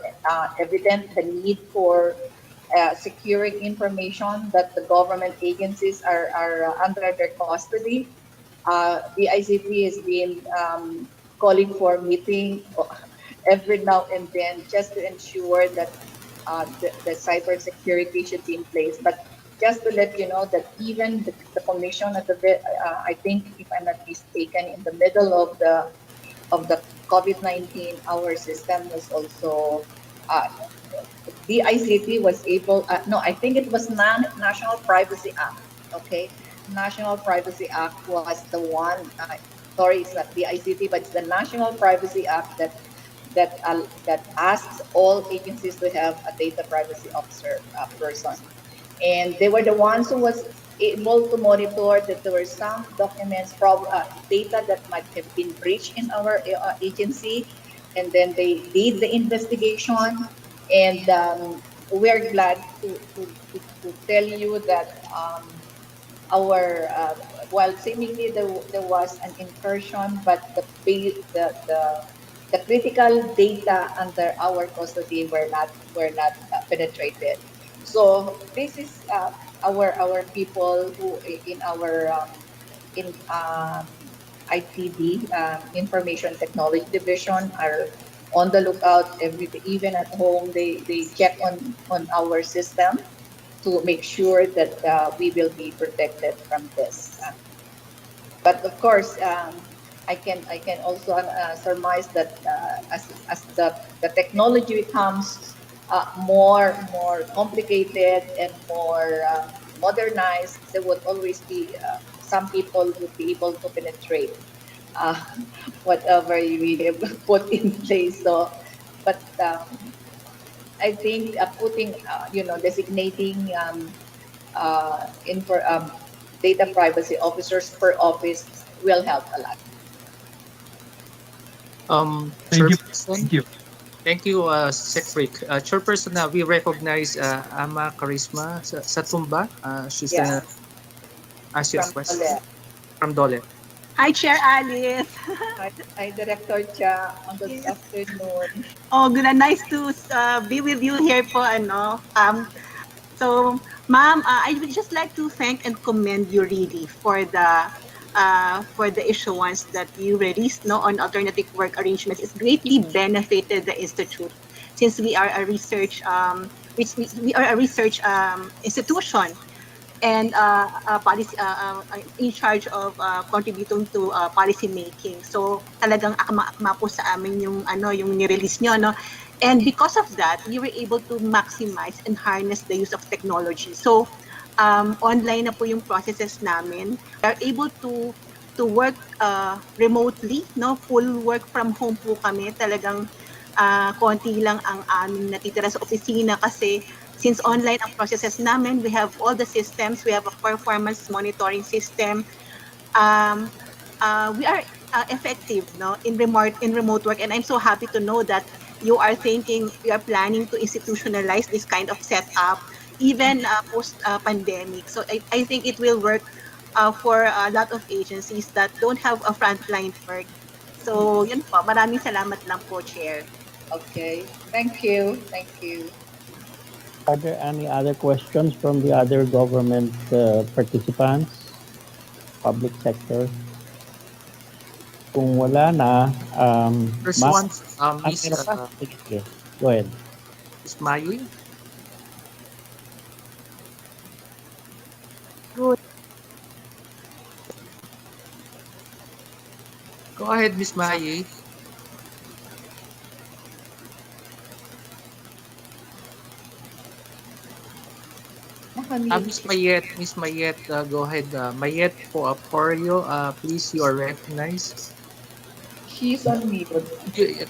evident, the need for securing information that the government agencies are under their custody. The ICT has been calling for meeting every now and then just to ensure that the cybersecurity should be in place. But just to let you know that even the commission at I think if I'm not mistaken, in the middle of the COVID-19, our system was also uh, the ICT was able, no, I think it was National Privacy Act. Okay. National Privacy Act was the one, sorry, it's not the ICT, but it's the National Privacy Act that asks all agencies to have a data privacy officer person. And they were the ones who was able to monitor that there were some documents, data that might have been breached in our agency, and then they did the investigation. And we're glad to tell you that our while seemingly there was an incursion, but the critical data under our custody were not penetrated. So this is our people who in our in ITD, Information Technology Division, are on the lookout every day. Even at home, they check on our system to make sure that we will be protected from this. But of course, I can also surmise that as the technology becomes more complicated and more modernized, there would always be some people would be able to penetrate uh, whatever we have put in place. So, but I think putting designating data privacy officers per office will help a lot. Thank you. Chairperson, Thank you. thank you, Secretary. Chairperson, we recognize Ama Karisma Satumba. She's Yeah, gonna ask you a from question Dole. from Dole. Hi, Chair Alice. Hi, Director Cha. Good afternoon. Oh, good. Nice to be with you here po, ano. So, ma'am, I would just like to thank and commend you really for the issuance that you released no on alternative work arrangements. It's greatly benefited the institute since we are a research we are a research institution and policy in charge of contributing to policy making. So talagang akma-akma po sa amin yung ni-release nyo no. And because of that, we were able to maximize and harness the use of technology. So online na po yung processes namin. We are able to work remotely, no? Full work from home po kami. Talagang konti lang ang aming natitira sa opisina kasi since online ang processes namin, we have all the systems, we have a performance monitoring system. We are effective no in remote work, and I'm so happy to know that you are planning to institutionalize this kind of setup even post-pandemic. So I think it will work for a lot of agencies that don't have a frontline work. So yun po, maraming salamat lang po, Chair. Okay. Thank you. Thank you. Are there any other questions from the other government participants, public sector? Kung wala na, There's Ma- one, Miss, meron pa? Sige, sige. Go ahead. Miss Mayi. Good. Go ahead, Miss Mayi. Nakamute. Miss Mayet, go ahead. Mayet Porio, please, you are recognized. She's on mute.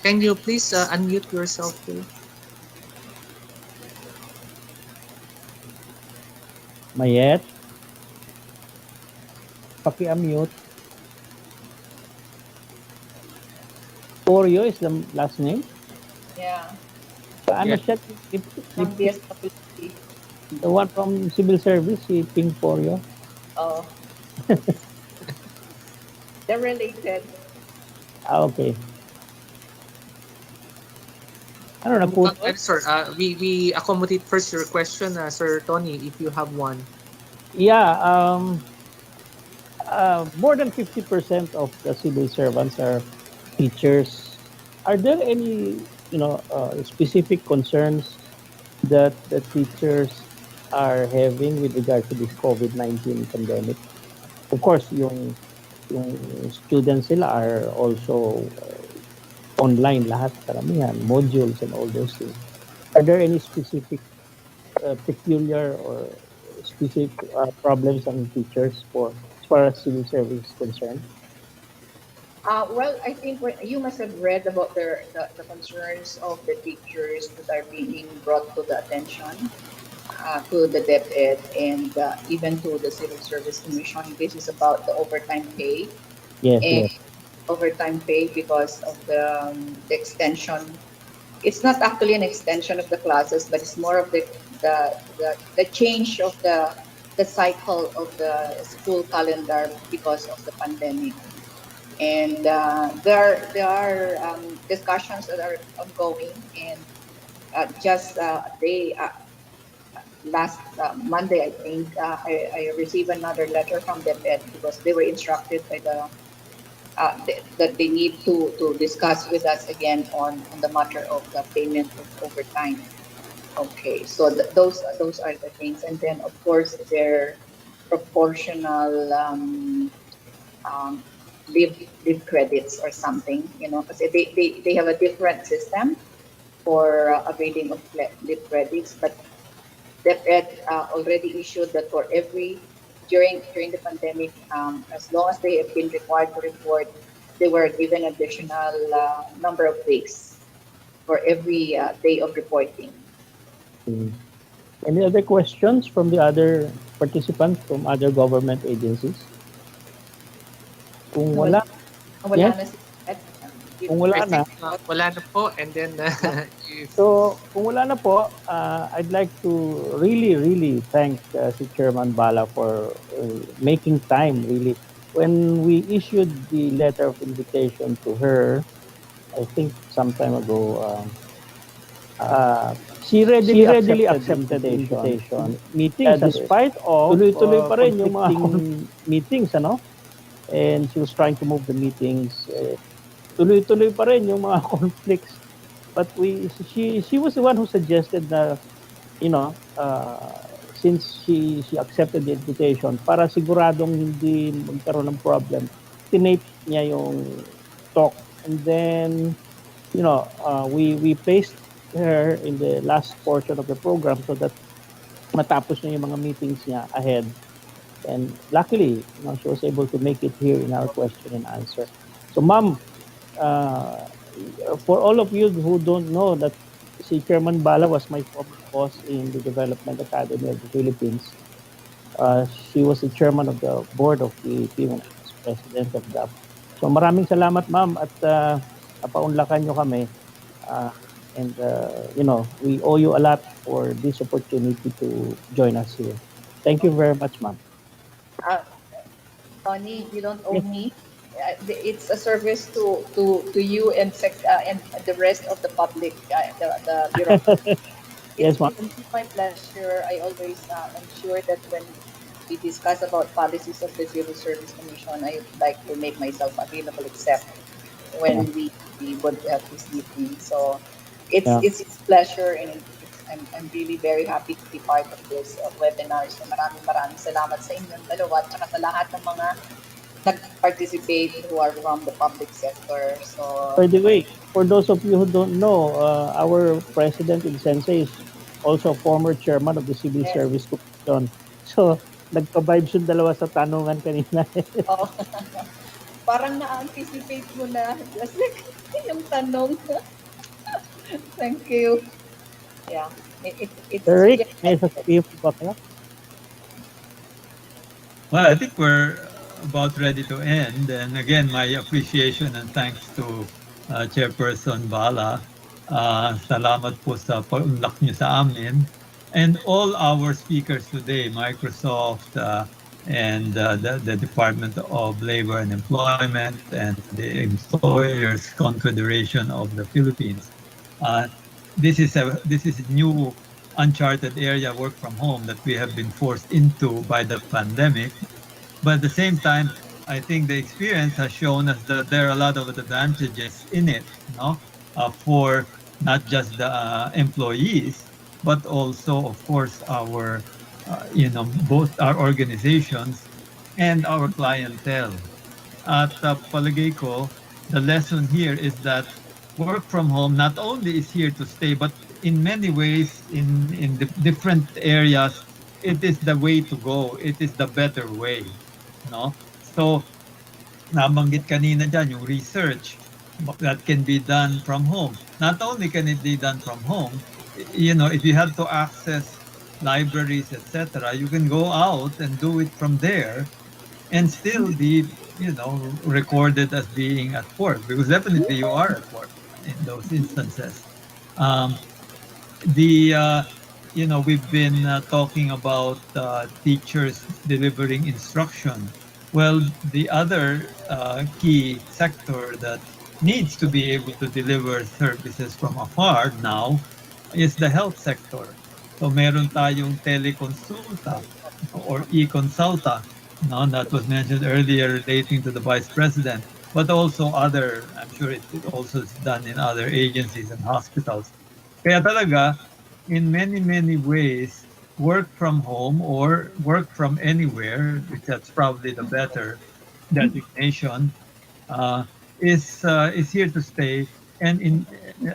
Can you please unmute yourself too? Mayet? Paki-unmute. Oreo is the last name? Yeah. Ano Yeah. siya? From DSWD. The one from civil service, si Ping Porio. Oh. They're related. Okay. Ano na po? Sir, we accommodate first your question, Sir Tony, if you have one. Yeah, more than 50% of the civil servants are teachers. Are there any, specific concerns that the teachers are having with regard to this COVID-19 pandemic? Of course, yung students sila are also online lahat, karamihan, modules and all those things. Are there any specific peculiar or specific problems on teachers for as far as civil service is concerned? Well, I think you must have read about the concerns of the teachers that are being brought to the attention to the DepEd and even to the Civil Service Commission. This is about the overtime pay. Yes, And yes. overtime pay because of the extension. It's not actually an extension of the classes, but it's more of the change of the cycle of the school calendar because of the pandemic. And there are discussions that are ongoing, and just they last Monday, I think, I received another letter from the Fed because they were instructed by that they need to discuss with us again on the matter of the payment of overtime. Okay, so those are the things, and then of course their proportional um, leave credits or something, because they have a different system for availing of leave credits, but DepEd already issued that for every during the pandemic, as long as they have been required to report, they were given additional number of days for every day of reporting. Any other questions from the other participants from other government agencies? Kung wala, Wala yes? na si Ed. Kung wala na, Wala na po, and then if so kung wala na po, I'd like to really thank si Chairman Bala for making time really. When we issued the letter of invitation to her, I think some time ago, she readily accepted the invitation. Meetings, despite of tuloy-tuloy pa rin yung mga meetings, ano? And she was trying to move the meetings. Tuloy-tuloy pa rin yung mga conflicts. But she was the one who suggested na, since she accepted the invitation, para siguradong hindi magkaroon ng problem, tinape niya yung talk. And then, we placed her in the last portion of the program so that matapos na yung mga meetings niya ahead. And luckily, she was able to make it here in our question and answer. So, ma'am, for all of you who don't know that si Chairman Bala was my former boss in the Development Academy of the Philippines. She was the chairman of the board of the team and was president of that. So maraming salamat, ma'am, at napaunlakan nyo kami. And we owe you a lot for this opportunity to join us here. Thank you very much, ma'am. Uh, Tony, you don't owe Yes, me. It's a service to you and the rest of the public, the bureaucracy. yes, ma'am. It will be my pleasure. I always ensure that when we discuss about policies of the Civil Service Commission, I would like to make myself available except Yeah, when we would have this meeting. So yeah. it's a pleasure and I'm really very happy to be part of this webinar. So maraming salamat sa inyong dalawa at saka sa lahat ng mga nag-participate who are from the public sector. So By the way, for those of you who don't know, our president in Censei is also a former chairman of the Civil yes. Service Commission. So, nagka-vibes yung dalawa sa tanungan kanina. Oh, parang na-anticipate mo na kasi yung tanong. Thank you. Yeah. It's Rick, may sasabihin po ba kayo? Well, I think we're about ready to end. And again, my appreciation and thanks to Chairperson Bala. Salamat po sa pag-unlak niyo sa amin. And all our speakers today, Microsoft and the Department of Labor and Employment and the Employers Confederation of the Philippines. This is a new uncharted area, work from home, that we have been forced into by the pandemic. But at the same time, I think the experience has shown us that there are a lot of advantages in it, for not just the employees, but also, of course, our, both our organizations and our clientele. At palagay ko, the lesson here is that work from home not only is here to stay, but in many ways, in the different areas, it is the way to go. It is the better way, no? So, nabanggit kanina dyan, yung research that can be done from home. Not only can it be done from home, if you have to access libraries, etc., you can go out and do it from there and still be, recorded as being at work, because definitely you are at work in those instances. We've been talking about teachers delivering instruction. Well, the other key sector that needs to be able to deliver services from afar now is the health sector. So meron tayong teleconsulta or e-consulta, no, that was mentioned earlier relating to the vice president, but also other, I'm sure it also is done in other agencies and hospitals. Kaya talaga, in many, many ways, work from home or work from anywhere, which that's probably the better designation, uh, is here to stay. And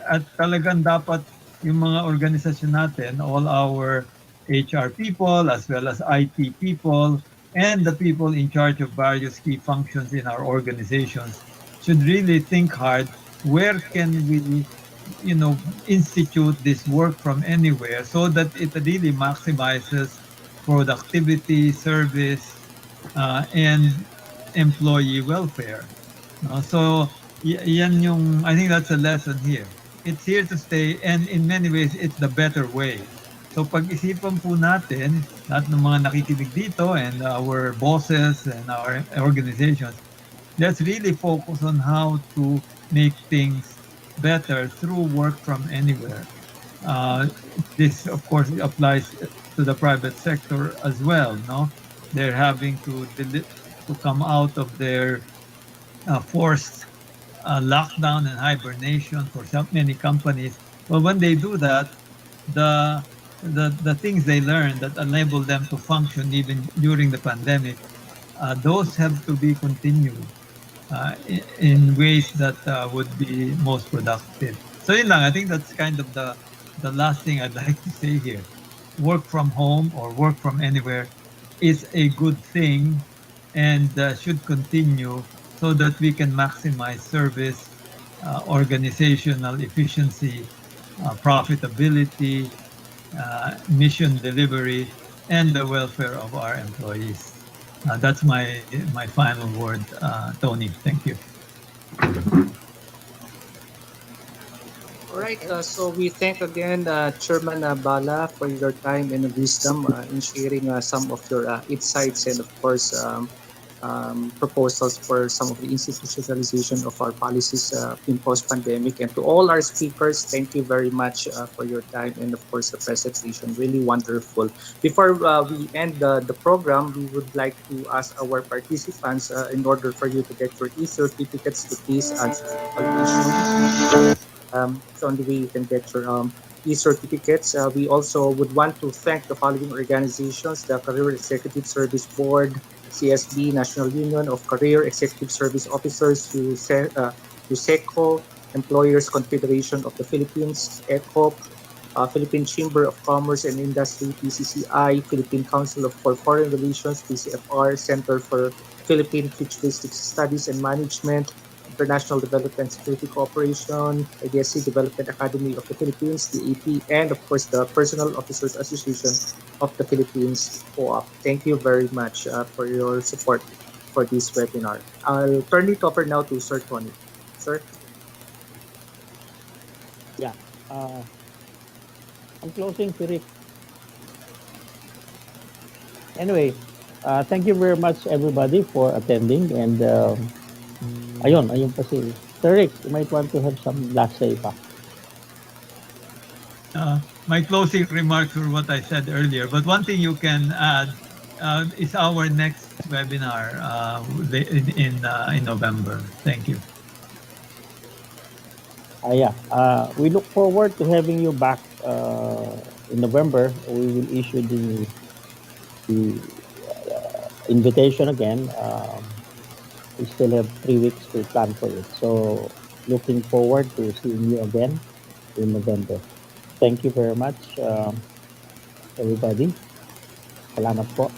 at talagang dapat yung mga organisasyon natin, all our HR people as well as IT people and the people in charge of various key functions in our organizations should really think hard, where can we institute this work from anywhere so that it really maximizes productivity, service, and employee welfare. So yan yung, I think that's a lesson here. It's here to stay, and in many ways, it's the better way. So pag-isipan po natin, lahat ng mga nakikinig dito and our bosses and our organizations, let's really focus on how to make things better through work from anywhere. This, of course, applies to the private sector as well. No, they're having to come out of their forced lockdown and hibernation for so many companies. But when they do that, the things they learn that enable them to function even during the pandemic, those have to be continued in ways that would be most productive. So yun lang, I think that's kind of the last thing I'd like to say here. Work from home or work from anywhere is a good thing and should continue so that we can maximize service, organizational efficiency, profitability, mission delivery, and the welfare of our employees. That's my final word, Tony. Thank you. All right. So we thank again Chairman Bala for your time and wisdom in sharing some of your insights and of course proposals for some of the institutionalization of our policies in post-pandemic. And to all our speakers, thank you very much for your time and of course the presentation. Really wonderful. Before we end the program, we would like to ask our participants in order for you to get your e-certificates to please answer the following questions. It's the only way you can get your e-certificates. We also would want to thank the following organizations: the Career Executive Service Board, CSB, National Union of Career Executive Service Officers, USECO, Employers Confederation of the Philippines, ECOP, Philippine Chamber of Commerce and Industry, PCCI, Philippine Council for Foreign Relations, PCFR, Center for Philippine Futuristic Studies and Management, International Development Security Cooperation, IDSC Development Academy of the Philippines, the AP, and of course the Personal Officers Association of the Philippines, POAP. Thank you very much for your support for this webinar. I'll turn it over now to Sir Tony. Sir? Yeah. I'm closing, Rick. Anyway, thank you very much everybody for attending and ayun pa si Sir Rick, you might want to have some last say pa. My closing remarks were what I said earlier, but one thing you can add is our next webinar in November. Thank you. Yeah, we look forward to having you back in November. We will issue the invitation again. We still have 3 weeks to plan for it. So looking forward to seeing you again in November. Thank you very much, everybody. Salamat po.